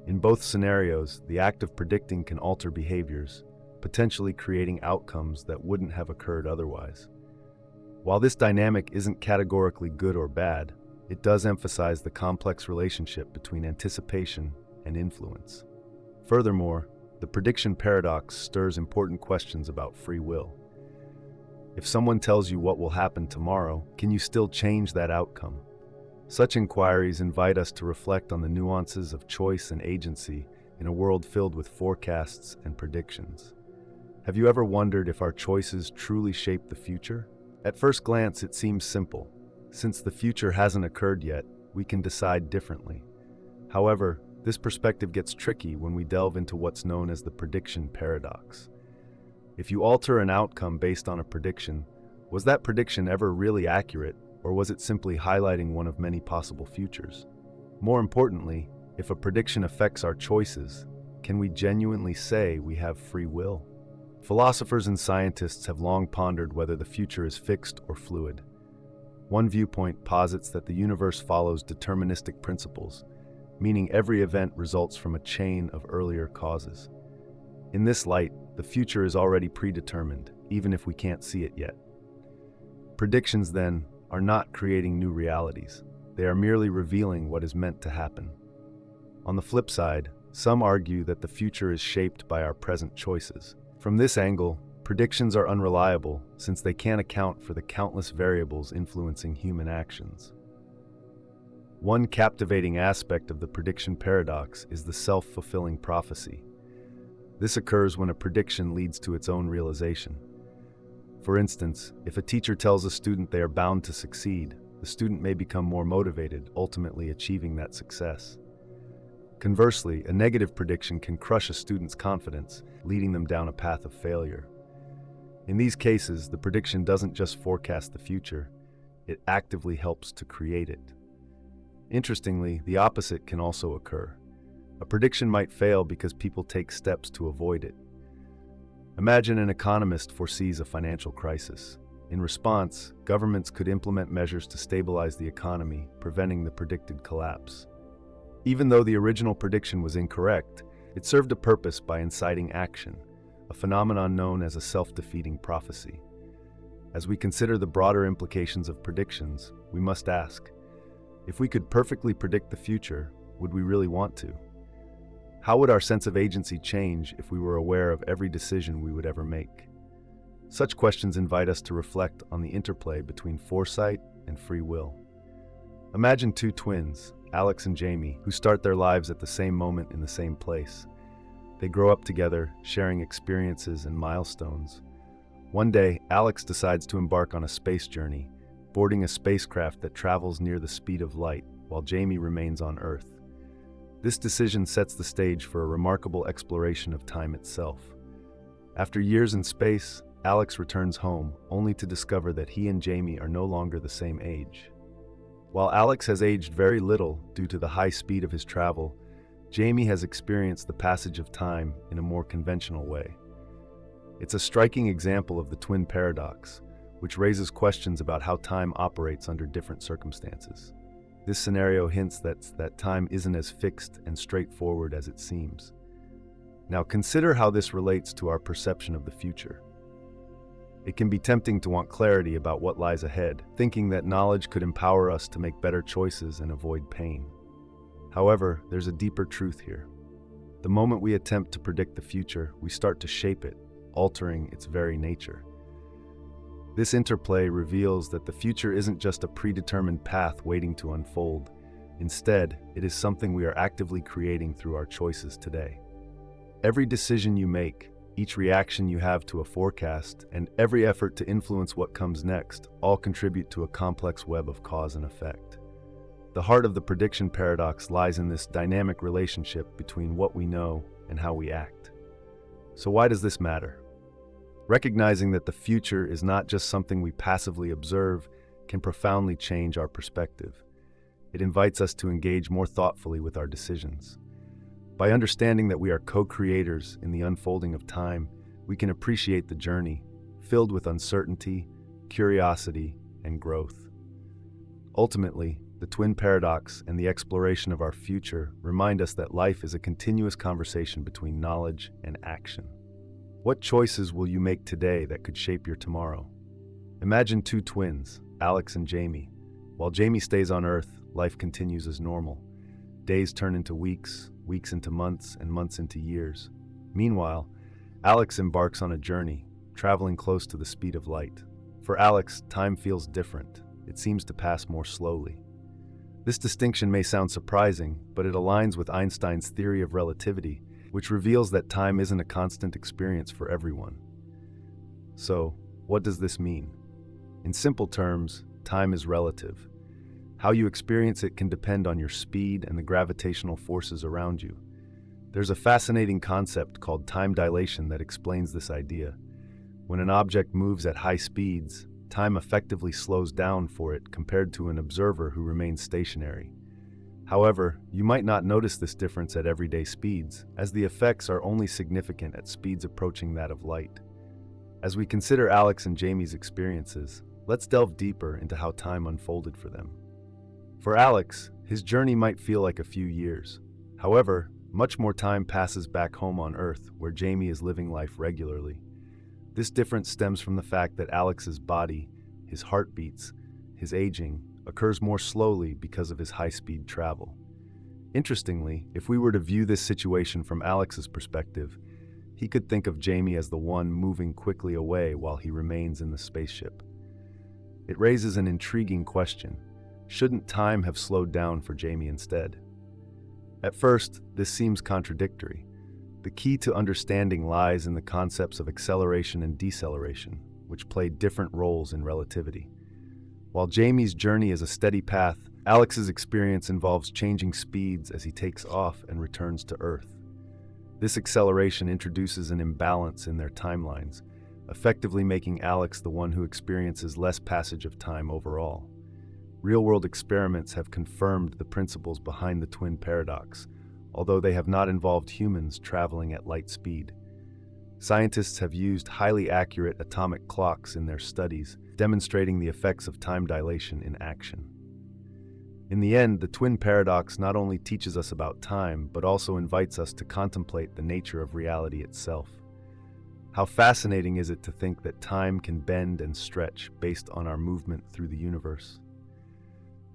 In both scenarios, the act of predicting can alter behaviors, potentially creating outcomes that wouldn't have occurred otherwise. While this dynamic isn't categorically good or bad, it does emphasize the complex relationship between anticipation and influence. Furthermore, the prediction paradox stirs important questions about free will. If someone tells you what will happen tomorrow, can you still change that outcome? Such inquiries invite us to reflect on the nuances of choice and agency in a world filled with forecasts and predictions. Have you ever wondered if our choices truly shape the future? At first glance, it seems simple. Since the future hasn't occurred yet, we can decide differently. However, this perspective gets tricky when we delve into what's known as the prediction paradox. If you alter an outcome based on a prediction, was that prediction ever really accurate, or was it simply highlighting one of many possible futures? More importantly, if a prediction affects our choices, can we genuinely say we have free will? Philosophers and scientists have long pondered whether the future is fixed or fluid. One viewpoint posits that the universe follows deterministic principles, meaning every event results from a chain of earlier causes. In this light, the future is already predetermined, even if we can't see it yet. Predictions, then, are not creating new realities. They are merely revealing what is meant to happen. On the flip side, some argue that the future is shaped by our present choices. From this angle, predictions are unreliable since they can't account for the countless variables influencing human actions. One captivating aspect of the prediction paradox is the self-fulfilling prophecy. This occurs when a prediction leads to its own realization. For instance, if a teacher tells a student they are bound to succeed, the student may become more motivated, ultimately achieving that success. Conversely, a negative prediction can crush a student's confidence, leading them down a path of failure. In these cases, the prediction doesn't just forecast the future, it actively helps to create it. Interestingly, the opposite can also occur. A prediction might fail because people take steps to avoid it. Imagine an economist foresees a financial crisis. In response, governments could implement measures to stabilize the economy, preventing the predicted collapse. Even though the original prediction was incorrect, it served a purpose by inciting action, a phenomenon known as a self-defeating prophecy. As we consider the broader implications of predictions, we must ask, if we could perfectly predict the future, would we really want to? How would our sense of agency change if we were aware of every decision we would ever make? Such questions invite us to reflect on the interplay between foresight and free will. Imagine two twins, Alex and Jamie, who start their lives at the same moment in the same place. They grow up together, sharing experiences and milestones. One day, Alex decides to embark on a space journey, boarding a spacecraft that travels near the speed of light, while Jamie remains on Earth. This decision sets the stage for a remarkable exploration of time itself. After years in space, Alex returns home, only to discover that he and Jamie are no longer the same age. While Alex has aged very little due to the high speed of his travel, Jamie has experienced the passage of time in a more conventional way. It's a striking example of the twin paradox, which raises questions about how time operates under different circumstances. This scenario hints that time isn't as fixed and straightforward as it seems. Now consider how this relates to our perception of the future. It can be tempting to want clarity about what lies ahead, thinking that knowledge could empower us to make better choices and avoid pain. However, there's a deeper truth here. The moment we attempt to predict the future, we start to shape it, altering its very nature. This interplay reveals that the future isn't just a predetermined path waiting to unfold. Instead, it is something we are actively creating through our choices today. Every decision you make, each reaction you have to a forecast, and every effort to influence what comes next all contribute to a complex web of cause and effect. The heart of the prediction paradox lies in this dynamic relationship between what we know and how we act. So why does this matter? Recognizing that the future is not just something we passively observe can profoundly change our perspective. It invites us to engage more thoughtfully with our decisions. By understanding that we are co-creators in the unfolding of time, we can appreciate the journey, filled with uncertainty, curiosity, and growth. Ultimately, the twin paradox and the exploration of our future remind us that life is a continuous conversation between knowledge and action. What choices will you make today that could shape your tomorrow? Imagine two twins, Alex and Jamie. While Jamie stays on Earth, life continues as normal. Days turn into weeks, weeks into months, and months into years. Meanwhile, Alex embarks on a journey, traveling close to the speed of light. For Alex, time feels different. It seems to pass more slowly. This distinction may sound surprising, but it aligns with Einstein's theory of relativity, which reveals that time isn't a constant experience for everyone. So, what does this mean? In simple terms, time is relative. How you experience it can depend on your speed and the gravitational forces around you. There's a fascinating concept called time dilation that explains this idea. When an object moves at high speeds, time effectively slows down for it compared to an observer who remains stationary. However, you might not notice this difference at everyday speeds, as the effects are only significant at speeds approaching that of light. As we consider Alex and Jamie's experiences, let's delve deeper into how time unfolded for them. For Alex, his journey might feel like a few years. However, much more time passes back home on Earth, where Jamie is living life regularly. This difference stems from the fact that Alex's body, his heartbeats, his aging, occurs more slowly because of his high-speed travel. Interestingly, if we were to view this situation from Alex's perspective, he could think of Jamie as the one moving quickly away while he remains in the spaceship. It raises an intriguing question. Shouldn't time have slowed down for Jamie instead? At first, this seems contradictory. The key to understanding lies in the concepts of acceleration and deceleration, which play different roles in relativity. While Jamie's journey is a steady path, Alex's experience involves changing speeds as he takes off and returns to Earth. This acceleration introduces an imbalance in their timelines, effectively making Alex the one who experiences less passage of time overall. Real-world experiments have confirmed the principles behind the twin paradox, although they have not involved humans traveling at light speed. Scientists have used highly accurate atomic clocks in their studies, demonstrating the effects of time dilation in action. In the end, the twin paradox not only teaches us about time, but also invites us to contemplate the nature of reality itself. How fascinating is it to think that time can bend and stretch based on our movement through the universe?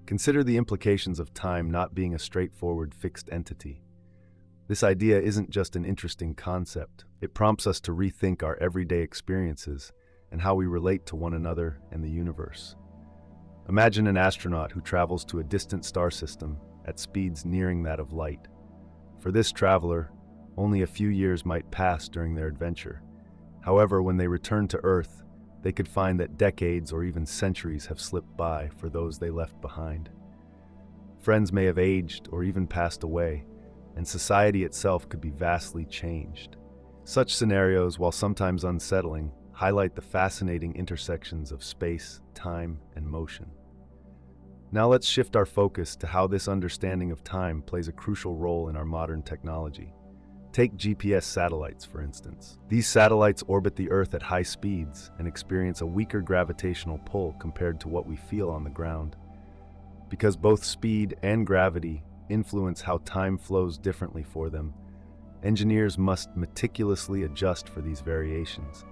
Consider the implications of time not being a straightforward fixed entity. This idea isn't just an interesting concept. It prompts us to rethink our everyday experiences and how we relate to one another and the universe. Imagine an astronaut who travels to a distant star system at speeds nearing that of light. For this traveler, only a few years might pass during their adventure. However, when they return to Earth, they could find that decades or even centuries have slipped by for those they left behind. Friends may have aged or even passed away, and society itself could be vastly changed. Such scenarios, while sometimes unsettling, highlight the fascinating intersections of space, time, and motion. Now let's shift our focus to how this understanding of time plays a crucial role in our modern technology. Take GPS satellites, for instance. These satellites orbit the Earth at high speeds and experience a weaker gravitational pull compared to what we feel on the ground. Because both speed and gravity influence how time flows differently for them, engineers must meticulously adjust for these variations.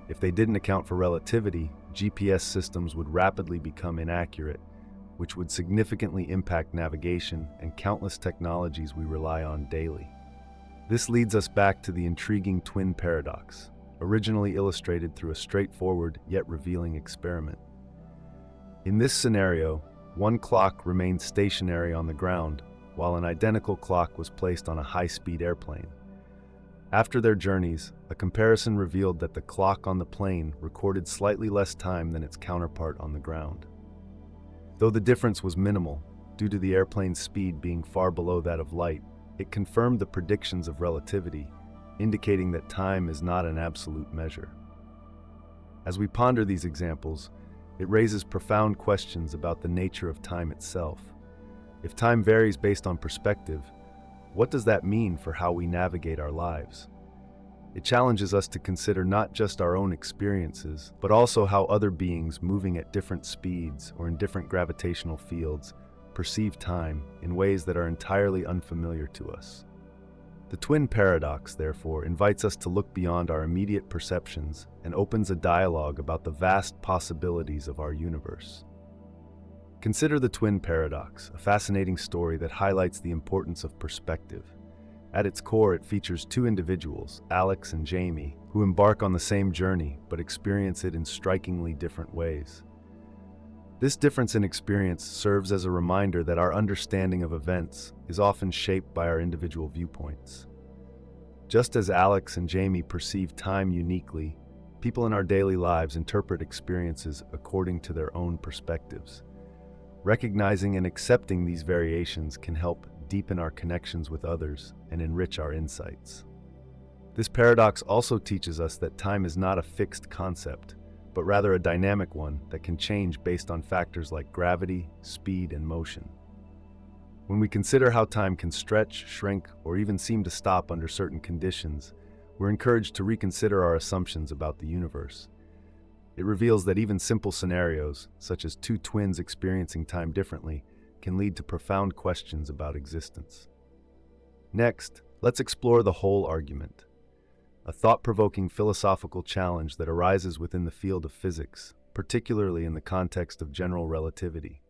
If they didn't account for relativity, GPS systems would rapidly become inaccurate, which would significantly impact navigation and countless technologies we rely on daily. This leads us back to the intriguing twin paradox, originally illustrated through a straightforward yet revealing experiment. In this scenario, one clock remained stationary on the ground, while an identical clock was placed on a high-speed airplane. After their journeys, a comparison revealed that the clock on the plane recorded slightly less time than its counterpart on the ground. Though the difference was minimal, due to the airplane's speed being far below that of light, it confirmed the predictions of relativity, indicating that time is not an absolute measure. As we ponder these examples, it raises profound questions about the nature of time itself. If time varies based on perspective, what does that mean for how we navigate our lives? It challenges us to consider not just our own experiences, but also how other beings moving at different speeds or in different gravitational fields perceive time in ways that are entirely unfamiliar to us. The twin paradox, therefore, invites us to look beyond our immediate perceptions and opens a dialogue about the vast possibilities of our universe. Consider the twin paradox, a fascinating story that highlights the importance of perspective. At its core, it features two individuals, Alex and Jamie, who embark on the same journey but experience it in strikingly different ways. This difference in experience serves as a reminder that our understanding of events is often shaped by our individual viewpoints. Just as Alex and Jamie perceive time uniquely, people in our daily lives interpret experiences according to their own perspectives. Recognizing and accepting these variations can help deepen our connections with others and enrich our insights. This paradox also teaches us that time is not a fixed concept, but rather a dynamic one that can change based on factors like gravity, speed, and motion. When we consider how time can stretch, shrink, or even seem to stop under certain conditions, we're encouraged to reconsider our assumptions about the universe. It reveals that even simple scenarios, such as two twins experiencing time differently, can lead to profound questions about existence. Next, let's explore the whole argument, a thought-provoking philosophical challenge that arises within the field of physics, particularly in the context of general relativity.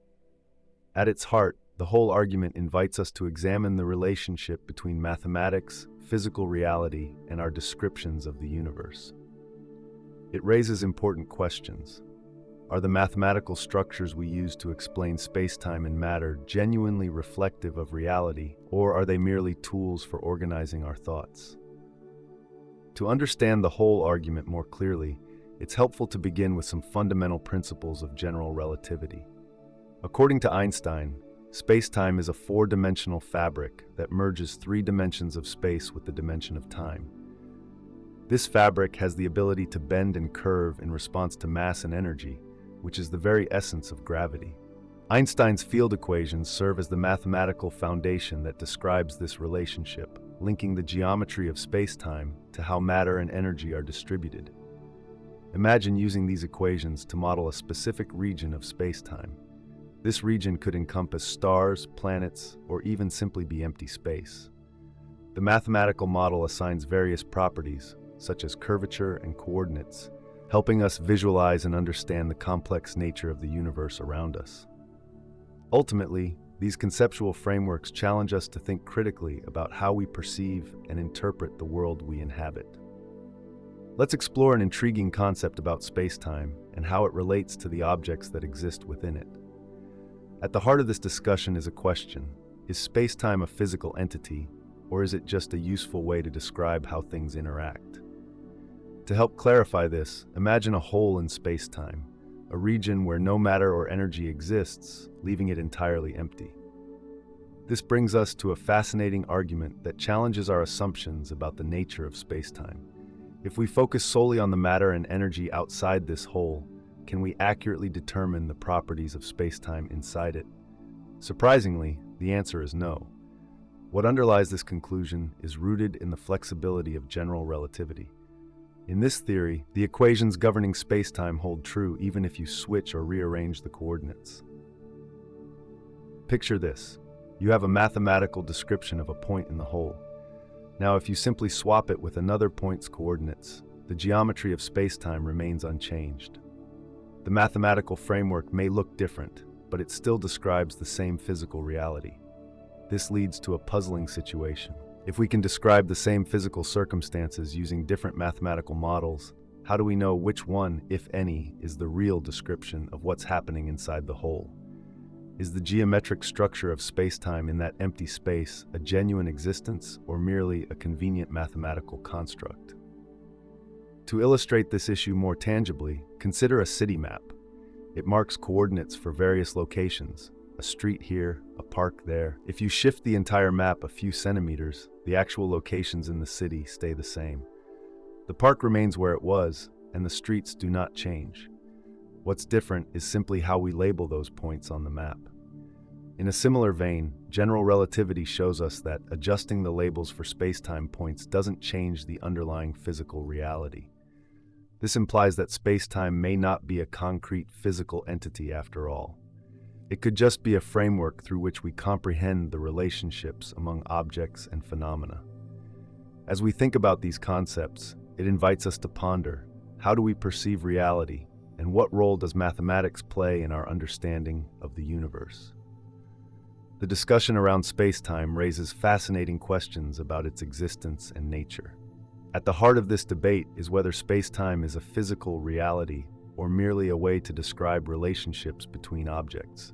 At its heart, the whole argument invites us to examine the relationship between mathematics, physical reality, and our descriptions of the universe. It raises important questions. Are the mathematical structures we use to explain space-time and matter genuinely reflective of reality, or are they merely tools for organizing our thoughts? To understand the whole argument more clearly, it's helpful to begin with some fundamental principles of general relativity. According to Einstein, space-time is a four-dimensional fabric that merges three dimensions of space with the dimension of time. This fabric has the ability to bend and curve in response to mass and energy, which is the very essence of gravity. Einstein's field equations serve as the mathematical foundation that describes this relationship, linking the geometry of space-time to how matter and energy are distributed. Imagine using these equations to model a specific region of space-time. This region could encompass stars, planets, or even simply be empty space. The mathematical model assigns various properties, such as curvature and coordinates, helping us visualize and understand the complex nature of the universe around us. Ultimately, these conceptual frameworks challenge us to think critically about how we perceive and interpret the world we inhabit. Let's explore an intriguing concept about space-time and how it relates to the objects that exist within it. At the heart of this discussion is a question: is space-time a physical entity, or is it just a useful way to describe how things interact? To help clarify this, imagine a hole in space-time, a region where no matter or energy exists, leaving it entirely empty. This brings us to a fascinating argument that challenges our assumptions about the nature of space-time. If we focus solely on the matter and energy outside this hole, can we accurately determine the properties of space-time inside it? Surprisingly, the answer is no. What underlies this conclusion is rooted in the flexibility of general relativity. In this theory, the equations governing space-time hold true even if you switch or rearrange the coordinates. Picture this. You have a mathematical description of a point in the whole. Now, if you simply swap it with another point's coordinates, the geometry of space-time remains unchanged. The mathematical framework may look different, but it still describes the same physical reality. This leads to a puzzling situation. If we can describe the same physical circumstances using different mathematical models, how do we know which one, if any, is the real description of what's happening inside the whole? Is the geometric structure of space-time in that empty space a genuine existence or merely a convenient mathematical construct? To illustrate this issue more tangibly, consider a city map. It marks coordinates for various locations, a street here, a park there. If you shift the entire map a few centimeters, the actual locations in the city stay the same. The park remains where it was, and the streets do not change. What's different is simply how we label those points on the map. In a similar vein, general relativity shows us that adjusting the labels for space-time points doesn't change the underlying physical reality. This implies that space-time may not be a concrete physical entity after all. It could just be a framework through which we comprehend the relationships among objects and phenomena. As we think about these concepts, it invites us to ponder, how do we perceive reality, and what role does mathematics play in our understanding of the universe? The discussion around space-time raises fascinating questions about its existence and nature. At the heart of this debate is whether space-time is a physical reality or merely a way to describe relationships between objects.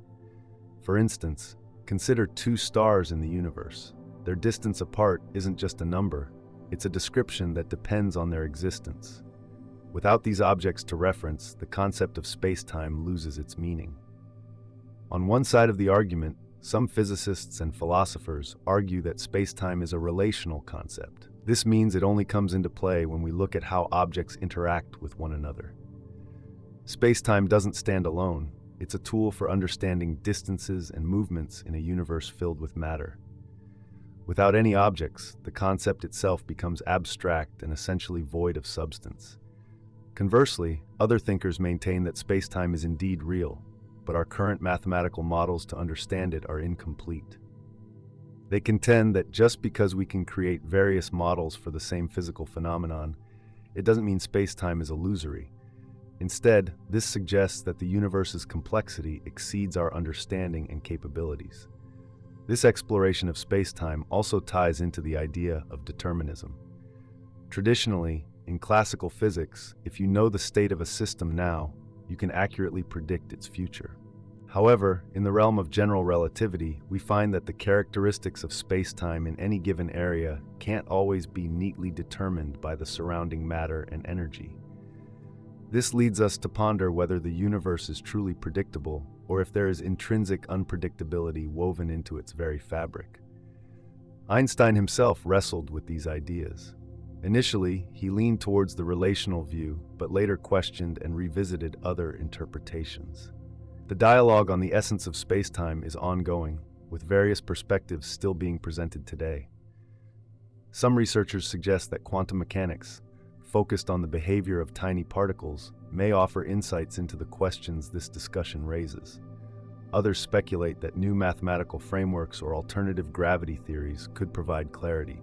For instance, consider two stars in the universe. Their distance apart isn't just a number, it's a description that depends on their existence. Without these objects to reference, the concept of space-time loses its meaning. On one side of the argument, some physicists and philosophers argue that space-time is a relational concept. This means it only comes into play when we look at how objects interact with one another. Space-time doesn't stand alone. It's a tool for understanding distances and movements in a universe filled with matter. Without any objects, the concept itself becomes abstract and essentially void of substance. Conversely, other thinkers maintain that space-time is indeed real, but our current mathematical models to understand it are incomplete. They contend that just because we can create various models for the same physical phenomenon, it doesn't mean space-time is illusory. Instead, this suggests that the universe's complexity exceeds our understanding and capabilities. This exploration of space-time also ties into the idea of determinism. Traditionally, in classical physics, if you know the state of a system now, you can accurately predict its future. However, in the realm of general relativity, we find that the characteristics of space-time in any given area can't always be neatly determined by the surrounding matter and energy. This leads us to ponder whether the universe is truly predictable or if there is intrinsic unpredictability woven into its very fabric. Einstein himself wrestled with these ideas. Initially, he leaned towards the relational view, but later questioned and revisited other interpretations. The dialogue on the essence of space-time is ongoing, with various perspectives still being presented today. Some researchers suggest that quantum mechanics, focused on the behavior of tiny particles, may offer insights into the questions this discussion raises. Others speculate that new mathematical frameworks or alternative gravity theories could provide clarity.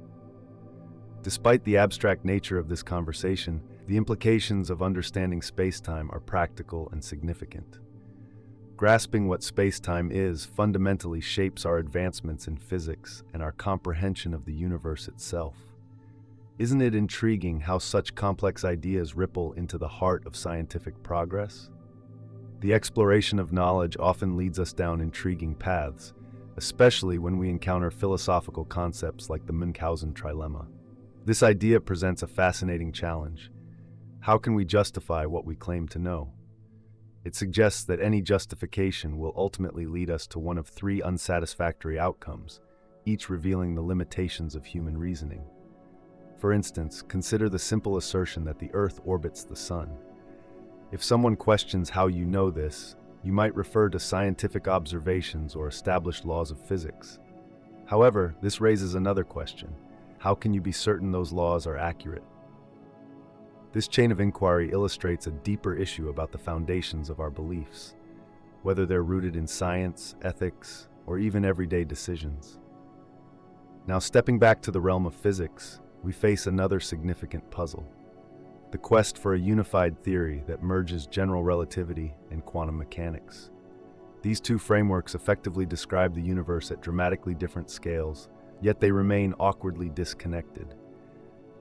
Despite the abstract nature of this conversation, the implications of understanding space-time are practical and significant. Grasping what space-time is fundamentally shapes our advancements in physics and our comprehension of the universe itself. Isn't it intriguing how such complex ideas ripple into the heart of scientific progress? The exploration of knowledge often leads us down intriguing paths, especially when we encounter philosophical concepts like the Munchausen trilemma. This idea presents a fascinating challenge. How can we justify what we claim to know? It suggests that any justification will ultimately lead us to one of three unsatisfactory outcomes, each revealing the limitations of human reasoning. For instance, consider the simple assertion that the Earth orbits the Sun. If someone questions how you know this, you might refer to scientific observations or established laws of physics. However, this raises another question. How can you be certain those laws are accurate? This chain of inquiry illustrates a deeper issue about the foundations of our beliefs, whether they're rooted in science, ethics, or even everyday decisions. Now, stepping back to the realm of physics, we face another significant puzzle: the quest for a unified theory that merges general relativity and quantum mechanics. These two frameworks effectively describe the universe at dramatically different scales, yet they remain awkwardly disconnected.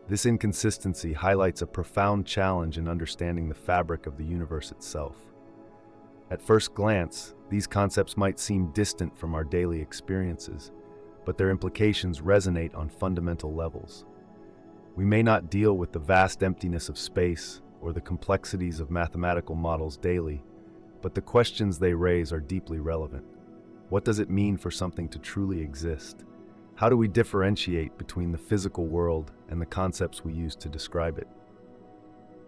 This inconsistency highlights a profound challenge in understanding the fabric of the universe itself. At first glance, these concepts might seem distant from our daily experiences, but their implications resonate on fundamental levels. We may not deal with the vast emptiness of space or the complexities of mathematical models daily, but the questions they raise are deeply relevant. What does it mean for something to truly exist? How do we differentiate between the physical world and the concepts we use to describe it?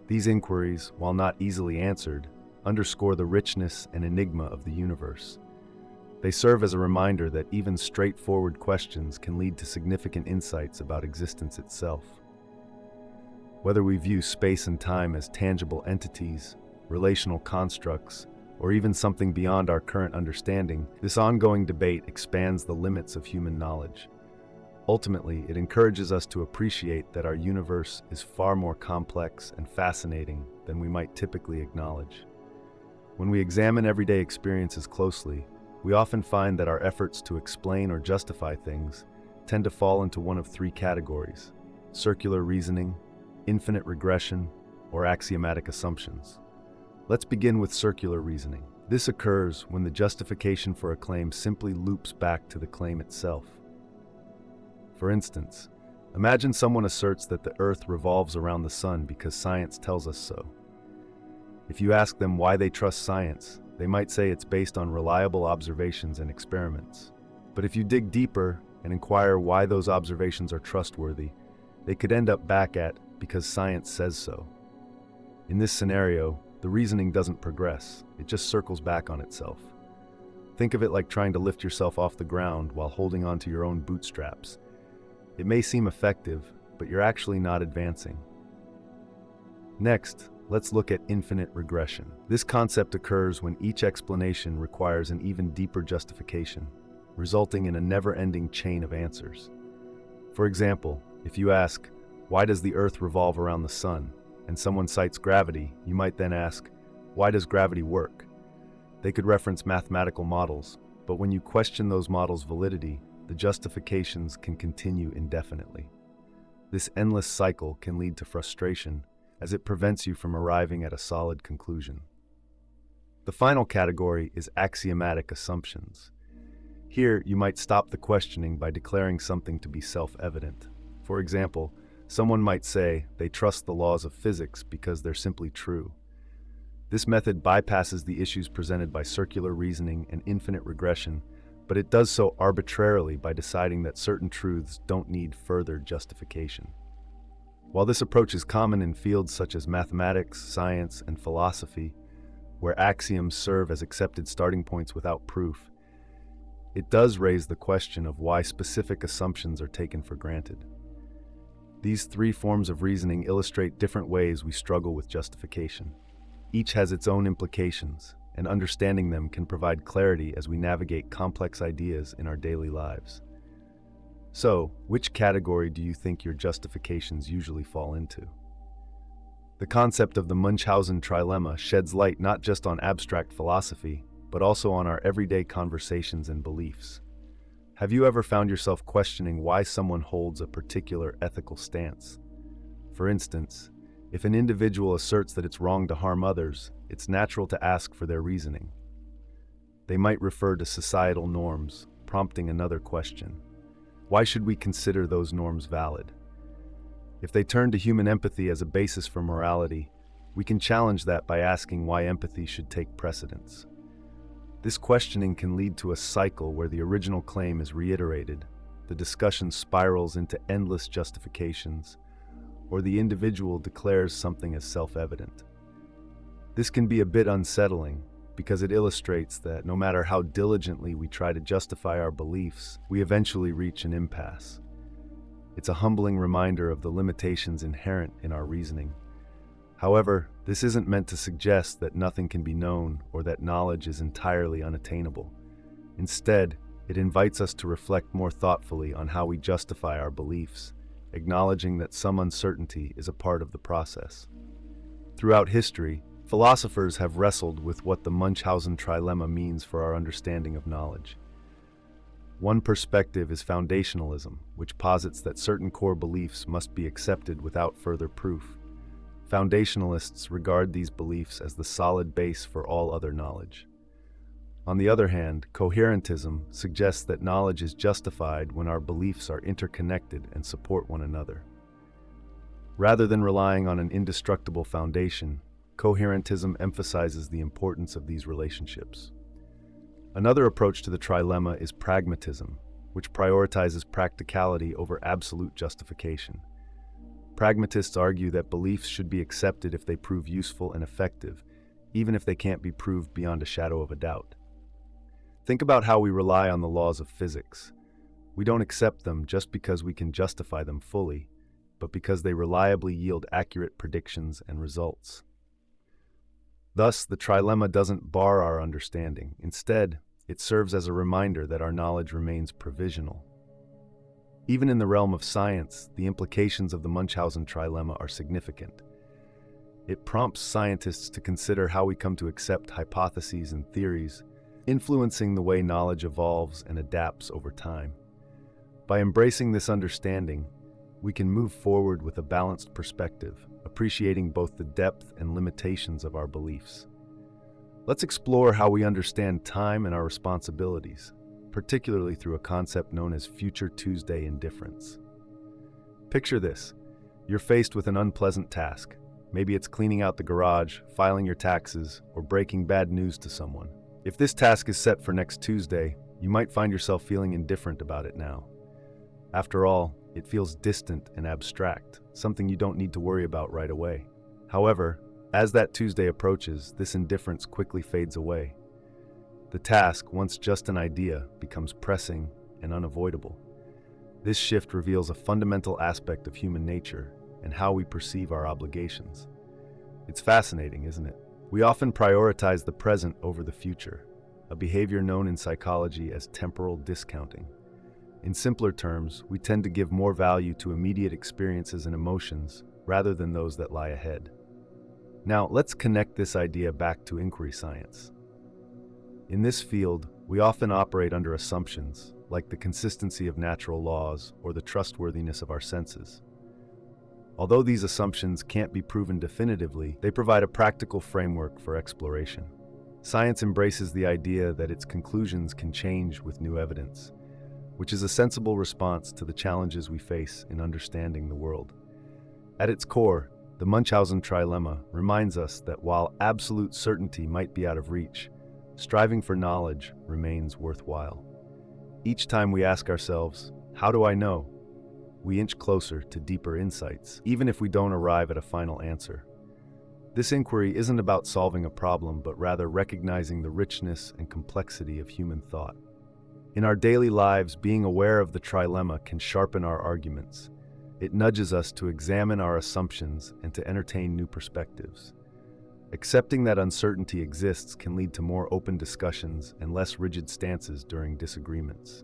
These inquiries, while not easily answered, underscore the richness and enigma of the universe. They serve as a reminder that even straightforward questions can lead to significant insights about existence itself. Whether we view space and time as tangible entities, relational constructs, or even something beyond our current understanding, this ongoing debate expands the limits of human knowledge. Ultimately, it encourages us to appreciate that our universe is far more complex and fascinating than we might typically acknowledge. When we examine everyday experiences closely, we often find that our efforts to explain or justify things tend to fall into one of three categories: circular reasoning, infinite regression, or axiomatic assumptions. Let's begin with circular reasoning. This occurs when the justification for a claim simply loops back to the claim itself. For instance, imagine someone asserts that the Earth revolves around the sun because science tells us so. If you ask them why they trust science, they might say it's based on reliable observations and experiments. But if you dig deeper and inquire why those observations are trustworthy, they could end up back at because science says so. In this scenario, the reasoning doesn't progress, it just circles back on itself. Think of it like trying to lift yourself off the ground while holding onto your own bootstraps. It may seem effective, but you're actually not advancing. Next, let's look at infinite regression. This concept occurs when each explanation requires an even deeper justification, resulting in a never-ending chain of answers. For example, if you ask, "Why does the Earth revolve around the sun?" and someone cites gravity, you might then ask, "Why does gravity work?" They could reference mathematical models, but when you question those models' validity, the justifications can continue indefinitely. This endless cycle can lead to frustration, as it prevents you from arriving at a solid conclusion. The final category is axiomatic assumptions. Here, you might stop the questioning by declaring something to be self-evident. For example, someone might say they trust the laws of physics because they're simply true. This method bypasses the issues presented by circular reasoning and infinite regression, but it does so arbitrarily by deciding that certain truths don't need further justification. While this approach is common in fields such as mathematics, science, and philosophy, where axioms serve as accepted starting points without proof, it does raise the question of why specific assumptions are taken for granted. These three forms of reasoning illustrate different ways we struggle with justification. Each has its own implications, and understanding them can provide clarity as we navigate complex ideas in our daily lives. So, which category do you think your justifications usually fall into? The concept of the Munchausen trilemma sheds light not just on abstract philosophy, but also on our everyday conversations and beliefs. Have you ever found yourself questioning why someone holds a particular ethical stance? For instance, if an individual asserts that it's wrong to harm others, it's natural to ask for their reasoning. They might refer to societal norms, prompting another question. Why should we consider those norms valid? If they turn to human empathy as a basis for morality, we can challenge that by asking why empathy should take precedence. This questioning can lead to a cycle where the original claim is reiterated, the discussion spirals into endless justifications, or the individual declares something as self-evident. This can be a bit unsettling because it illustrates that no matter how diligently we try to justify our beliefs, we eventually reach an impasse. It's a humbling reminder of the limitations inherent in our reasoning. However, this isn't meant to suggest that nothing can be known or that knowledge is entirely unattainable. Instead, It invites us to reflect more thoughtfully on how we justify our beliefs, acknowledging that some uncertainty is a part of the process. Throughout history, philosophers have wrestled with what the Munchausen trilemma means for our understanding of knowledge. One perspective is foundationalism, which posits that certain core beliefs must be accepted without further proof. Foundationalists regard these beliefs as the solid base for all other knowledge. On the other hand, coherentism suggests that knowledge is justified when our beliefs are interconnected and support one another. Rather than relying on an indestructible foundation, coherentism emphasizes the importance of these relationships. Another approach to the trilemma is pragmatism, which prioritizes practicality over absolute justification. Pragmatists argue that beliefs should be accepted if they prove useful and effective, even if they can't be proved beyond a shadow of a doubt. Think about how we rely on the laws of physics. We don't accept them just because we can justify them fully, but because they reliably yield accurate predictions and results. Thus, the trilemma doesn't bar our understanding. Instead, it serves as a reminder that our knowledge remains provisional. Even in the realm of science, the implications of the Munchausen trilemma are significant. It prompts scientists to consider how we come to accept hypotheses and theories, influencing the way knowledge evolves and adapts over time. By embracing this understanding, we can move forward with a balanced perspective, appreciating both the depth and limitations of our beliefs. Let's explore how we understand time and our responsibilities, particularly through a concept known as Future Tuesday indifference. Picture this. You're faced with an unpleasant task. Maybe it's cleaning out the garage, filing your taxes, or breaking bad news to someone. If this task is set for next Tuesday, you might find yourself feeling indifferent about it now. After all, it feels distant and abstract, something you don't need to worry about right away. However, as that Tuesday approaches, this indifference quickly fades away. The task, once just an idea, becomes pressing and unavoidable. This shift reveals a fundamental aspect of human nature and how we perceive our obligations. It's fascinating, isn't it? We often prioritize the present over the future, a behavior known in psychology as temporal discounting. In simpler terms, we tend to give more value to immediate experiences and emotions rather than those that lie ahead. Now, let's connect this idea back to inquiry science. In this field, we often operate under assumptions, like the consistency of natural laws or the trustworthiness of our senses. Although these assumptions can't be proven definitively, they provide a practical framework for exploration. Science embraces the idea that its conclusions can change with new evidence, which is a sensible response to the challenges we face in understanding the world. At its core, the Munchausen trilemma reminds us that while absolute certainty might be out of reach, striving for knowledge remains worthwhile. Each time we ask ourselves, "How do I know?" we inch closer to deeper insights, even if we don't arrive at a final answer. This inquiry isn't about solving a problem, but rather recognizing the richness and complexity of human thought. In our daily lives, being aware of the trilemma can sharpen our arguments. It nudges us to examine our assumptions and to entertain new perspectives. Accepting that uncertainty exists can lead to more open discussions and less rigid stances during disagreements.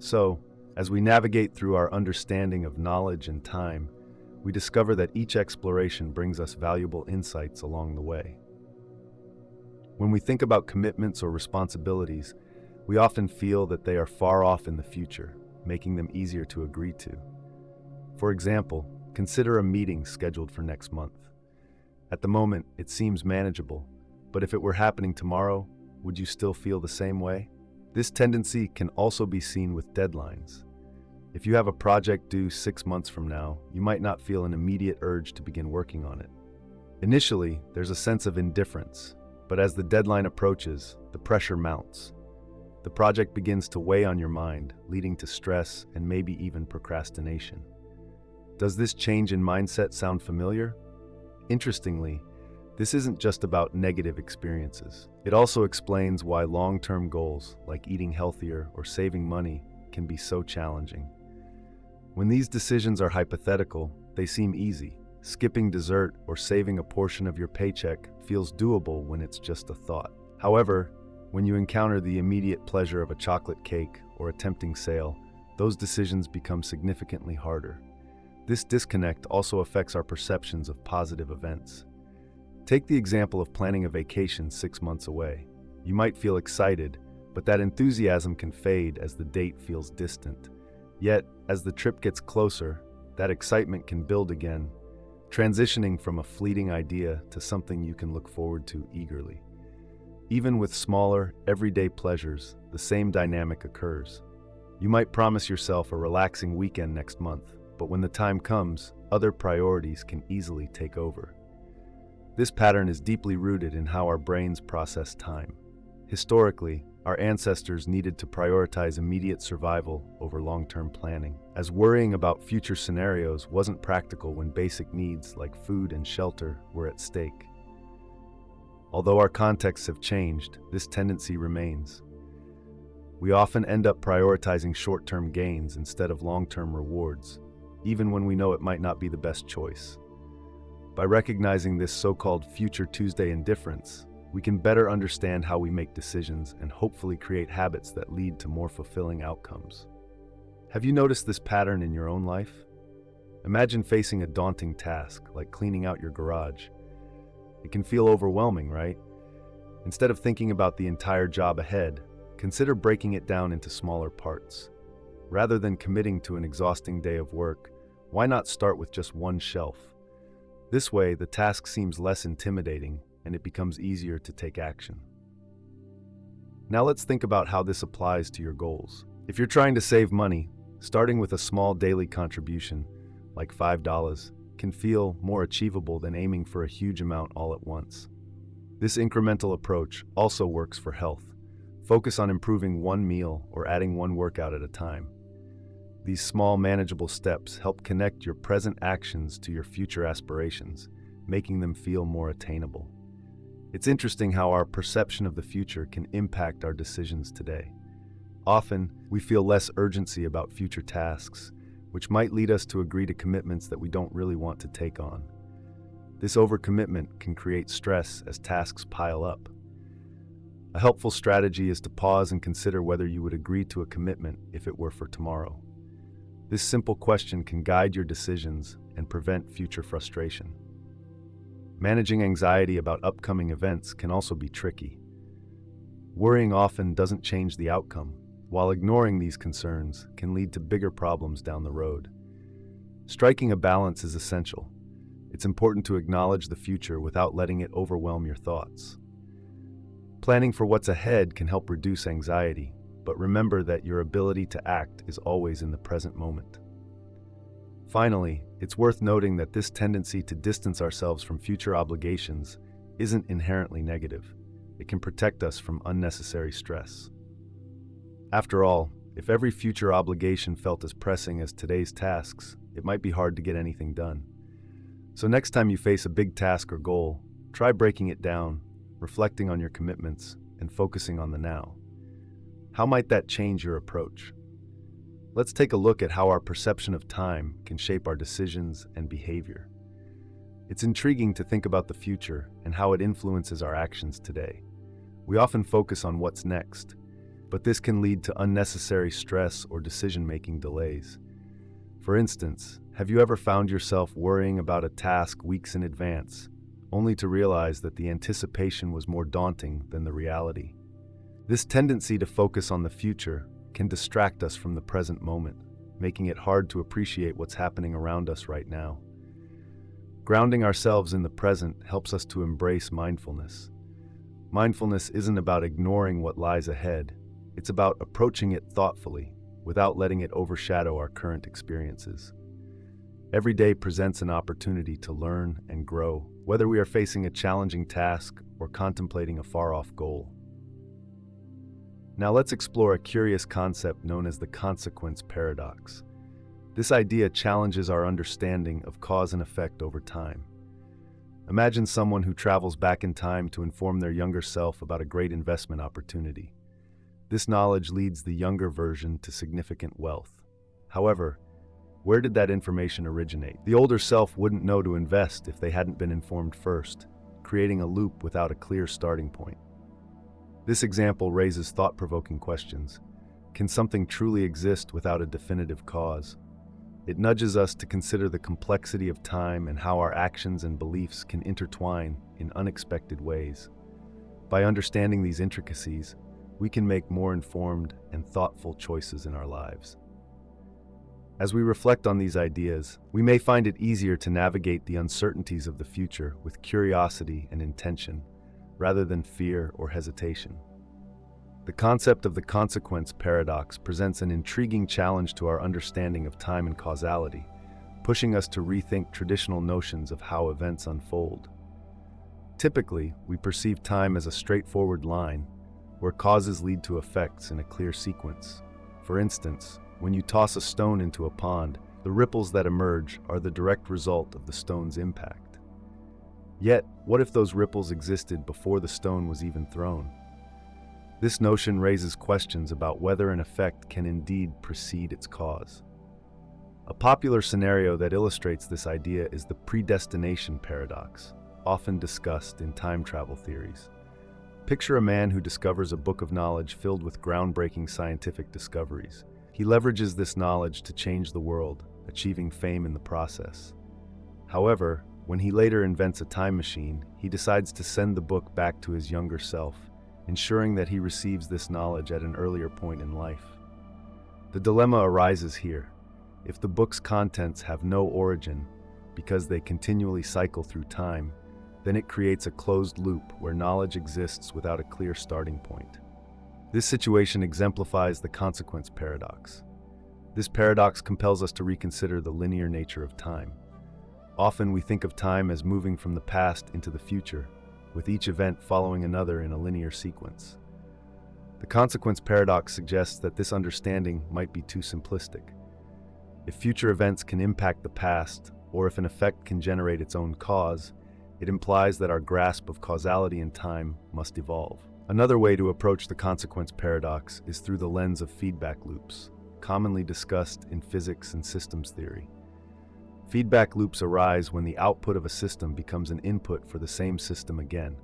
So, as we navigate through our understanding of knowledge and time, we discover that each exploration brings us valuable insights along the way. When we think about commitments or responsibilities, we often feel that they are far off in the future, making them easier to agree to. For example, consider a meeting scheduled for next month. At the moment, it seems manageable, but if it were happening tomorrow, would you still feel the same way? This tendency can also be seen with deadlines. If you have a project due 6 months from now, you might not feel an immediate urge to begin working on it. Initially, there's a sense of indifference, but as the deadline approaches, the pressure mounts. The project begins to weigh on your mind, leading to stress and maybe even procrastination. Does this change in mindset sound familiar? Interestingly, this isn't just about negative experiences. It also explains why long-term goals, like eating healthier or saving money, can be so challenging. When these decisions are hypothetical, they seem easy. Skipping dessert or saving a portion of your paycheck feels doable when it's just a thought. However, When you encounter the immediate pleasure of a chocolate cake or a tempting sale, those decisions become significantly harder. This disconnect also affects our perceptions of positive events. Take the example of planning a vacation 6 months away. You might feel excited, but that enthusiasm can fade as the date feels distant. Yet, as the trip gets closer, that excitement can build again, transitioning from a fleeting idea to something you can look forward to eagerly. Even with smaller, everyday pleasures, the same dynamic occurs. You might promise yourself a relaxing weekend next month, but when the time comes, other priorities can easily take over. This pattern is deeply rooted in how our brains process time. Historically, our ancestors needed to prioritize immediate survival over long-term planning, as worrying about future scenarios wasn't practical when basic needs like food and shelter were at stake. Although our contexts have changed, this tendency remains. We often end up prioritizing short-term gains instead of long-term rewards, even when we know it might not be the best choice. By recognizing this so-called Future Tuesday indifference, we can better understand how we make decisions and hopefully create habits that lead to more fulfilling outcomes. Have you noticed this pattern in your own life? Imagine facing a daunting task, like cleaning out your garage. It can feel overwhelming, right? Instead of thinking about the entire job ahead, consider breaking it down into smaller parts. Rather than committing to an exhausting day of work, why not start with just one shelf? This way, the task seems less intimidating and it becomes easier to take action. Now let's think about how this applies to your goals. If you're trying to save money, starting with a small daily contribution, like $5, can feel more achievable than aiming for a huge amount all at once. This incremental approach also works for health. Focus on improving one meal or adding one workout at a time. These small, manageable steps help connect your present actions to your future aspirations, making them feel more attainable. It's interesting how our perception of the future can impact our decisions today. Often, we feel less urgency about future tasks, which might lead us to agree to commitments that we don't really want to take on. This overcommitment can create stress as tasks pile up. A helpful strategy is to pause and consider whether you would agree to a commitment if it were for tomorrow. This simple question can guide your decisions and prevent future frustration. Managing anxiety about upcoming events can also be tricky. Worrying often doesn't change the outcome, while ignoring these concerns can lead to bigger problems down the road. Striking a balance is essential. It's important to acknowledge the future without letting it overwhelm your thoughts. Planning for what's ahead can help reduce anxiety, but remember that your ability to act is always in the present moment. Finally, it's worth noting that this tendency to distance ourselves from future obligations isn't inherently negative. It can protect us from unnecessary stress. After all, if every future obligation felt as pressing as today's tasks, it might be hard to get anything done. So next time you face a big task or goal, try breaking it down, reflecting on your commitments, and focusing on the now. How might that change your approach? Let's take a look at how our perception of time can shape our decisions and behavior. It's intriguing to think about the future and how it influences our actions today. We often focus on what's next, but this can lead to unnecessary stress or decision-making delays. For instance, have you ever found yourself worrying about a task weeks in advance, only to realize that the anticipation was more daunting than the reality? This tendency to focus on the future can distract us from the present moment, making it hard to appreciate what's happening around us right now. Grounding ourselves in the present helps us to embrace mindfulness. Mindfulness isn't about ignoring what lies ahead. It's about approaching it thoughtfully, without letting it overshadow our current experiences. Every day presents an opportunity to learn and grow, whether we are facing a challenging task or contemplating a far-off goal. Now let's explore a curious concept known as the consequence paradox. This idea challenges our understanding of cause and effect over time. Imagine someone who travels back in time to inform their younger self about a great investment opportunity. This knowledge leads the younger version to significant wealth. However, where did that information originate? The older self wouldn't know to invest if they hadn't been informed first, creating a loop without a clear starting point. This example raises thought-provoking questions. Can something truly exist without a definitive cause? It nudges us to consider the complexity of time and how our actions and beliefs can intertwine in unexpected ways. By understanding these intricacies, we can make more informed and thoughtful choices in our lives. As we reflect on these ideas, we may find it easier to navigate the uncertainties of the future with curiosity and intention, rather than fear or hesitation. The concept of the consequence paradox presents an intriguing challenge to our understanding of time and causality, pushing us to rethink traditional notions of how events unfold. Typically, we perceive time as a straightforward line, where causes lead to effects in a clear sequence. For instance, when you toss a stone into a pond, the ripples that emerge are the direct result of the stone's impact. Yet, what if those ripples existed before the stone was even thrown? This notion raises questions about whether an effect can indeed precede its cause. A popular scenario that illustrates this idea is the predestination paradox, often discussed in time travel theories. Picture a man who discovers a book of knowledge filled with groundbreaking scientific discoveries. He leverages this knowledge to change the world, achieving fame in the process. However, when he later invents a time machine, he decides to send the book back to his younger self, ensuring that he receives this knowledge at an earlier point in life. The dilemma arises here. If the book's contents have no origin, because they continually cycle through time, then it creates a closed loop where knowledge exists without a clear starting point. This situation exemplifies the consequence paradox. This paradox compels us to reconsider the linear nature of time. Often we think of time as moving from the past into the future, with each event following another in a linear sequence. The consequence paradox suggests that this understanding might be too simplistic. If future events can impact the past, or if an effect can generate its own cause, it implies that our grasp of causality and time must evolve. Another way to approach the consequence paradox is through the lens of feedback loops, commonly discussed in physics and systems theory. Feedback loops arise when the output of a system becomes an input for the same system again.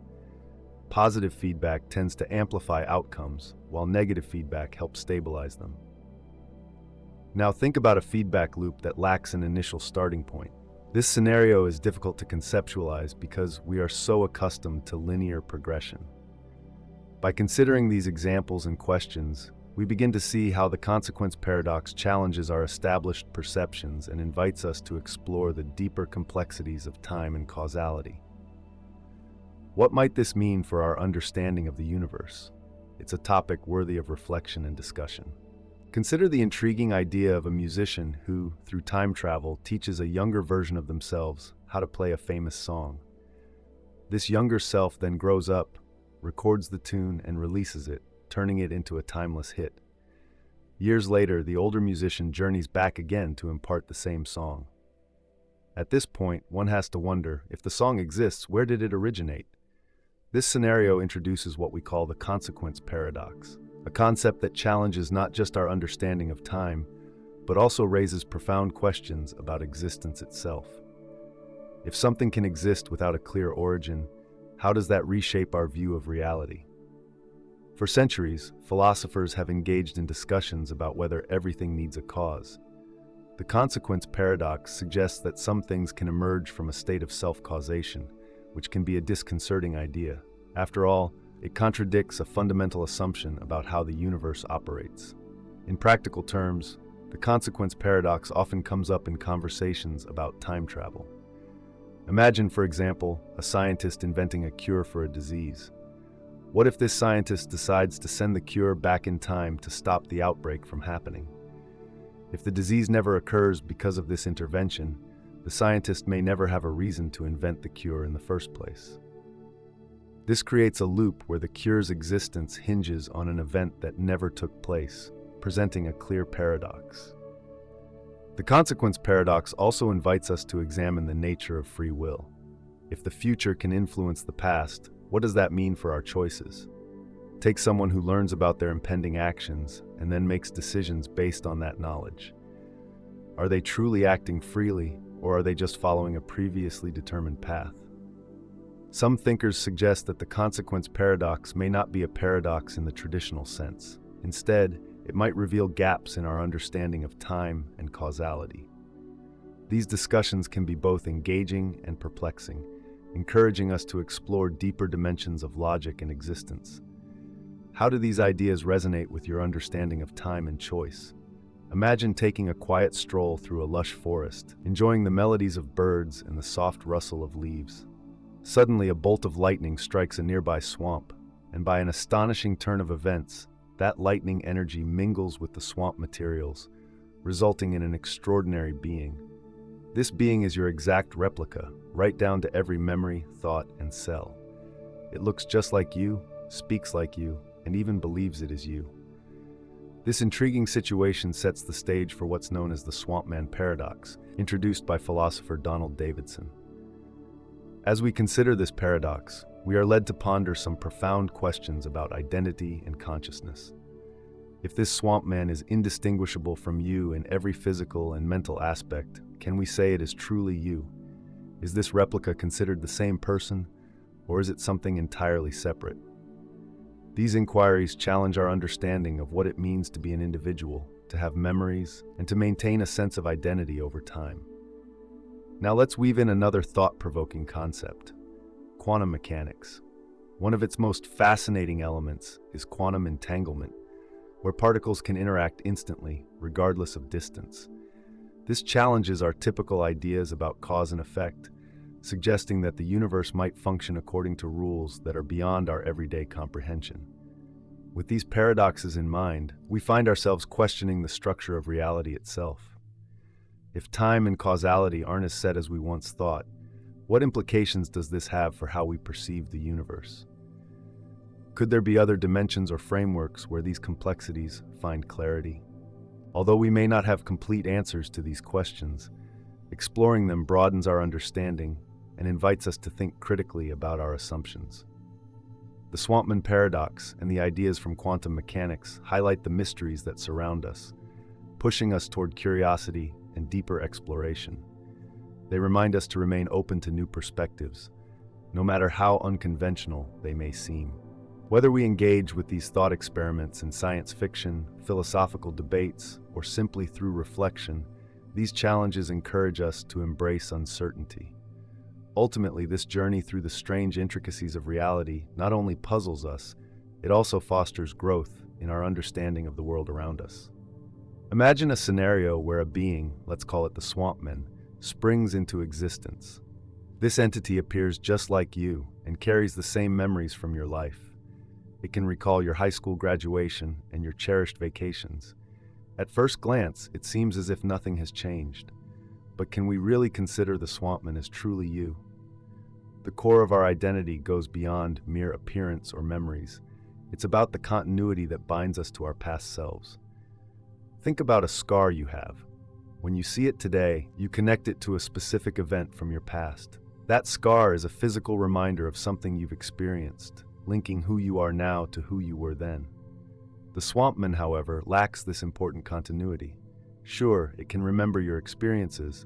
Positive feedback tends to amplify outcomes, while negative feedback helps stabilize them. Now think about a feedback loop that lacks an initial starting point. This scenario is difficult to conceptualize because we are so accustomed to linear progression. By considering these examples and questions, we begin to see how the consequence paradox challenges our established perceptions and invites us to explore the deeper complexities of time and causality. What might this mean for our understanding of the universe? It's a topic worthy of reflection and discussion. Consider the intriguing idea of a musician who, through time travel, teaches a younger version of themselves how to play a famous song. This younger self then grows up, records the tune, and releases it, turning it into a timeless hit. Years later, the older musician journeys back again to impart the same song. At this point, one has to wonder, if the song exists, where did it originate? This scenario introduces what we call the consequence paradox, a concept that challenges not just our understanding of time, but also raises profound questions about existence itself. If something can exist without a clear origin, how does that reshape our view of reality? For centuries, philosophers have engaged in discussions about whether everything needs a cause. The consequence paradox suggests that some things can emerge from a state of self-causation, which can be a disconcerting idea. After all, it contradicts a fundamental assumption about how the universe operates. In practical terms, the consequence paradox often comes up in conversations about time travel. Imagine, for example, a scientist inventing a cure for a disease. What if this scientist decides to send the cure back in time to stop the outbreak from happening? If the disease never occurs because of this intervention, the scientist may never have a reason to invent the cure in the first place. This creates a loop where the cure's existence hinges on an event that never took place, presenting a clear paradox. The consequence paradox also invites us to examine the nature of free will. If the future can influence the past, what does that mean for our choices? Take someone who learns about their impending actions and then makes decisions based on that knowledge. Are they truly acting freely, or are they just following a previously determined path? Some thinkers suggest that the consequence paradox may not be a paradox in the traditional sense. Instead, it might reveal gaps in our understanding of time and causality. These discussions can be both engaging and perplexing, encouraging us to explore deeper dimensions of logic and existence. How do these ideas resonate with your understanding of time and choice? Imagine taking a quiet stroll through a lush forest, enjoying the melodies of birds and the soft rustle of leaves. Suddenly, a bolt of lightning strikes a nearby swamp, and by an astonishing turn of events, that lightning energy mingles with the swamp materials, resulting in an extraordinary being. This being is your exact replica, right down to every memory, thought, and cell. It looks just like you, speaks like you, and even believes it is you. This intriguing situation sets the stage for what's known as the Swampman paradox, introduced by philosopher Donald Davidson. As we consider this paradox, we are led to ponder some profound questions about identity and consciousness. If this swamp man is indistinguishable from you in every physical and mental aspect, can we say it is truly you? Is this replica considered the same person, or is it something entirely separate? These inquiries challenge our understanding of what it means to be an individual, to have memories, and to maintain a sense of identity over time. Now let's weave in another thought-provoking concept: quantum mechanics. One of its most fascinating elements is quantum entanglement, where particles can interact instantly, regardless of distance. This challenges our typical ideas about cause and effect, suggesting that the universe might function according to rules that are beyond our everyday comprehension. With these paradoxes in mind, we find ourselves questioning the structure of reality itself. If time and causality aren't as set as we once thought, what implications does this have for how we perceive the universe? Could there be other dimensions or frameworks where these complexities find clarity? Although we may not have complete answers to these questions, exploring them broadens our understanding and invites us to think critically about our assumptions. The Swampman paradox and the ideas from quantum mechanics highlight the mysteries that surround us, pushing us toward curiosity and deeper exploration. They remind us to remain open to new perspectives, no matter how unconventional they may seem. Whether we engage with these thought experiments in science fiction, philosophical debates, or simply through reflection, these challenges encourage us to embrace uncertainty. Ultimately, this journey through the strange intricacies of reality not only puzzles us, it also fosters growth in our understanding of the world around us. Imagine a scenario where a being, let's call it the Swampman, springs into existence. This entity appears just like you and carries the same memories from your life. It can recall your high school graduation and your cherished vacations. At first glance, it seems as if nothing has changed. But can we really consider the Swampman as truly you? The core of our identity goes beyond mere appearance or memories. It's about the continuity that binds us to our past selves. Think about a scar you have. When you see it today, you connect it to a specific event from your past. That scar is a physical reminder of something you've experienced, linking who you are now to who you were then. The Swampman, however, lacks this important continuity. Sure, it can remember your experiences,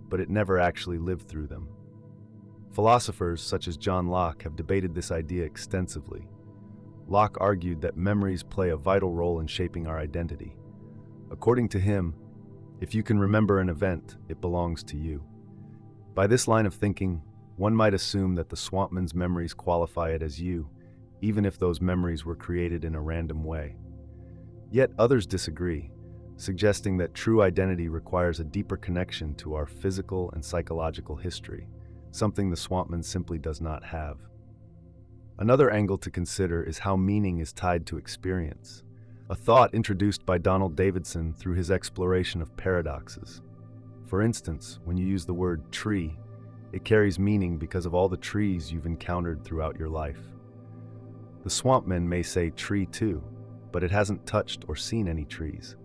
but it never actually lived through them. Philosophers such as John Locke have debated this idea extensively. Locke argued that memories play a vital role in shaping our identity. According to him, if you can remember an event, it belongs to you. By this line of thinking, one might assume that the Swampman's memories qualify it as you, even if those memories were created in a random way. Yet others disagree, suggesting that true identity requires a deeper connection to our physical and psychological history, something the Swampman simply does not have. Another angle to consider is how meaning is tied to experience, a thought introduced by Donald Davidson through his exploration of paradoxes. For instance, when you use the word tree, it carries meaning because of all the trees you've encountered throughout your life. The Swampman may say tree too, but it hasn't touched or seen any trees.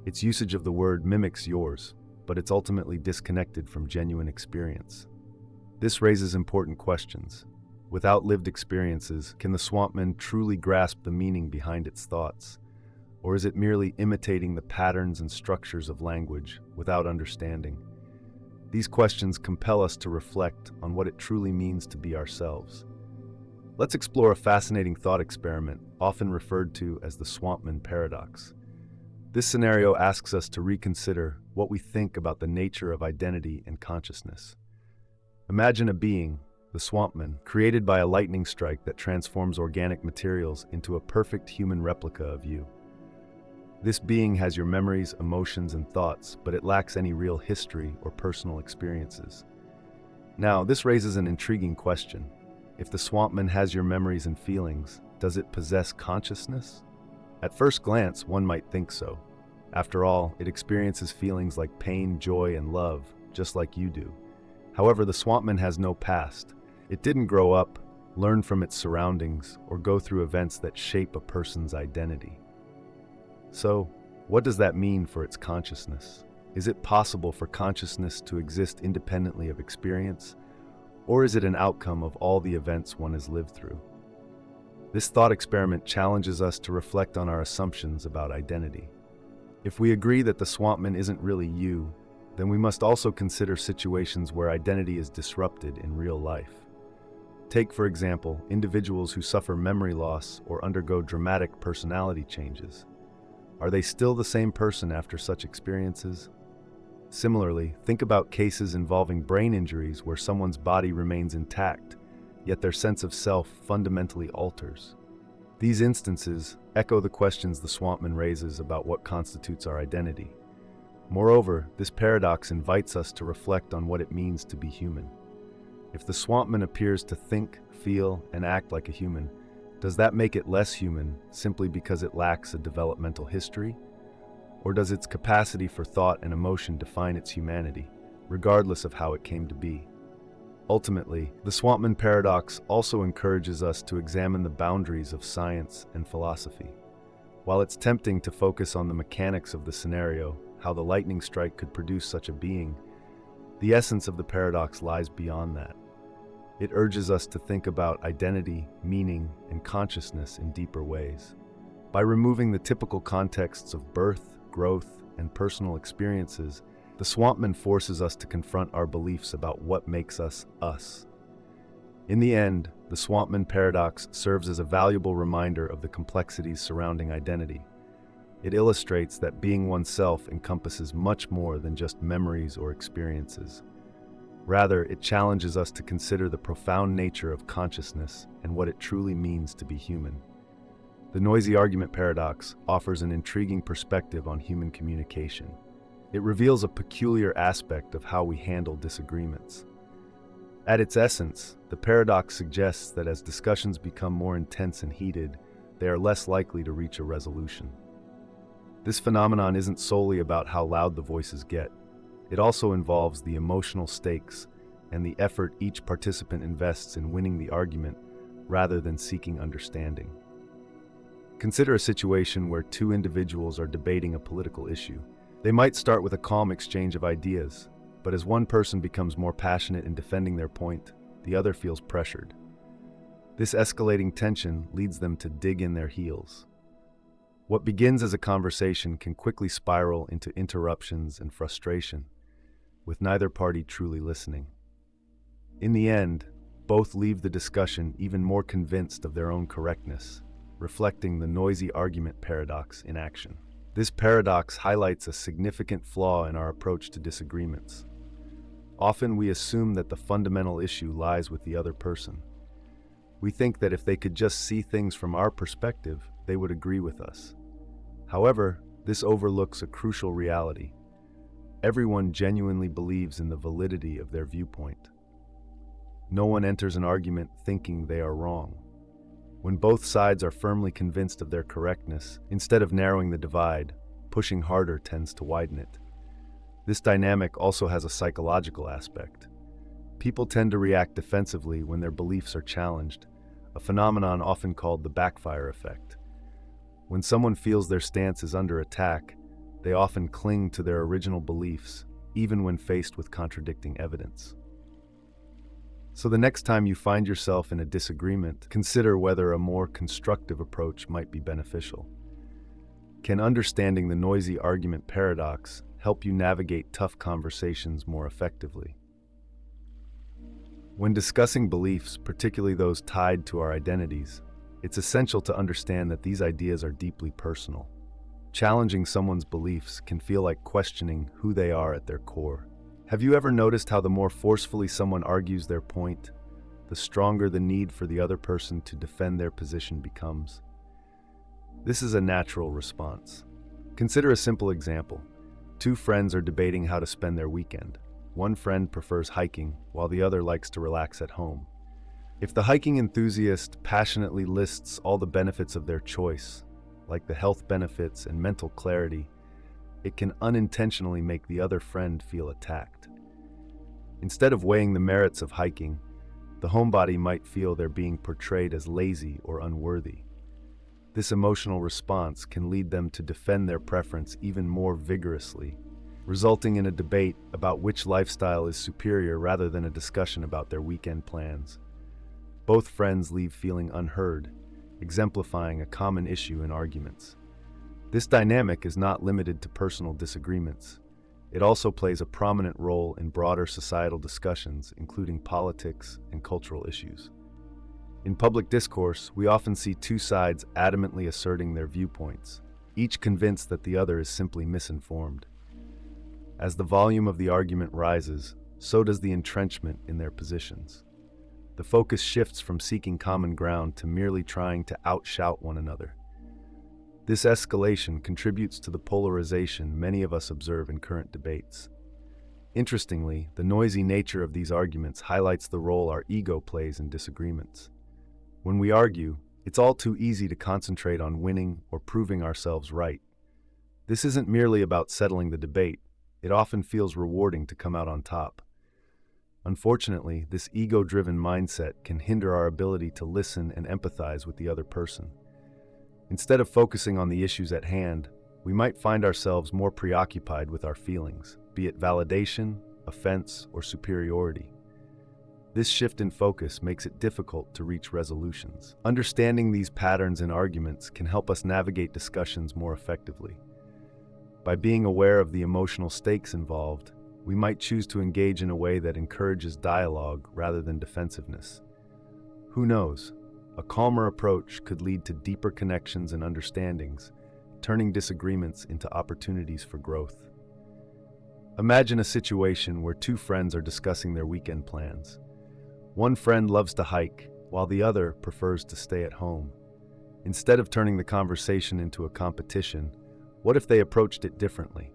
Its usage of the word mimics yours, but it's ultimately disconnected from genuine experience. This raises important questions. Without lived experiences, can the Swampman truly grasp the meaning behind its thoughts? Or is it merely imitating the patterns and structures of language without understanding? These questions compel us to reflect on what it truly means to be ourselves. Let's explore a fascinating thought experiment, often referred to as the Swampman paradox. This scenario asks us to reconsider what we think about the nature of identity and consciousness. Imagine a being, the Swampman, created by a lightning strike that transforms organic materials into a perfect human replica of you. This being has your memories, emotions, and thoughts, but it lacks any real history or personal experiences. Now, this raises an intriguing question. If the Swampman has your memories and feelings, does it possess consciousness? At first glance, one might think so. After all, it experiences feelings like pain, joy, and love, just like you do. However, the Swampman has no past. It didn't grow up, learn from its surroundings, or go through events that shape a person's identity. So, what does that mean for its consciousness? Is it possible for consciousness to exist independently of experience, or is it an outcome of all the events one has lived through? This thought experiment challenges us to reflect on our assumptions about identity. If we agree that the Swampman isn't really you, then we must also consider situations where identity is disrupted in real life. Take, for example, individuals who suffer memory loss or undergo dramatic personality changes. Are they still the same person after such experiences? Similarly, think about cases involving brain injuries where someone's body remains intact, yet their sense of self fundamentally alters. These instances echo the questions the Swampman raises about what constitutes our identity. Moreover, this paradox invites us to reflect on what it means to be human. If the Swampman appears to think, feel, and act like a human, does that make it less human simply because it lacks a developmental history? Or does its capacity for thought and emotion define its humanity, regardless of how it came to be? Ultimately, the Swampman paradox also encourages us to examine the boundaries of science and philosophy. While it's tempting to focus on the mechanics of the scenario, how the lightning strike could produce such a being, the essence of the paradox lies beyond that. It urges us to think about identity, meaning, and consciousness in deeper ways. By removing the typical contexts of birth, growth, and personal experiences, the Swampman forces us to confront our beliefs about what makes us us. In the end, the Swampman paradox serves as a valuable reminder of the complexities surrounding identity. It illustrates that being oneself encompasses much more than just memories or experiences. Rather, it challenges us to consider the profound nature of consciousness and what it truly means to be human. The noisy argument paradox offers an intriguing perspective on human communication. It reveals a peculiar aspect of how we handle disagreements. At its essence, the paradox suggests that as discussions become more intense and heated, they are less likely to reach a resolution. This phenomenon isn't solely about how loud the voices get. It also involves the emotional stakes and the effort each participant invests in winning the argument rather than seeking understanding. Consider a situation where two individuals are debating a political issue. They might start with a calm exchange of ideas, but as one person becomes more passionate in defending their point, the other feels pressured. This escalating tension leads them to dig in their heels. What begins as a conversation can quickly spiral into interruptions and frustration, with neither party truly listening. In the end, both leave the discussion even more convinced of their own correctness, reflecting the noisy argument paradox in action. This paradox highlights a significant flaw in our approach to disagreements. Often we assume that the fundamental issue lies with the other person. We think that if they could just see things from our perspective, they would agree with us. However, this overlooks a crucial reality. Everyone genuinely believes in the validity of their viewpoint. No one enters an argument thinking they are wrong. When both sides are firmly convinced of their correctness, instead of narrowing the divide, pushing harder tends to widen it. This dynamic also has a psychological aspect. People tend to react defensively when their beliefs are challenged, a phenomenon often called the backfire effect. When someone feels their stance is under attack, they often cling to their original beliefs, even when faced with contradicting evidence. So the next time you find yourself in a disagreement, consider whether a more constructive approach might be beneficial. Can understanding the noisy argument paradox help you navigate tough conversations more effectively. When discussing beliefs, particularly those tied to our identities, it's essential to understand that these ideas are deeply personal. Challenging someone's beliefs can feel like questioning who they are at their core. Have you ever noticed how the more forcefully someone argues their point, the stronger the need for the other person to defend their position becomes? This is a natural response. Consider a simple example. Two friends are debating how to spend their weekend. One friend prefers hiking, while the other likes to relax at home. If the hiking enthusiast passionately lists all the benefits of their choice, like the health benefits and mental clarity, it can unintentionally make the other friend feel attacked. Instead of weighing the merits of hiking, the homebody might feel they're being portrayed as lazy or unworthy. This emotional response can lead them to defend their preference even more vigorously, resulting in a debate about which lifestyle is superior rather than a discussion about their weekend plans. Both friends leave feeling unheard, exemplifying a common issue in arguments. This dynamic is not limited to personal disagreements. It also plays a prominent role in broader societal discussions, including politics and cultural issues. In public discourse, we often see two sides adamantly asserting their viewpoints, each convinced that the other is simply misinformed. As the volume of the argument rises, so does the entrenchment in their positions. The focus shifts from seeking common ground to merely trying to outshout one another. This escalation contributes to the polarization many of us observe in current debates. Interestingly, the noisy nature of these arguments highlights the role our ego plays in disagreements. When we argue, it's all too easy to concentrate on winning or proving ourselves right. This isn't merely about settling the debate. It often feels rewarding to come out on top. Unfortunately, this ego-driven mindset can hinder our ability to listen and empathize with the other person. Instead of focusing on the issues at hand, we might find ourselves more preoccupied with our feelings, be it validation, offense, or superiority. This shift in focus makes it difficult to reach resolutions. Understanding these patterns in arguments can help us navigate discussions more effectively. By being aware of the emotional stakes involved, we might choose to engage in a way that encourages dialogue rather than defensiveness. Who knows? A calmer approach could lead to deeper connections and understandings, turning disagreements into opportunities for growth. Imagine a situation where two friends are discussing their weekend plans. One friend loves to hike, while the other prefers to stay at home. Instead of turning the conversation into a competition, what if they approached it differently?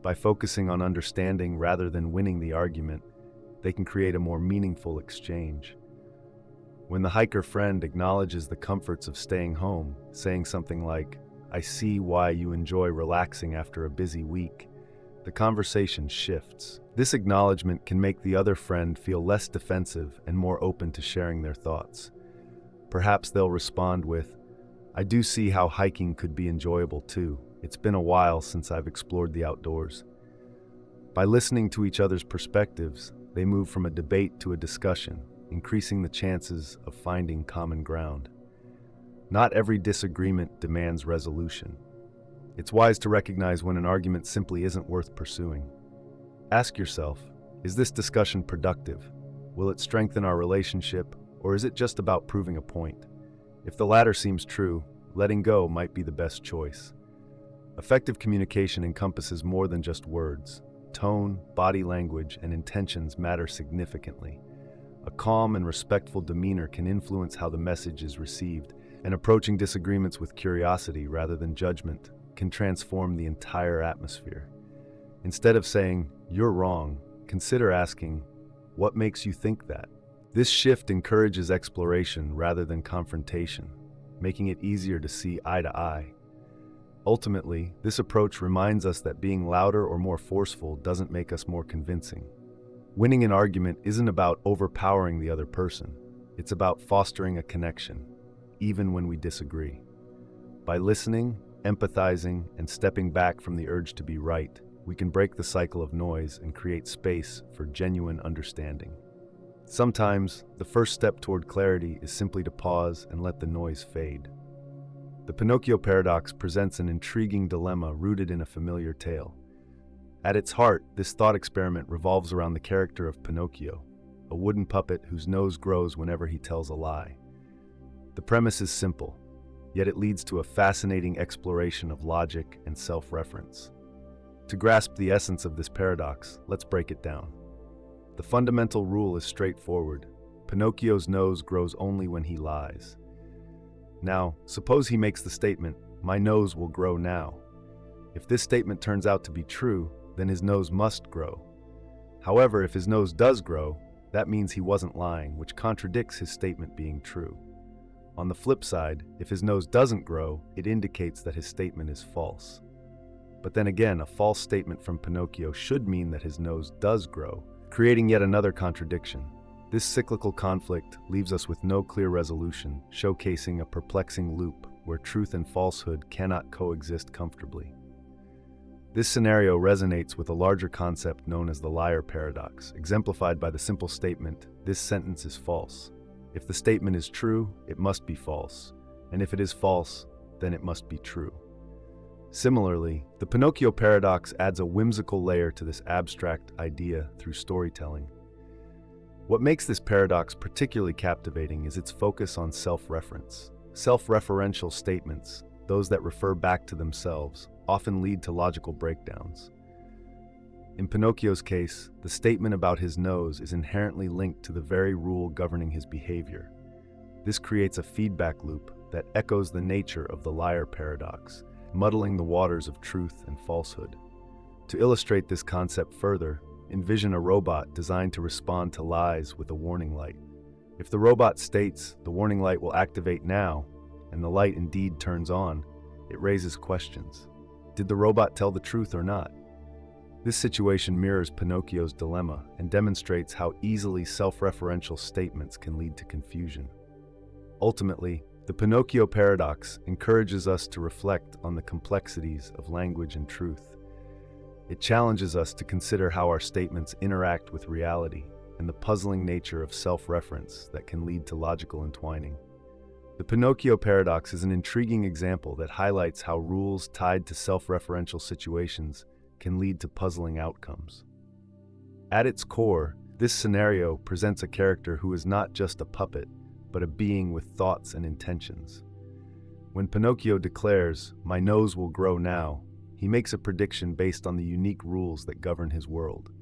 By focusing on understanding rather than winning the argument, they can create a more meaningful exchange. When the hiker friend acknowledges the comforts of staying home, saying something like, "I see why you enjoy relaxing after a busy week," the conversation shifts. This acknowledgement can make the other friend feel less defensive and more open to sharing their thoughts. Perhaps they'll respond with, "I do see how hiking could be enjoyable too. It's been a while since I've explored the outdoors." By listening to each other's perspectives, they move from a debate to a discussion, increasing the chances of finding common ground. Not every disagreement demands resolution. It's wise to recognize when an argument simply isn't worth pursuing. Ask yourself, is this discussion productive? Will it strengthen our relationship, or is it just about proving a point? If the latter seems true, letting go might be the best choice. Effective communication encompasses more than just words. Tone, body language, and intentions matter significantly. A calm and respectful demeanor can influence how the message is received, and approaching disagreements with curiosity rather than judgment can transform the entire atmosphere. Instead of saying, "You're wrong," consider asking, "What makes you think that?" This shift encourages exploration rather than confrontation, making it easier to see eye to eye. Ultimately, this approach reminds us that being louder or more forceful doesn't make us more convincing. Winning an argument isn't about overpowering the other person. It's about fostering a connection, even when we disagree. By listening, empathizing, and stepping back from the urge to be right, we can break the cycle of noise and create space for genuine understanding. Sometimes, the first step toward clarity is simply to pause and let the noise fade. The Pinocchio paradox presents an intriguing dilemma rooted in a familiar tale. At its heart, this thought experiment revolves around the character of Pinocchio, a wooden puppet whose nose grows whenever he tells a lie. The premise is simple, yet it leads to a fascinating exploration of logic and self-reference. To grasp the essence of this paradox, let's break it down. The fundamental rule is straightforward. Pinocchio's nose grows only when he lies. Now, suppose he makes the statement, "My nose will grow now." If this statement turns out to be true, then his nose must grow. However, if his nose does grow, that means he wasn't lying, which contradicts his statement being true. On the flip side, if his nose doesn't grow, it indicates that his statement is false. But then again, a false statement from Pinocchio should mean that his nose does grow, creating yet another contradiction. This cyclical conflict leaves us with no clear resolution, showcasing a perplexing loop where truth and falsehood cannot coexist comfortably. This scenario resonates with a larger concept known as the liar paradox, exemplified by the simple statement, "This sentence is false." If the statement is true, it must be false, and if it is false, then it must be true. Similarly, the Pinocchio paradox adds a whimsical layer to this abstract idea through storytelling. What makes this paradox particularly captivating is its focus on self-reference. Self-referential statements, those that refer back to themselves, often lead to logical breakdowns. In Pinocchio's case, the statement about his nose is inherently linked to the very rule governing his behavior. This creates a feedback loop that echoes the nature of the liar paradox, muddling the waters of truth and falsehood. To illustrate this concept further, envision a robot designed to respond to lies with a warning light. If the robot states, "The warning light will activate now," and the light indeed turns on, it raises questions. Did the robot tell the truth or not? This situation mirrors Pinocchio's dilemma and demonstrates how easily self-referential statements can lead to confusion. Ultimately, the Pinocchio paradox encourages us to reflect on the complexities of language and truth. It challenges us to consider how our statements interact with reality and the puzzling nature of self-reference that can lead to logical entwining. The Pinocchio paradox is an intriguing example that highlights how rules tied to self-referential situations can lead to puzzling outcomes. At its core, this scenario presents a character who is not just a puppet, but a being with thoughts and intentions. When Pinocchio declares, "My nose will grow now," he makes a prediction based on the unique rules that govern his world.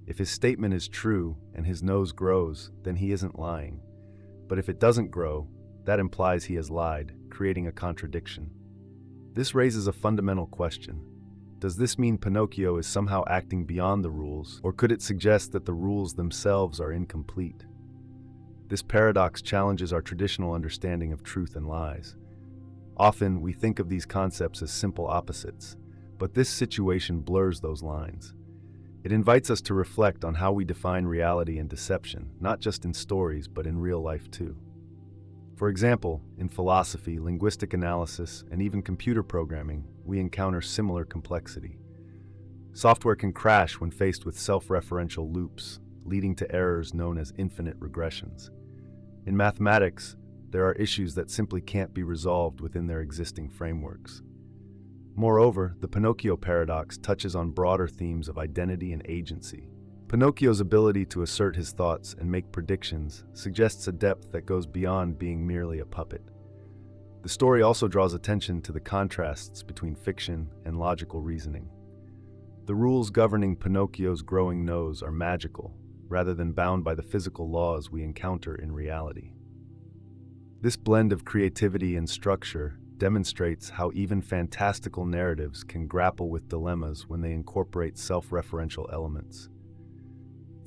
If his statement is true and his nose grows, then he isn't lying. But if it doesn't grow, that implies he has lied, creating a contradiction. This raises a fundamental question. Does this mean Pinocchio is somehow acting beyond the rules, or could it suggest that the rules themselves are incomplete? This paradox challenges our traditional understanding of truth and lies. Often, we think of these concepts as simple opposites, but this situation blurs those lines. It invites us to reflect on how we define reality and deception, not just in stories, but in real life too. For example, in philosophy, linguistic analysis, and even computer programming, we encounter similar complexity. Software can crash when faced with self-referential loops, leading to errors known as infinite regressions. In mathematics, there are issues that simply can't be resolved within their existing frameworks. Moreover, the Pinocchio paradox touches on broader themes of identity and agency. Pinocchio's ability to assert his thoughts and make predictions suggests a depth that goes beyond being merely a puppet. The story also draws attention to the contrasts between fiction and logical reasoning. The rules governing Pinocchio's growing nose are magical, rather than bound by the physical laws we encounter in reality. This blend of creativity and structure demonstrates how even fantastical narratives can grapple with dilemmas when they incorporate self-referential elements.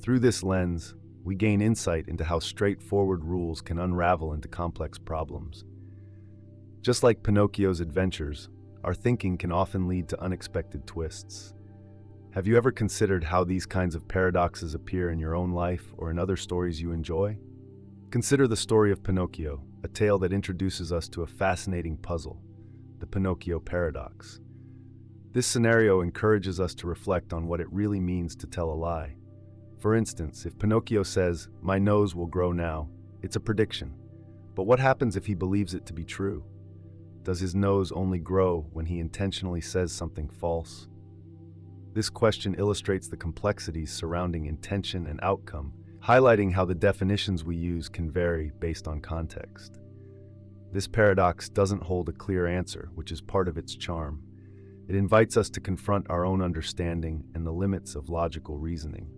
Through this lens, we gain insight into how straightforward rules can unravel into complex problems. Just like Pinocchio's adventures, our thinking can often lead to unexpected twists. Have you ever considered how these kinds of paradoxes appear in your own life or in other stories you enjoy? Consider the story of Pinocchio, a tale that introduces us to a fascinating puzzle, the Pinocchio paradox. This scenario encourages us to reflect on what it really means to tell a lie. For instance, if Pinocchio says, "My nose will grow now," it's a prediction. But what happens if he believes it to be true? Does his nose only grow when he intentionally says something false? This question illustrates the complexities surrounding intention and outcome, highlighting how the definitions we use can vary based on context. This paradox doesn't hold a clear answer, which is part of its charm. It invites us to confront our own understanding and the limits of logical reasoning.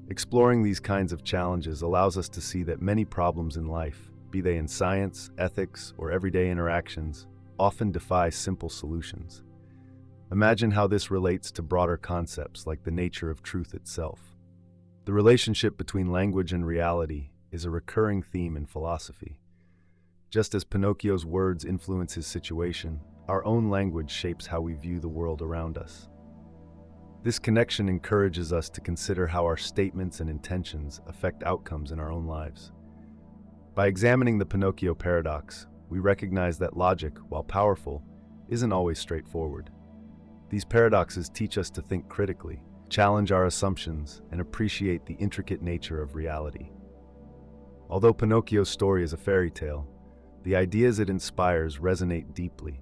Exploring these kinds of challenges allows us to see that many problems in life, be they in science, ethics, or everyday interactions, often defy simple solutions. Imagine how this relates to broader concepts like the nature of truth itself. The relationship between language and reality is a recurring theme in philosophy. Just as Pinocchio's words influence his situation, our own language shapes how we view the world around us. This connection encourages us to consider how our statements and intentions affect outcomes in our own lives. By examining the Pinocchio paradox, we recognize that logic, while powerful, isn't always straightforward. These paradoxes teach us to think critically, challenge our assumptions, and appreciate the intricate nature of reality. Although Pinocchio's story is a fairy tale, the ideas it inspires resonate deeply,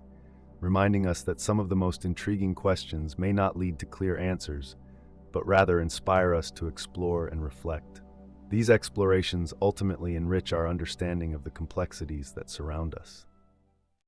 reminding us that some of the most intriguing questions may not lead to clear answers, but rather inspire us to explore and reflect. These explorations ultimately enrich our understanding of the complexities that surround us.